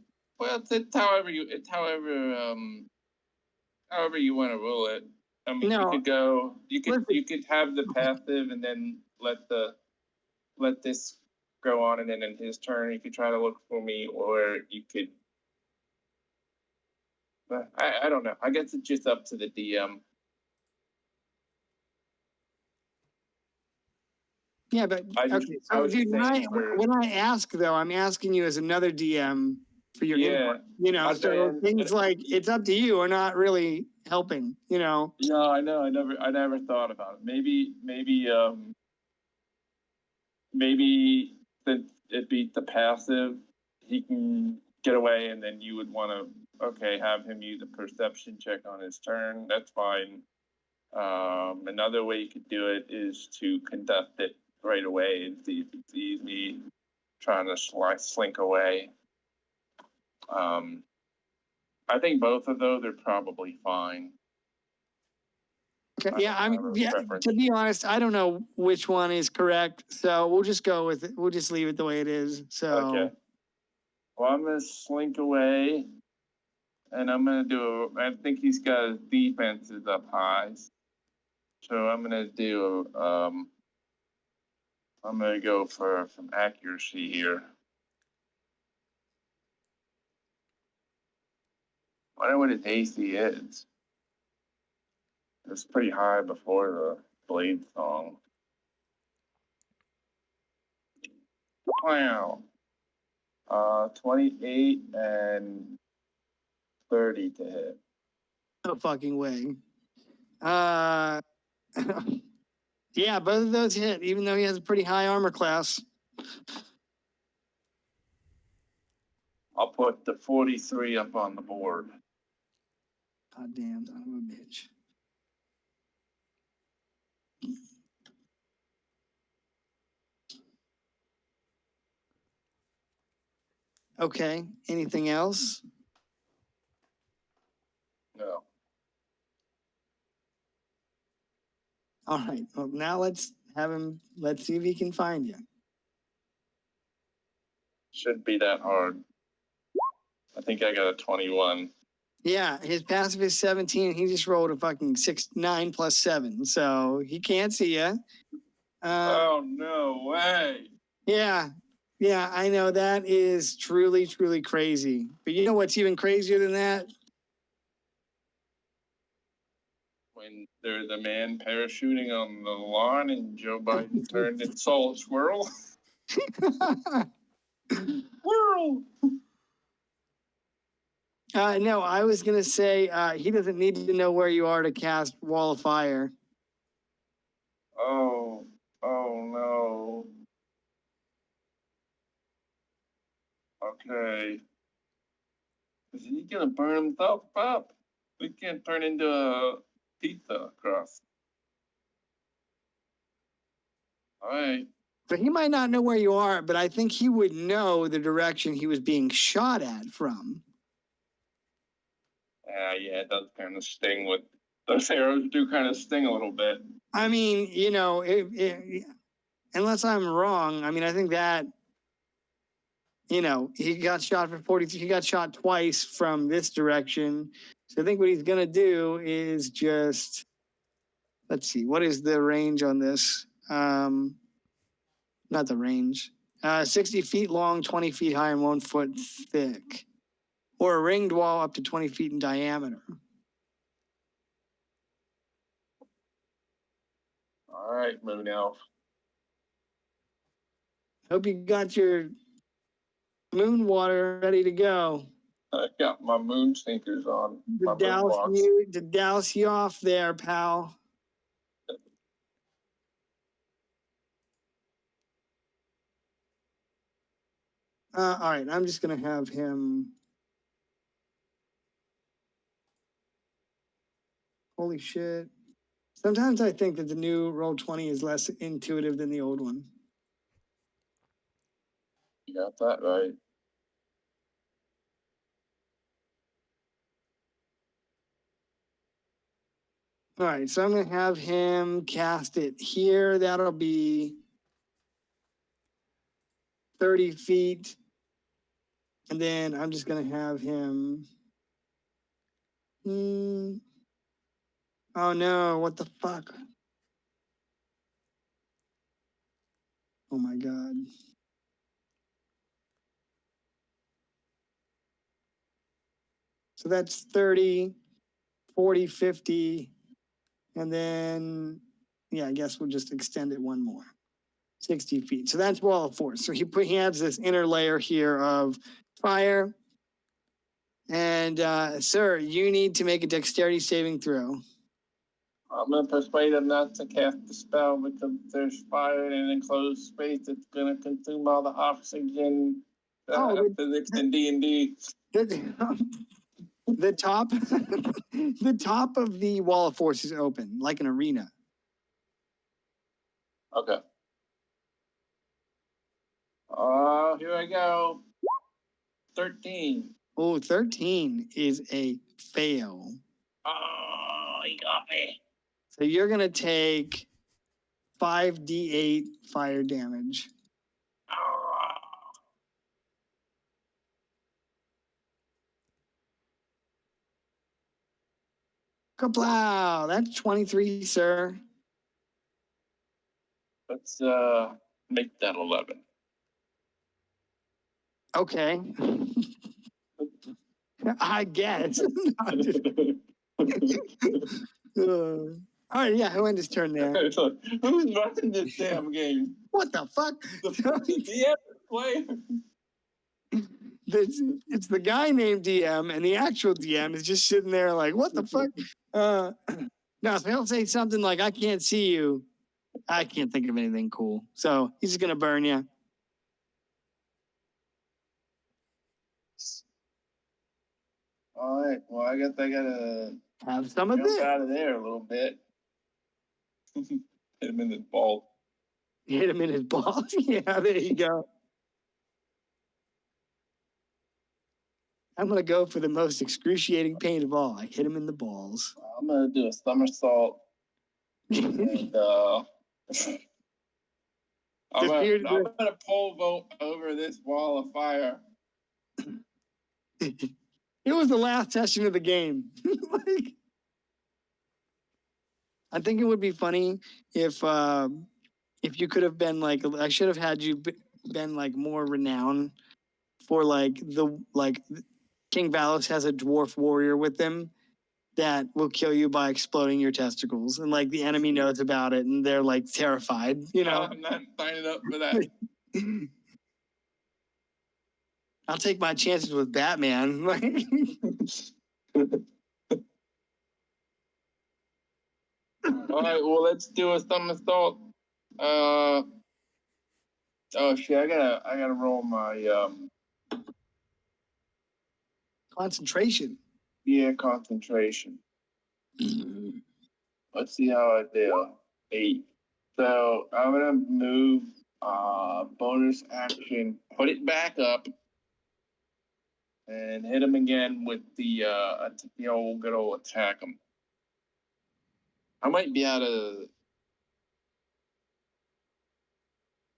however you want to rule it. I mean, No. you could have the passive and then let this go on, and then in his turn you could try to look for me, or you could. I don't know. I guess it's just up to the DM. Yeah, but I was So, dude, just saying when I ask though, I'm asking you as another DM for your input. I'm So saying- things like it's up to you are not really helping. No, I know. I never thought about it. Maybe since it beat the passive, he can get away, and then you would want to have him use a perception check on his turn. That's fine. Another way you could do it is to conduct it right away and see if he sees me trying to slink away. I think both of those are probably fine. Okay, yeah, Preference. to be honest, I don't know which one is correct. So we'll just go with it. We'll just leave it the way it is. So Okay. Well, I'm gonna slink away, and I'm gonna do. I think he's got his defenses up high, so I'm gonna do. I'm gonna go for some accuracy here. I wonder what his AC is. It's pretty high before the Blade song. Wow. 28 and 30 to hit. no fucking way. Yeah, both of those hit, even though he has a pretty high armor class. I'll put the 43 up on the board. God damn, son of a bitch. Okay, anything else? No. All right, well, now let's see if he can find you. Shouldn't be that hard. I think I got a 21. Yeah, his passive is 17. He just rolled a fucking 9 plus 7, so he can't see you. Oh, no way. Yeah, Yeah, I know that is truly, truly crazy. But you know what's even crazier than that? When there's a man parachuting on the lawn and Joe Biden turned and saw a squirrel. Squirrel! No, I was gonna say he doesn't need to know where you are to cast Wall of Fire. Oh, no. Okay. Is he gonna burn himself up? We can't turn into a pizza crust. Alright. So he might not know where you are, but I think he would know the direction he was being shot at from. Yeah, it does kind of sting with those arrows do kind of sting a little bit. I mean, you know, unless I'm wrong, I mean, I think that, you know, he got shot for 40, he got shot twice from this direction. So I think what he's going to do is just, let's see, what is the range on this? Not the range. 60 feet long, 20 feet high, and 1 foot thick. Or a ringed wall up to 20 feet in diameter. Alright, Moon Elf. Hope you got your moon water ready to go. I got my moon sneakers on. My moon To douse you off there, pal. All right, I'm just gonna have him. Holy shit. Sometimes I think that the new Roll20 is less intuitive than the old one. You got that right. All right, so I'm gonna have him cast it here. That'll be 30 feet. And then I'm just gonna have him. Oh no, what the fuck? Oh my God. So that's 30, 40, 50. And then, yeah, I guess we'll just extend it one more. 60 feet. So that's wall of force. So he has this inner layer here of fire. And sir, you need to make a dexterity saving throw. I'm gonna persuade him not to cast the spell because there's fire in an enclosed space that's gonna consume all the oxygen. Physics and D&D. The top, the top of the wall of force is open, like an arena. Okay. Here I go. 13. Oh, 13 is a fail. Oh, he got me. So you're gonna take 5d8 fire damage. Kaplow! That's 23, sir. Let's make that 11. Okay. I guess. All right, yeah, who ended his turn there? Who's running this damn game? What the fuck? The DM player. It's the guy named DM, and the actual DM is just sitting there like, what the fuck? No, so he'll say something like, I can't see you. I can't think of anything cool. So he's just going to burn you. All right. Well, I guess I gotta Have some of jump this. out of there a little bit. Hit him in the ball. Hit him in his balls. Yeah, there you go. I'm going to go for the most excruciating pain of all. I hit him in the balls. I'm gonna do a somersault. And I'm gonna pole vault over this wall of fire. It was the last session of the game. Like, I think it would be funny if you could have been like, I should have had you been like more renowned for like King Valos has a dwarf warrior with him that will kill you by exploding your testicles, and like the enemy knows about it, and they're like terrified. You know, I'm not signing up for that. I'll take my chances with Batman. All right, well, let's do a somersault. Oh shit, I gotta roll my Concentration. concentration. Let's see how I do. 8. So I'm gonna move bonus action, put it back up, and hit him again with the old good old attack him. I might be out of.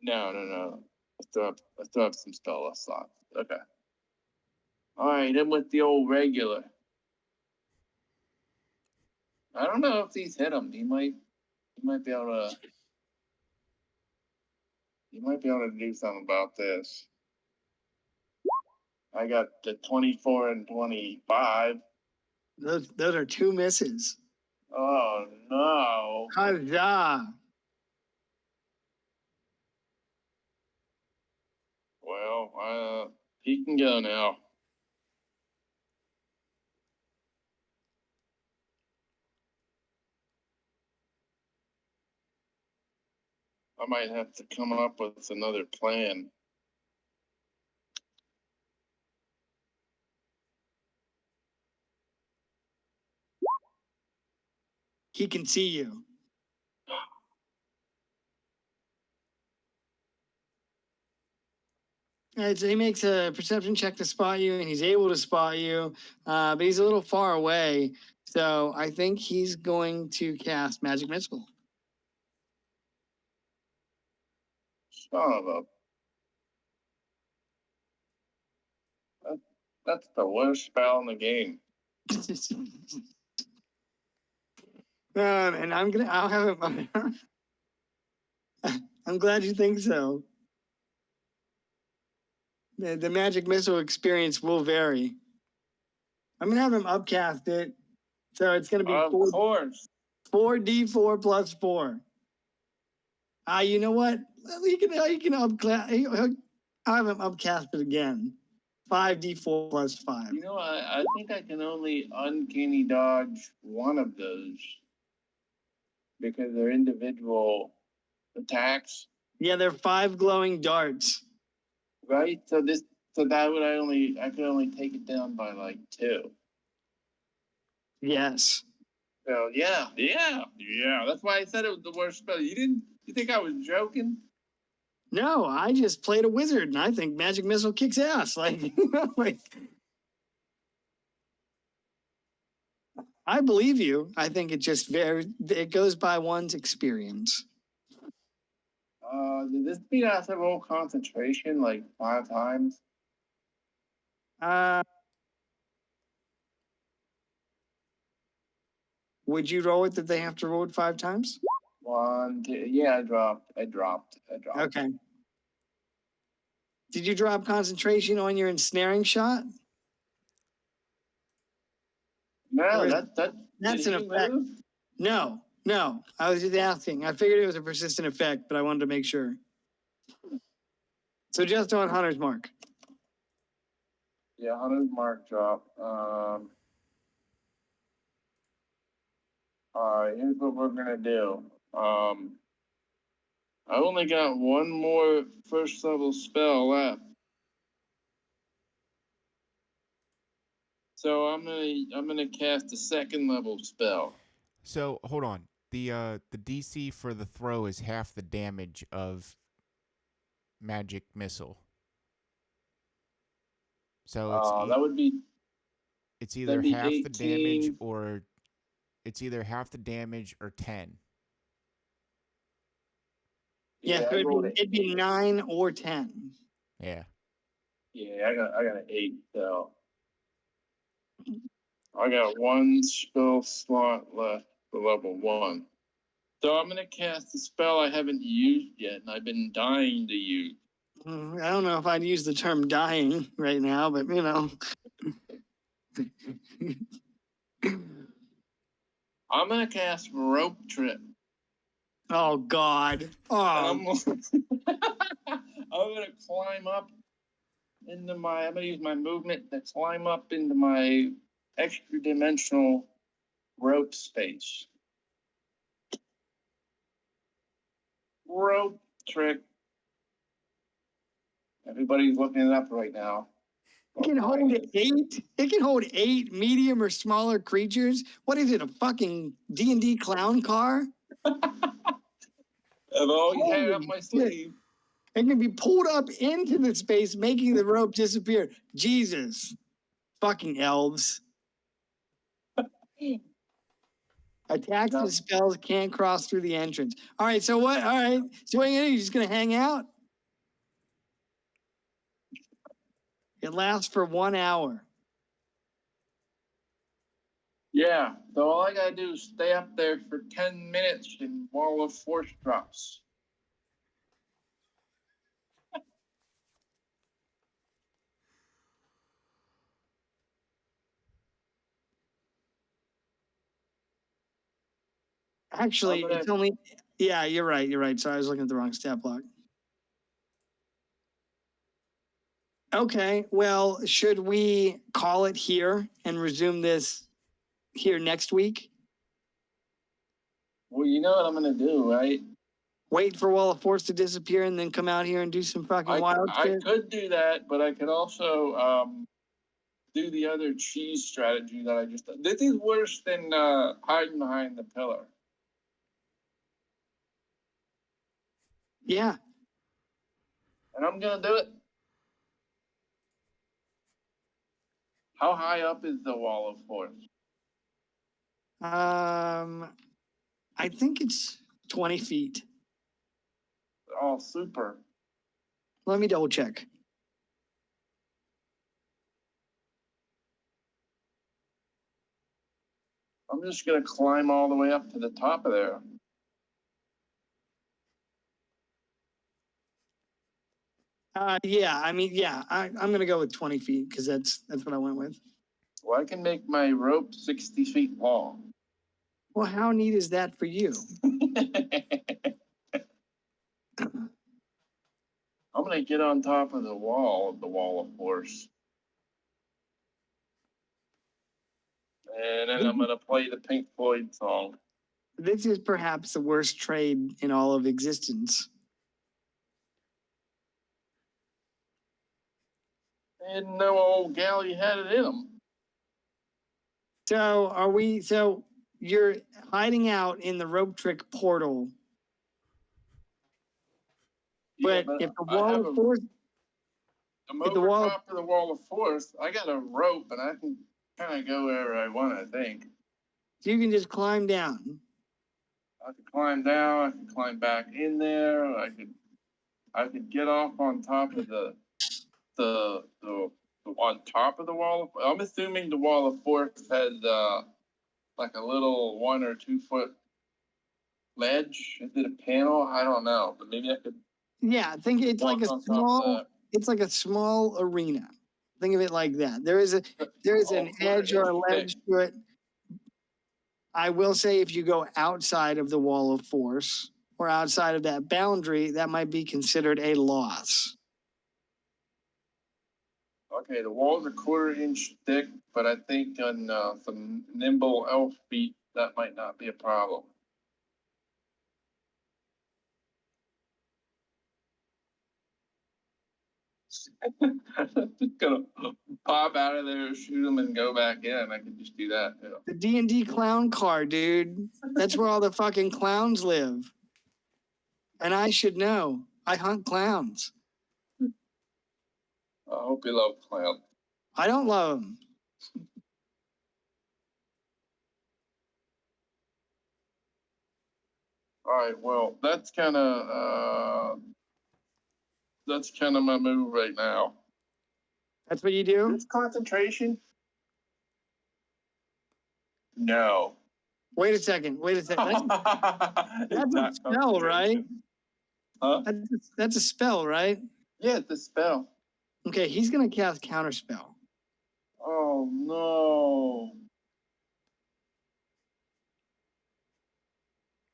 No. I still have some spell slots. Okay. All right, him with the old regular. I don't know if these hit him. He might be able to. He might be able to do something about this. I got the 24 and 25. Those are 2 misses. Oh no! Huzzah! Well, he can go now. I might have to come up with another plan. He can see you. All right, so he makes a perception check to spot you, and he's able to spot you, but he's a little far away. So I think he's going to cast Magic Missile. Son of a. That's the worst spell in the game. And I'll have him. I'm glad you think so. The Magic Missile experience will vary. I'm gonna have him upcast it, so it's gonna be Of course. 4d4 plus 4. You know what? You can upcast. I'll have him upcast it again. 5d4 plus 5. You know, I think I can only uncanny dodge one of those because they're individual attacks, Yeah, they're 5 glowing darts. right? So that would I could only take it down by like 2. Yes. So yeah. That's why I said it was the worst spell. You think I was joking? No, I just played a wizard, and I think Magic Missile kicks ass. Like, I believe you. I think it just it goes by one's experience. Did this mean I have to roll concentration like 5 times? Would you roll it that they have to roll it 5 times? 1, 2, yeah, I dropped. Okay. Did you drop concentration on your ensnaring shot? No, That's did an he effect. move? No. I was just asking. I figured it was a persistent effect, but I wanted to make sure. So just on Hunter's mark. Yeah, Hunter's mark drop. Alright, here's what we're gonna do. I only got one more first level spell left. So I'm gonna cast a second level spell. So hold on. The DC for the throw is half the damage of Magic Missile. So That would be it's either that'd be half the damage 18. or it's either half the damage or 10. Yeah, so I rolled an it'd be 9 or 10. Yeah. Yeah, I got an 8, so I got one spell slot left for level 1. So I'm gonna cast a spell I haven't used yet, and I've been dying to use. I don't know if I'd use the term dying right now, but you know. I'm gonna cast rope trip. Oh God. And Oh, I'm gonna climb up into my. I'm gonna use my movement to climb up into my extra dimensional rope space. Rope trick. Everybody's looking it up right now. it can hold 8. It can hold 8 medium or smaller creatures. What is it? A fucking D&D clown car? I've always had it up Holy my shit. sleeve. It can be pulled up into the space, making the rope disappear. Jesus. Fucking elves. Attacks and spells can't cross through the entrance. All right, so what? All right. So what are you gonna do? You're just gonna hang out? It lasts for 1 hour. Yeah, so all I gotta do is stay up there for 10 minutes and Wall of Force drops. Actually, I'm gonna- it's only. Yeah, you're right. You're right. Sorry, I was looking at the wrong stat block. Okay, well, should we call it here and resume this here next week? Well, you know what I'm gonna do, right? Wait for Wall of Force to disappear and then come out here and do some fucking wild I shit? could do that, but I could also do the other cheese strategy that I just. This is worse than hiding behind the pillar. Yeah. And I'm gonna do it. How high up is the Wall of Force? I think it's 20 feet. Oh, super. Let me double check. I'm just gonna climb all the way up to the top of there. Yeah, I mean, yeah, I'm gonna go with 20 feet because that's what I went with. Well, I can make my rope 60 feet long. Well, how neat is that for you? I'm gonna get on top of the Wall of Force. And then I'm gonna play the Pink Floyd song. This is perhaps the worst trade in all of existence. And no old Galley had it in him. So are we? So you're hiding out in the rope trick portal, but if the Wall of Force, I'm if the over Wall- top of the Wall of Force. I got a rope and I can kind of go wherever I want, I think. you can just climb down. I could climb down, I could climb back in there, I could get off on top of the on top of the wall of, I'm assuming the Wall of Force has like a little 1 or 2 foot ledge. Is it a panel? I don't know, but maybe I could Yeah, think it's like walk a on top of small. that. It's like a small arena. Think of it like that. There is an Oh, edge or a ledge to it. I will say if you go outside of the Wall of Force or outside of that boundary, that might be considered a loss. Okay, the wall's a 1/4 inch thick, but I think on some nimble elf feet, that might not be a problem. I'm just gonna pop out of there, shoot them, and go back in. I could just do that too. The D&D clown car, dude. That's where all the fucking clowns live. And I should know. I hunt clowns. I hope you love clown. I don't love them. All right, well, that's kind of my move right now. That's what you do? It's concentration. No. Wait a second. That's a spell, right? Huh? That's a spell, right? Yeah, the spell. Okay, he's gonna cast Counterspell. Oh no.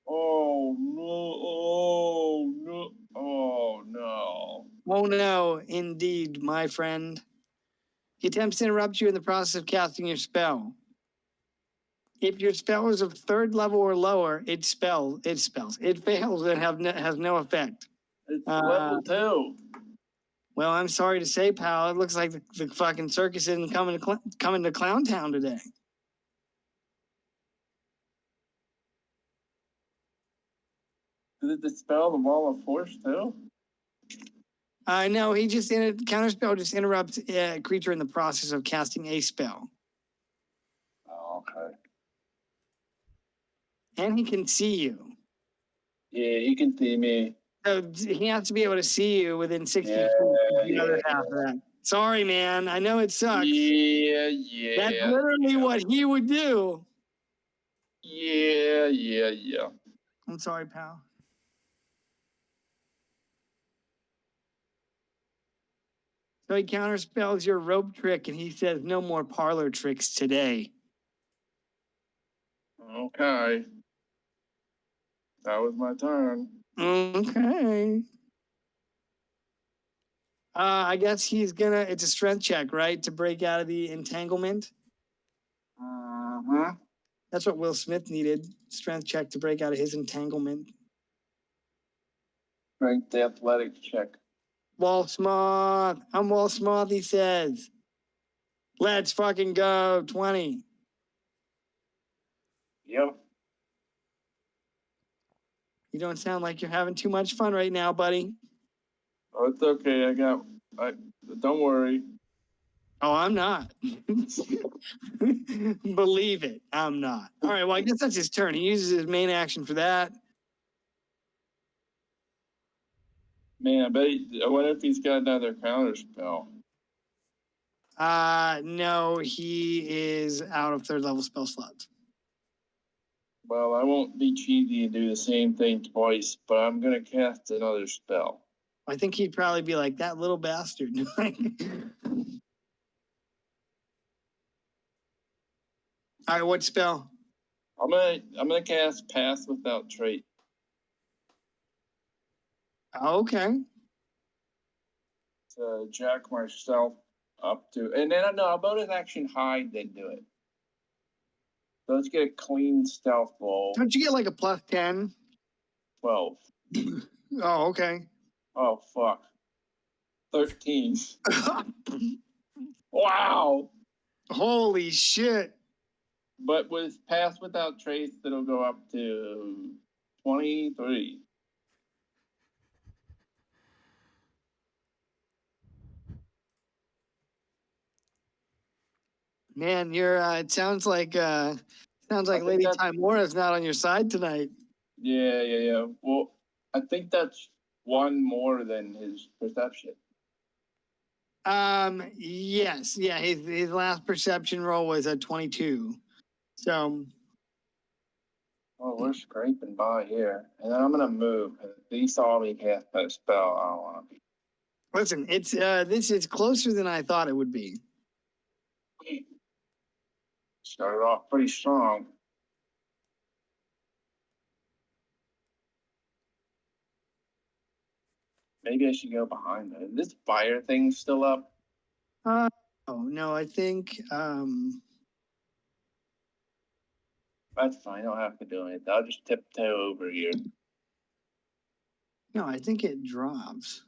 Oh no. Oh no. Oh no. Oh no, indeed, my friend. He attempts to interrupt you in the process of casting your spell. If your spell is of third level or lower, it spells. It fails and has no effect. It's Uh, level 2. Well, I'm sorry to say, pal, it looks like the fucking circus isn't coming to Clown Town today. Did it dispel the wall of force too? No, Counterspell just interrupts a creature in the process of casting a spell. Oh, okay. And he can see you. Yeah, he can see me. So he has to be able to see you within 60 Yeah, feet of the other yeah. half of that. Sorry, man. I know it sucks. Yeah. That's literally what he would do. Yeah. I'm sorry, pal. So he counterspells your rope trick and he says, no more parlor tricks today. Okay. That was my turn. Okay. I guess it's a strength check, right? To break out of the entanglement. Uh-huh. That's what Will Smith needed. Strength check to break out of his entanglement. Strength the athletic check. Wall Smoth. I'm Wall Smoth, he says. Let's fucking go. 20. Yep. You don't sound like you're having too much fun right now, buddy. Oh, it's okay. Don't worry. Oh, I'm not. Believe it, I'm not. All right, well, I guess that's his turn. He uses his main action for that. Man, I wonder if he's got another counter spell. No, he is out of third level spell slots. Well, I won't be cheesy and do the same thing twice, but I'm gonna cast another spell. I think he'd probably be like, that little bastard. All right, what spell? I'm gonna cast Pass Without Trace. Okay. To jack myself up to, and then no, I'll bonus action hide, then do it. So let's get a clean stealth roll. Don't you get like a plus 10? 12. Oh, okay. Oh fuck. 13. Wow. Holy shit. But with Pass Without Trace, it'll go up to 23. Man, it sounds like I think Lady that's- Timora's not on your side tonight. Yeah. Well, I think that's one more than his perception. Yes. Yeah, his last perception roll was a 22. So Oh, we're scraping by here. And then I'm gonna move. If he saw me cast that spell, I don't wanna be. listen, this is closer than I thought it would be. Started off pretty strong. Maybe I should go behind that. Is this fire thing still up? Oh no, I think That's fine. I don't have to do anything. I'll just tiptoe over here. no, I think it drops.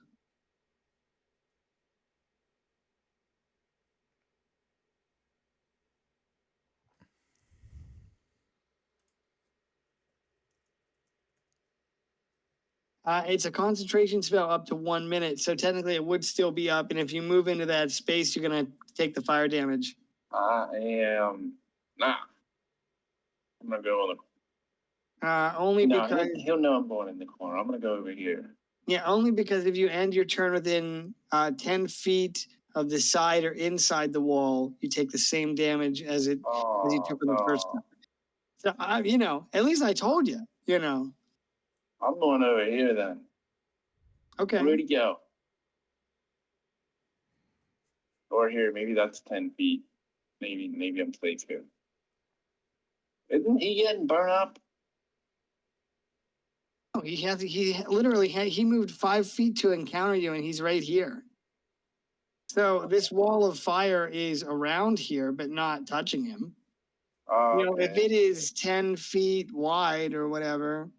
It's a concentration spell up to 1 minute, so technically it would still be up. And if you move into that space, you're gonna take the fire damage. I am nah. I'm gonna go in Only the. No, because he'll know I'm going in the corner. I'm gonna go over here. only because if you end your turn within 10 feet of the side or inside the wall, you take the same damage as you took in the first time. So at least I told you. I'm going over here then. Okay. Where'd he go? or here, maybe that's 10 feet. Maybe I'm safe here. Isn't he getting burned up? Oh, he literally he moved 5 feet to encounter you, and he's right here. So this wall of fire is around here, but not touching him. You know, if Okay. it is 10 feet wide or whatever,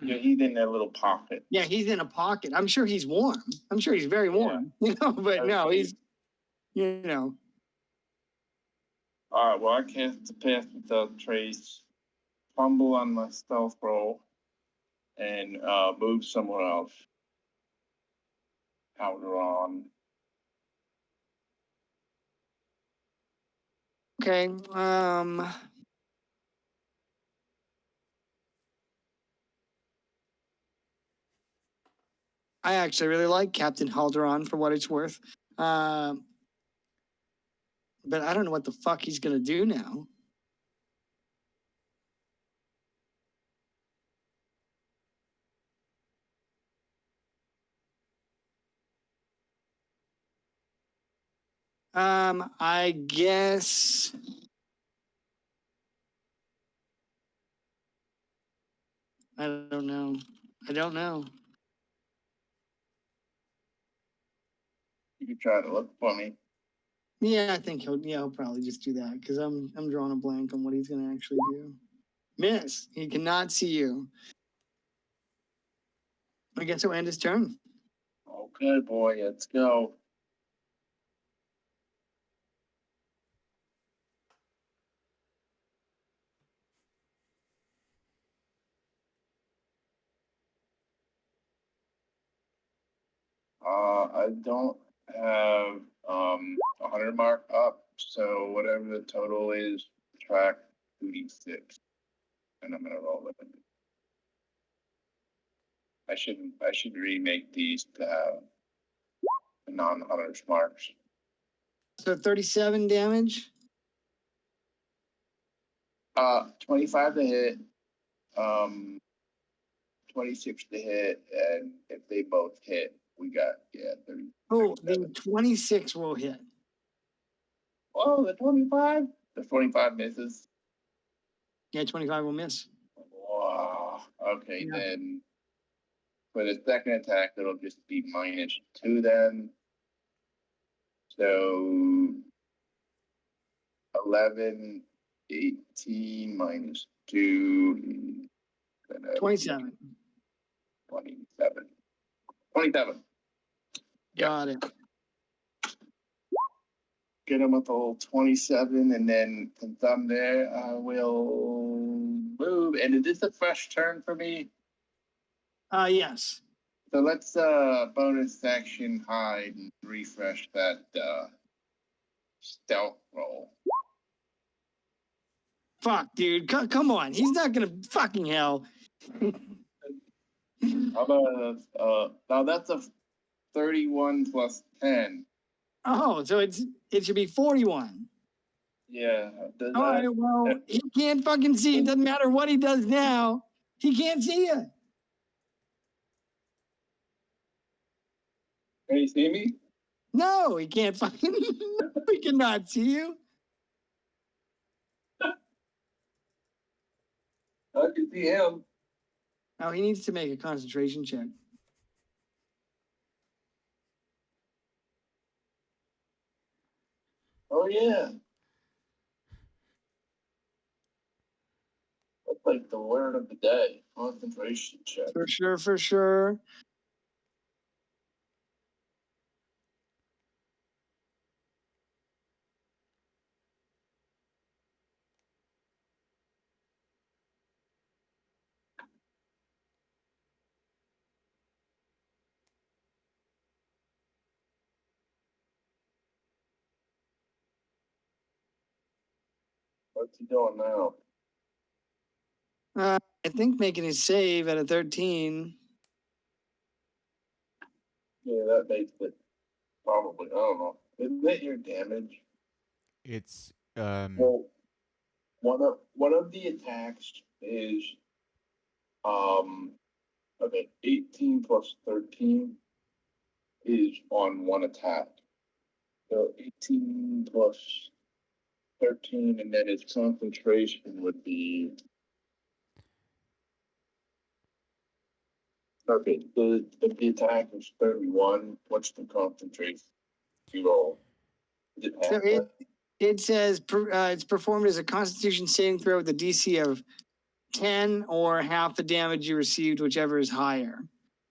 Yeah, he's in that little pocket. yeah, he's in a pocket. I'm sure he's warm. I'm sure he's very warm, you know, but no, Okay. he's, you know, Alright, well, I cast the pass without trace, fumble on my stealth roll, and move somewhere else. Powder on. okay. I actually really like Captain Halderon for what it's worth. But I don't know what the fuck he's gonna do now. I guess. I don't know. I don't know. You can try to look for me. Yeah, I think he'll probably just do that because I'm drawing a blank on what he's gonna actually do. Miss, he cannot see you. I guess he'll end his turn. Okay, boy, let's go. I don't have 100 mark up, so whatever the total is, track 2d6, and I'm gonna roll it. I should remake these to have non-100 marks. So 37 damage. 25 to hit, 26 to hit, and if they both hit, we got 30. Oh, the 37. 26 will hit. Oh, the 25? The 25 misses. Yeah, 25 will miss. Wow. Okay, Yeah. then for the second attack, it'll just be -2 then. So 11, 18 -2. 27. 27. 27. Yeah. Got it. Get him with a little 27, and then since I'm there, I will move. And is this a fresh turn for me? Yes. So let's bonus action hide and refresh that stealth roll. Fuck, dude. Come on. He's not gonna fucking hell. How about now that's a 31 plus 10. Oh, so it should be 41. Yeah. Does All that, right, well, he can't fucking see. It doesn't matter what he does now. He can't see you. can you see me? No, he can't fucking. He cannot see you. I can see him. Oh, he needs to make a concentration check. Oh yeah. That's like the word of the day. Concentration check. For sure, for sure. What's he doing now? I think making his save at a 13. Yeah, that makes it probably. I don't know. Isn't that your damage? It's Well, one of the attacks is okay, 18 plus 13 is on one attack. So 18 plus 13, and then his concentration would be. Okay, if the attack is 31, what's the concentration? You roll. Is it half So that? it says it's performed as a Constitution saving throw with a DC of 10 or half the damage you received, whichever is higher.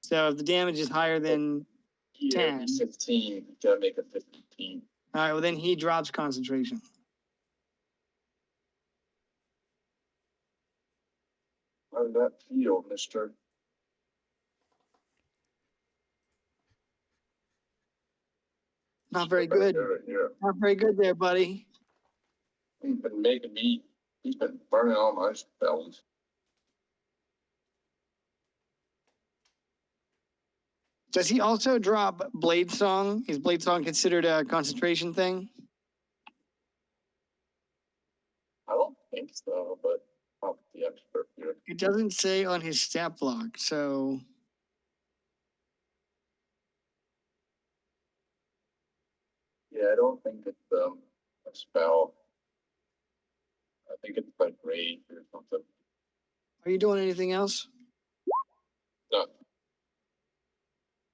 So if the damage is higher than, Yeah, it'd be 10. 16. You gotta make it 15. all right, well then he drops concentration. How did that feel, mister? Not very good. Yeah. Not very good there, buddy. He's been making me, he's been burning all my spells. Does he also drop Blade Song? Is Blade Song considered a concentration thing? I don't think so, but I'm the expert here. It doesn't say on his stat block, so Yeah, I don't think it's a spell. I think it's like rage or something. are you doing anything else? No,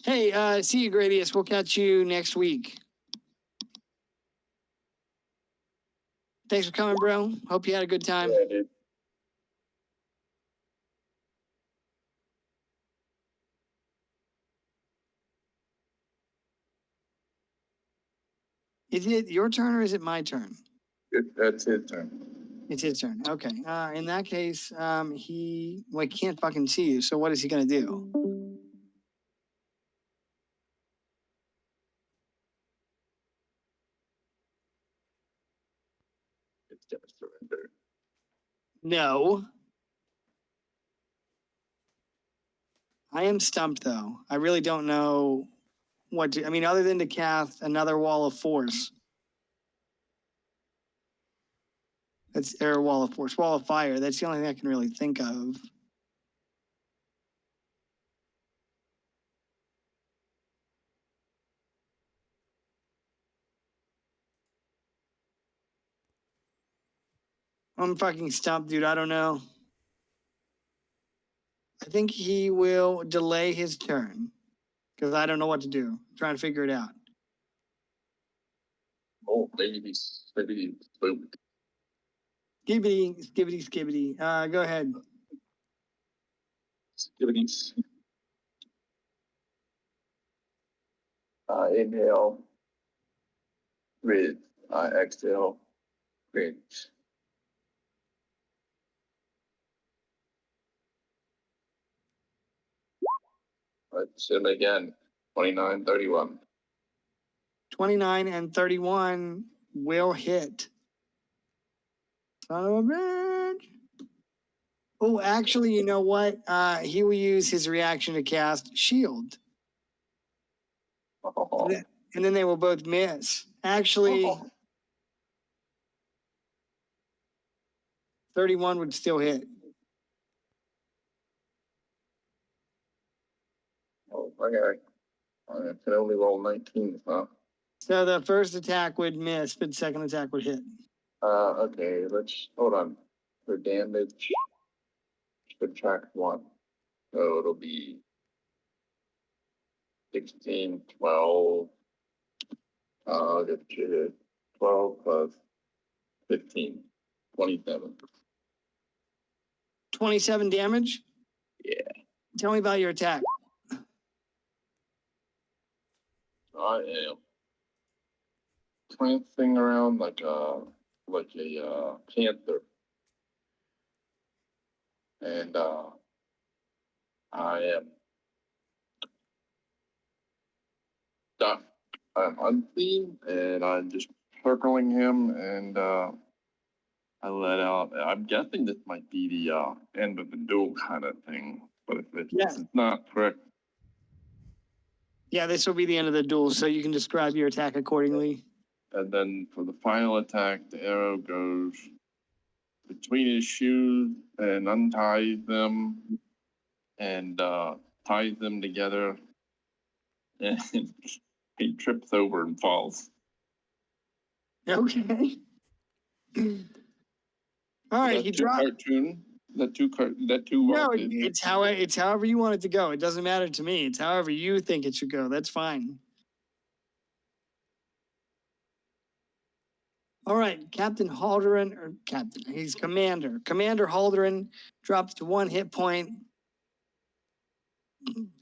Hey, see you, Gradius. We'll catch you next week. Thanks for coming, bro. Hope you had a good time. yeah, dude. Is it your turn or is it my turn? That's his turn. It's his turn. Okay. In that case, he can't fucking see you. So what is he gonna do? It's gonna surrender. No. I am stumped though. I really don't know what to, I mean, other than to cast another wall of force. That's or wall of force, wall of fire. That's the only thing I can really think of. I'm fucking stumped, dude. I don't know. I think he will delay his turn because I don't know what to do. I'm trying to figure it out. Oh, maybe he's spooked. Skibbity. Go ahead. Skibbities. Inhale. Breathe. Exhale. Breathe. Let's him again. 29, 31. 29 and 31 will hit. Son of a bitch. Oh, actually, you know what? He will use his reaction to cast shield. Oh, And then they will both miss. Actually, 31 would still hit. okay. I can only roll 19, huh? So the first attack would miss, but the second attack would hit. Okay, let's, hold on. For damage, subtract 1. So it'll be 16, 12. Get you 12 plus 15, 27. 27 damage? Yeah. Tell me about your attack. I am prancing around like a panther. And I am done. I'm unseen and I'm just circling him and I let out. I'm guessing this might be the end of the duel kind of thing. But if Yes. it's not correct, Yeah, this will be the end of the duel, so you can describe your attack accordingly. and then for the final attack, the arrow goes between his shoes and unties them and ties them together, and he trips over and falls. Okay. All right, That he too dropped. cartoon. That too. No, it's however you want it to go. It doesn't matter to me. It's however you think it should go. That's fine. All right, Captain Halderan, or Captain, he's Commander. Commander Halderan drops to 1 hit point.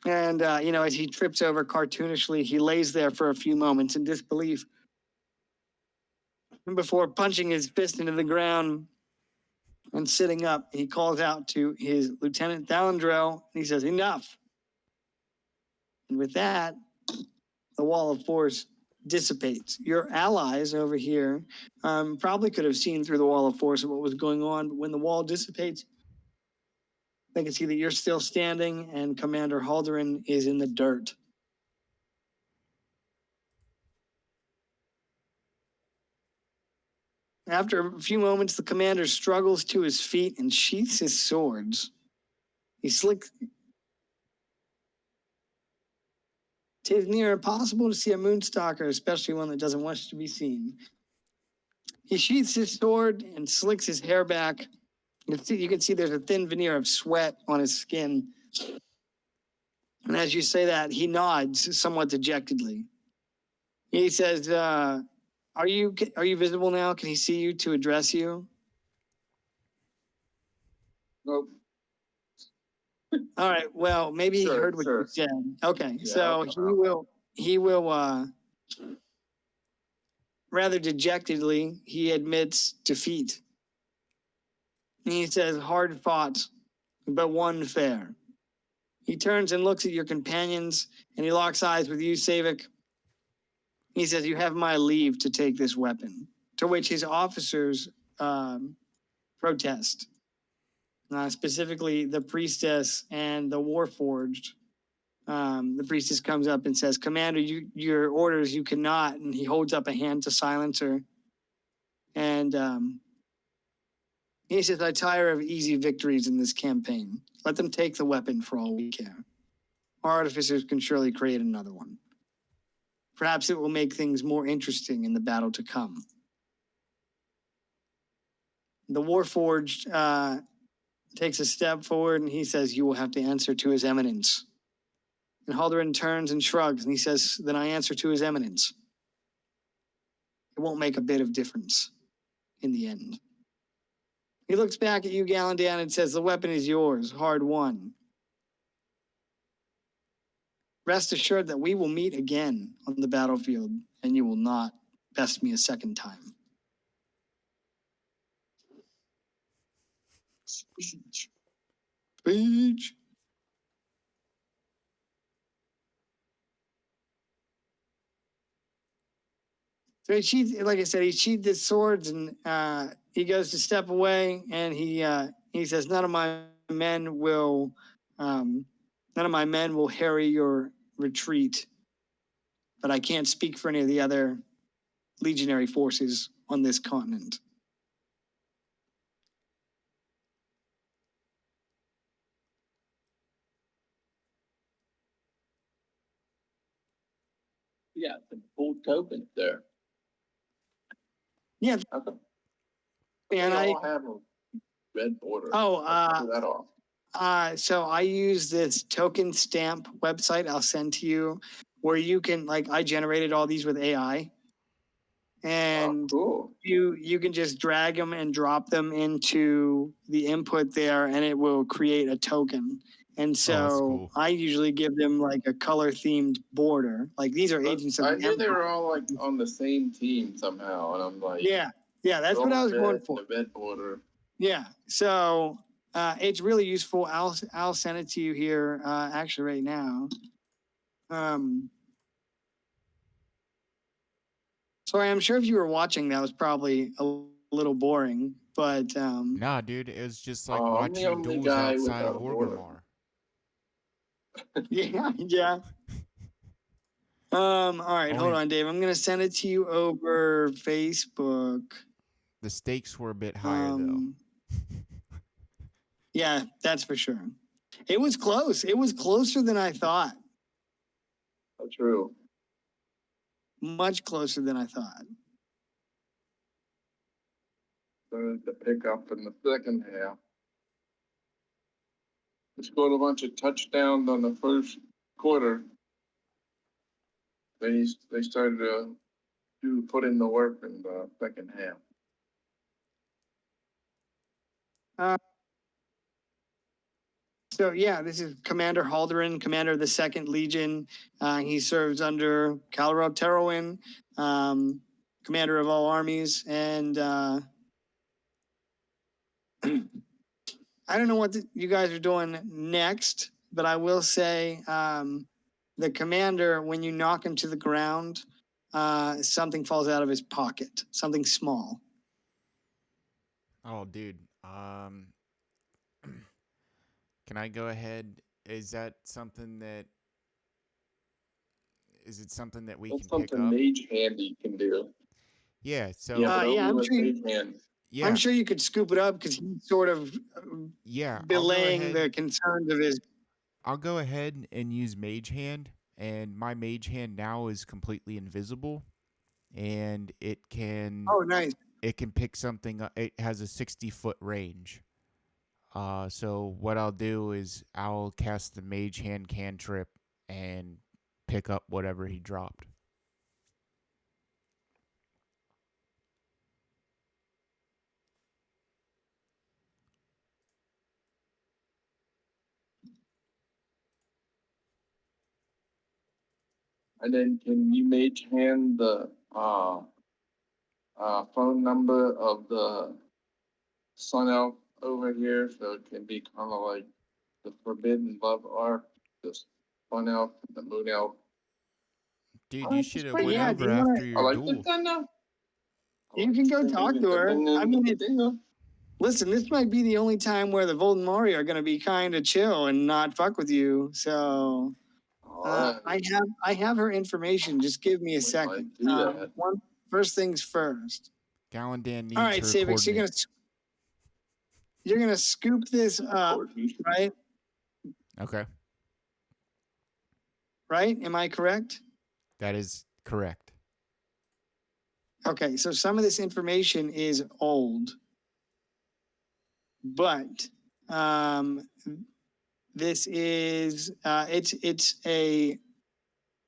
And, as he trips over cartoonishly, he lays there for a few moments in disbelief before punching his fist into the ground and sitting up. He calls out to his Lieutenant Thalandrell, and he says, enough. And with that, the wall of force dissipates. Your allies over here probably could have seen through the wall of force of what was going on, but when the wall dissipates, they can see that you're still standing and Commander Halderan is in the dirt. After a few moments, the commander struggles to his feet and sheaths his swords. He slicks. It is near impossible to see a moonstalker, especially one that doesn't wish to be seen. He sheaths his sword and slicks his hair back. You can see there's a thin veneer of sweat on his skin. And as you say that, he nods somewhat dejectedly. He says, are you visible now? Can he see you to address you? Nope. All right. Well, maybe he Sure, heard what sure. you said. Okay. Yeah, So okay. he will rather dejectedly, he admits defeat. And he says, hard fought, but won fair. He turns and looks at your companions and he locks eyes with you, Savik. He says, you have my leave to take this weapon, to which his officers protest. Specifically, the priestess and the Warforged. The priestess comes up and says, Commander, your orders, you cannot. And he holds up a hand to silence her. And he says, I tire of easy victories in this campaign. Let them take the weapon for all we care. Our artificers can surely create another one. Perhaps it will make things more interesting in the battle to come. The Warforged takes a step forward and he says, you will have to answer to his eminence. And Halderan turns and shrugs and he says, then I answer to his eminence. It won't make a bit of difference in the end. He looks back at you, Galandan, and says, the weapon is yours, hard won. Rest assured that we will meet again on the battlefield and you will not best me a second time. Speech. So he sheathed, like I said, he sheathed his swords and he goes to step away and he says, none of my men will harry your retreat, but I can't speak for any of the other legionary forces on this continent. Yeah, the full token there. Yeah, How come and they all have a red border? Oh, I'll pull that off. so I use this token stamp website I'll send to you where you can, I generated all these with AI. And cool. you can just drag them and drop them into the input there and it will create a token. And so cool. I usually give them a color themed border. These are agents of I the knew they Empire. were all on the same team somehow, and I'm like, Yeah, that's what I was going for. The red border. Yeah. So it's really useful. I'll send it to you here actually right now. Sorry, I'm sure if you were watching that was probably a little boring, but Nah, dude, it was just like I'm the watching only duels guy outside of without a border. Orgrimmar. yeah. All right, hold on, Dave. I'm gonna send it to you over Facebook. The stakes were a bit higher though. Yeah, that's for sure. It was close. It was closer than I thought. Oh, true. Much closer than I thought. started to pick up in the second half. They scored a bunch of touchdowns on the first quarter. They started to put in the work in the second half. So yeah, this is Commander Halderan, commander of the 2nd Legion. He serves under Calrop Terowin, commander of all armies, and I don't know what you guys are doing next, but I will say the commander, when you knock him to the ground, something falls out of his pocket, something small. Oh, dude. Can I go ahead? Is it something that we That's can pick something up? Mage Handy can do. Yeah. So Yeah, yeah, I'm with sure Mage Hand. yeah, I'm sure you could scoop it up because he's sort of yeah. belaying the concerns of his. I'll go ahead and use Mage Hand, and my Mage Hand now is completely invisible, and it can Oh, nice. pick something up. It has a 60-foot range. So what I'll do is I'll cast the Mage Hand cantrip and pick up whatever he dropped. And then can you Mage Hand the phone number of the Sun Elf over here, so it can be kind of like the Forbidden Love arc, the Sun Elf, and the Moon Elf. Dude, Oh, you that's should have pretty went yeah, over do you wanna- after I your like duel. this done now. You can go talk to her. I mean, listen, this might be the only time where the Voldemort are going to be kind of chill and not fuck with you. So I have her information. Just give me a We second. might do that. First things first. Gallandan needs All right, her Savix, you're gonna scoop this up, right? Okay, Right? Am I correct? that is correct. Okay, so some of this information is old, but this is it's a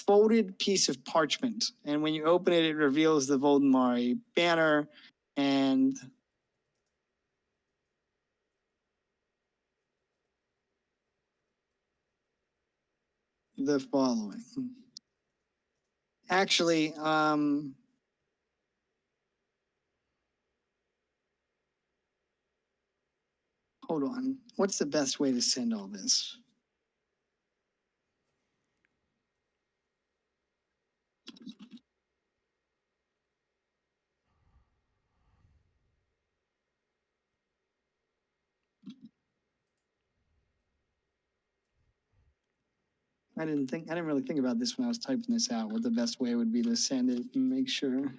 folded piece of parchment, and when you open it, it reveals the Voldemort banner and the following. Actually, hold on. What's the best way to send all this? I didn't really think about this when I was typing this out, what the best way would be to send it and make sure.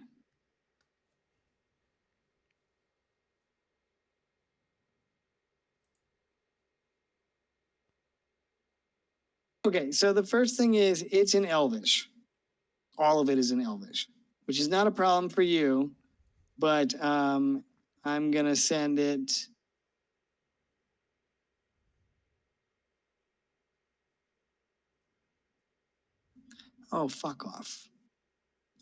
Okay, so the first thing is it's in Elvish. All of it is in Elvish, which is not a problem for you, but I'm gonna send it. Oh, fuck off.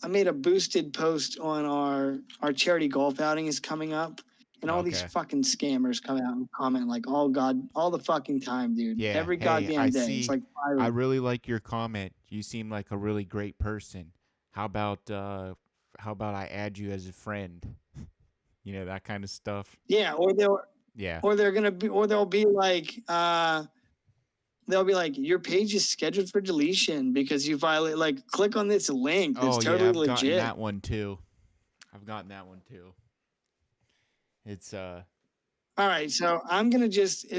I made a boosted post on our charity golf outing is coming up, and all these Okay. fucking scammers come out and comment like, "Oh God," all the fucking time, dude. Yeah. Every Hey, goddamn I day. see. It's like I really like your comment. You seem like a really great person. How about I add you as a friend? You know, that kind of stuff. yeah, Yeah. or they'll be like, your page is scheduled for deletion because you violate. Like, click on this link. It's Oh totally yeah, I've gotten legit. that one too. It's All right, so I'm gonna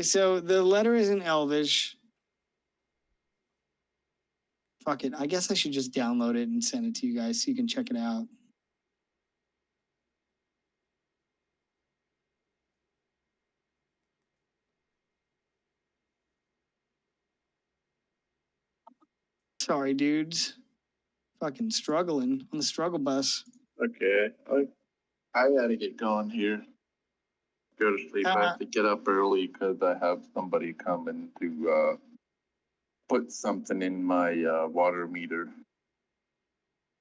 so the letter is in Elvish. Fuck it. I guess I should just download it and send it to you guys so you can check it out. Sorry, dudes. Fucking struggling on the struggle bus. Okay, I gotta get going here. go to sleep. I have to get up early because I have somebody coming to put something in my water meter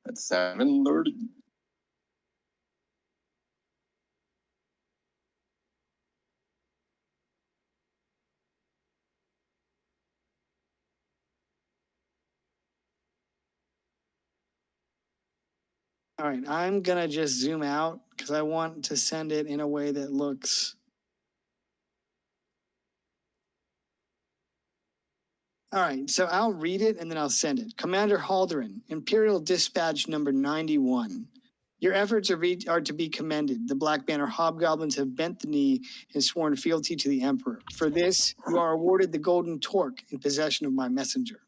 at 7:30. All right, I'm gonna just zoom out because I want to send it in a way that looks. All right, so I'll read it and then I'll send it. Commander Halderan, Imperial Dispatch number 91. Your efforts are to be commended. The Black Banner Hobgoblins have bent the knee and sworn fealty to the Emperor. For this, you are awarded the Golden Torque in possession of my messenger.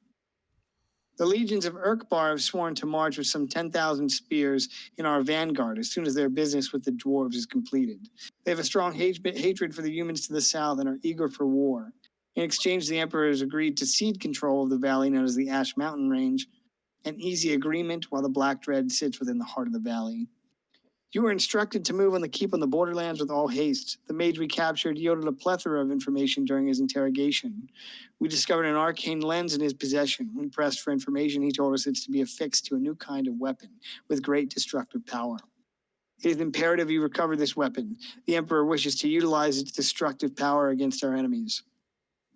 The legions of Urkbar have sworn to march with some 10,000 spears in our vanguard as soon as their business with the dwarves is completed. They have a strong hatred for the humans to the south and are eager for war. In exchange, the Emperor has agreed to cede control of the valley known as the Ash Mountain Range, an easy agreement while the Black Dread sits within the heart of the valley. You were instructed to move on the keep on the borderlands with all haste. The mage we captured yielded a plethora of information during his interrogation. We discovered an arcane lens in his possession. When pressed for information, he told us it's to be affixed to a new kind of weapon with great destructive power. It is imperative you recover this weapon. The Emperor wishes to utilize its destructive power against our enemies.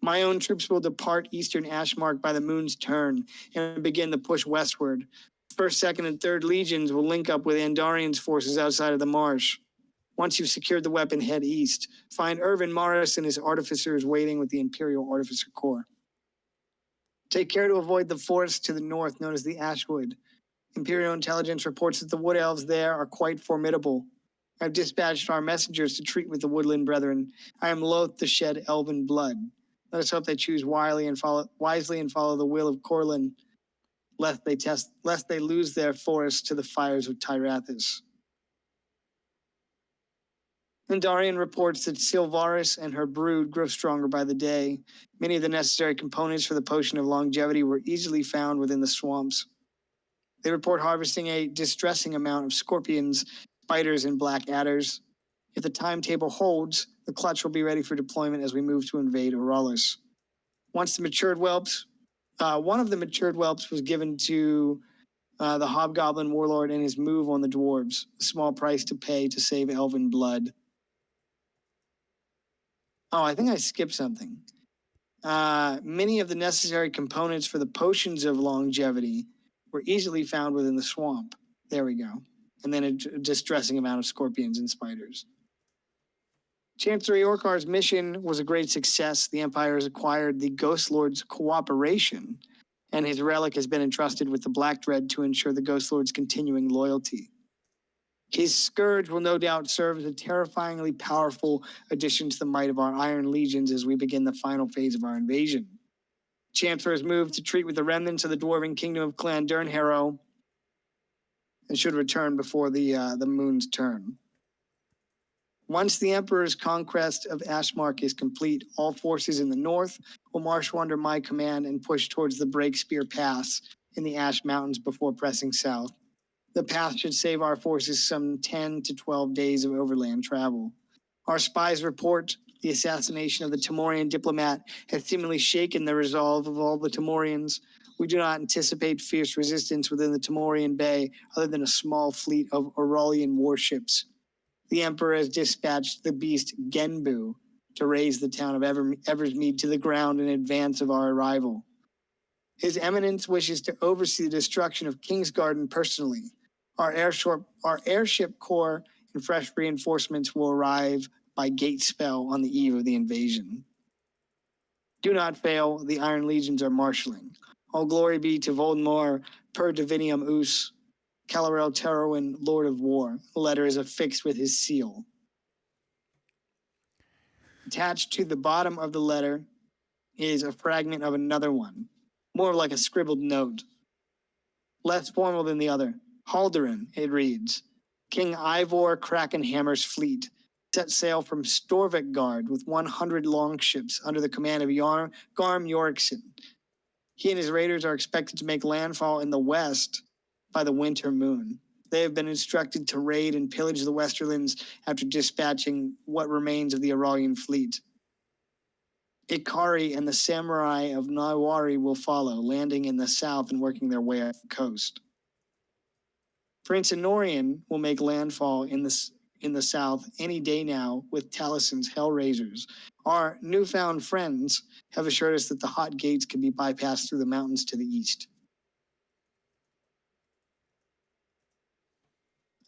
My own troops will depart eastern Ashmark by the moon's turn and begin the push westward. First, second, and third legions will link up with Andarian's forces outside of the marsh. Once you've secured the weapon, head east. Find Irvin Morris and his artificers waiting with the Imperial Artificer Corps. Take care to avoid the forest to the north known as the Ashwood. Imperial intelligence reports that the wood elves there are quite formidable. I've dispatched our messengers to treat with the woodland brethren. I am loath to shed elven blood. Let us hope they choose wisely and follow the will of Corlin, lest they lose their forest to the fires of Tyrathis. Andarian reports that Silvaris and her brood grow stronger by the day. Many of the necessary components for the potion of longevity were easily found within the swamps. They report harvesting a distressing amount of scorpions, spiders, and black adders. If the timetable holds, the clutch will be ready for deployment as we move to invade Auralis. Once the matured whelps, one of the matured whelps was given to the Hobgoblin Warlord in his move on the dwarves, a small price to pay to save elven blood. Oh, I think I skipped something. Many of the necessary components for the potions of longevity were easily found within the swamp. There we go. And then a distressing amount of scorpions and spiders. Chancery Orkar's mission was a great success. The Empire has acquired the Ghost Lord's cooperation, and his relic has been entrusted with the Black Dread to ensure the Ghost Lord's continuing loyalty. His scourge will no doubt serve as a terrifyingly powerful addition to the might of our Iron Legions as we begin the final phase of our invasion. Chancellor has moved to treat with the remnants of the Dwarven Kingdom of Clan Dernharrow and should return before the moon's turn. Once the Emperor's conquest of Ashmark is complete, all forces in the north will march under my command and push towards the Breakspear Pass in the Ash Mountains before pressing south. The path should save our forces some 10 to 12 days of overland travel. Our spies report the assassination of the Timorian diplomat has seemingly shaken the resolve of all the Timorians. We do not anticipate fierce resistance within the Timorian Bay other than a small fleet of Auralian warships. The Emperor has dispatched the beast Genbu to raise the town of Eversmead to the ground in advance of our arrival. His Eminence wishes to oversee the destruction of Kingsgarden personally. Our airship corps and fresh reinforcements will arrive by gate spell on the eve of the invasion. Do not fail, the Iron Legions are marshalling. All glory be to Voldemort, per Divinium Us, Calarel Terowin, Lord of War. The letter is affixed with his seal. Attached to the bottom of the letter is a fragment of another one, more like a scribbled note. Less formal than the other. Halderan, it reads, King Ivor Krakenhammer's fleet set sail from Storvikgard with 100 longships under the command of Garm Yorickson. He and his raiders are expected to make landfall in the west by the winter moon. They have been instructed to raid and pillage the Westerlands after dispatching what remains of the Auralian fleet. Ikari and the samurai of Nawari will follow, landing in the south and working their way up the coast. Prince Honorian will make landfall in the south any day now with Talison's Hellraisers. Our newfound friends have assured us that the hot gates can be bypassed through the mountains to the east.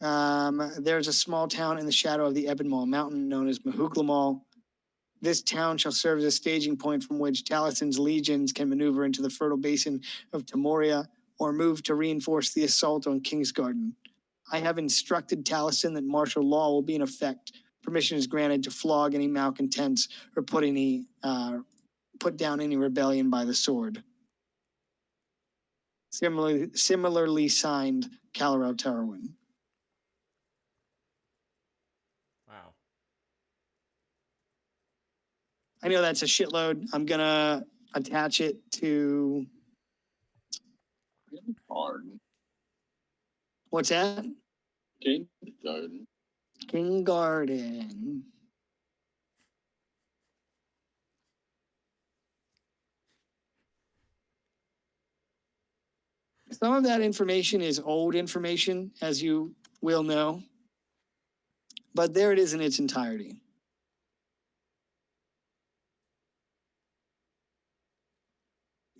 There's a small town in the shadow of the Ebonmall Mountain known as Mahuklamal. This town shall serve as a staging point from which Talison's legions can maneuver into the fertile basin of Tamoria or move to reinforce the assault on Kingsgarden. I have instructed Talison that martial law will be in effect. Permission is granted to flog any malcontents or put down any rebellion by the sword. Similarly signed, Calorel Tarwin. Wow. I know that's a shitload. I'm gonna attach it to Hard. what's that? Kindergarten. King Garden. Some of that information is old information, as you will know, but there it is in its entirety.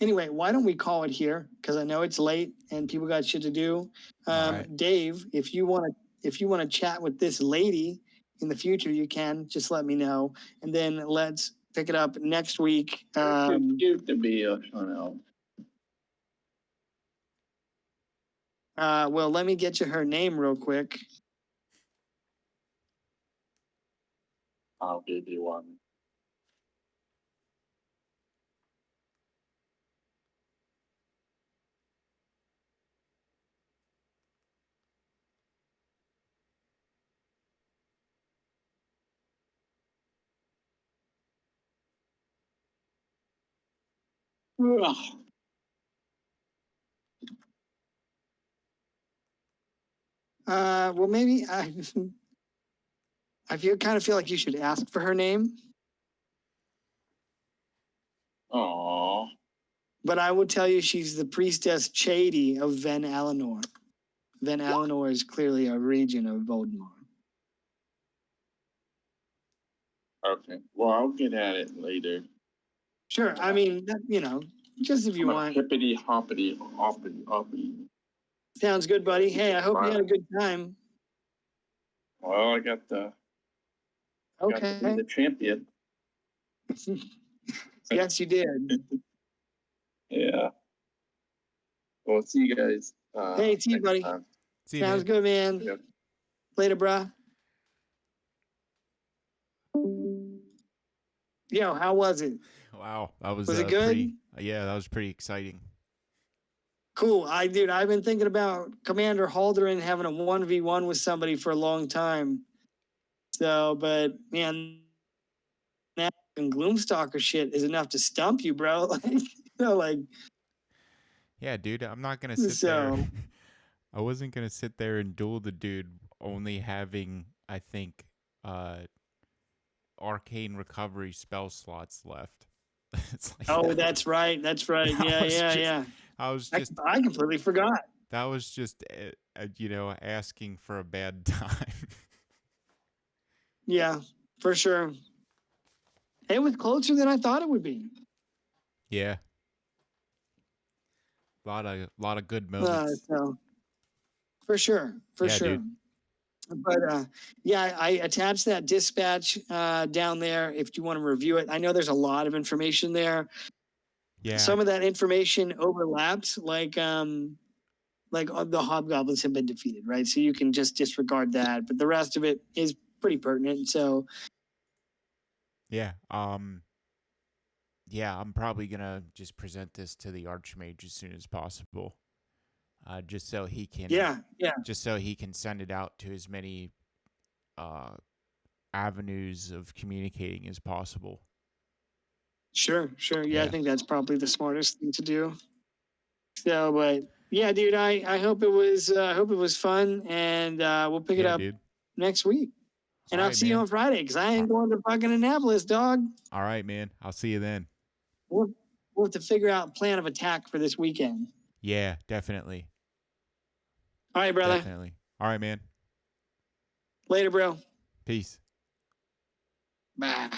Anyway, why don't we call it here? Because I know it's late and people got shit to do. All right. Dave, if you want to chat with this lady in the future, you can. Just let me know, and then let's pick it up next week. Too cute to be a son elf. Well, let me get you her name real quick. I'll give you one. Ugh. Well, maybe I kind of feel like you should ask for her name, Aw. but I will tell you she's the priestess Chady of Ven Alinor. Ven Alinor is clearly a region of Voldemort. Okay. Well, I'll get at it later. Sure, I mean, just if you I'm a want. hippity hoppity hoppity. Sounds good, buddy. Hey, I hope you had a good time. Well, I got to be Okay. the champion. Yes, you did. Yeah. Well, see you guys. Hey, see you, next buddy. time. See you, Sounds man. good, man. Yep. Later, brah. Yo, how was it? Wow, that was Was it good? that was pretty exciting. Cool. I've been thinking about Commander Halderan having a 1v1 with somebody for a long time. So, but man, that Gloomstalker shit is enough to stump you, bro. Like, Yeah, dude, I'm not gonna sit there. I wasn't gonna sit there and duel the dude only having, I think, arcane recovery spell slots left. It's like, oh, that's right. That's right. Yeah. I was I just completely forgot. that was just asking for a bad time. Yeah, for sure. It was closer than I thought it would be. Yeah. Lot of good moments. So, for sure. Yeah, Sure. dude. But yeah, I attached that dispatch down there if you want to review it. I know there's a lot of information there. Yeah. Some of that information overlaps, like the hobgoblins have been defeated, right? So you can just disregard that, but the rest of it is pretty pertinent. So yeah. Yeah, I'm probably gonna just present this to the Archmage as soon as possible. Just so he can just so he can send it out to as many avenues of communicating as possible. Sure. Yeah, Yeah. I think that's probably the smartest thing to do. So, but yeah, dude, I hope it was fun, and we'll pick it Yeah, up dude. next week. And I'll Alright, see you man. on Friday because I ain't going to fucking Annapolis, dog. All right, man. I'll see you then. We'll have to figure out plan of attack for this weekend. Yeah, definitely. All right, brother. Definitely. All right, man. Later, bro. Peace. Bye.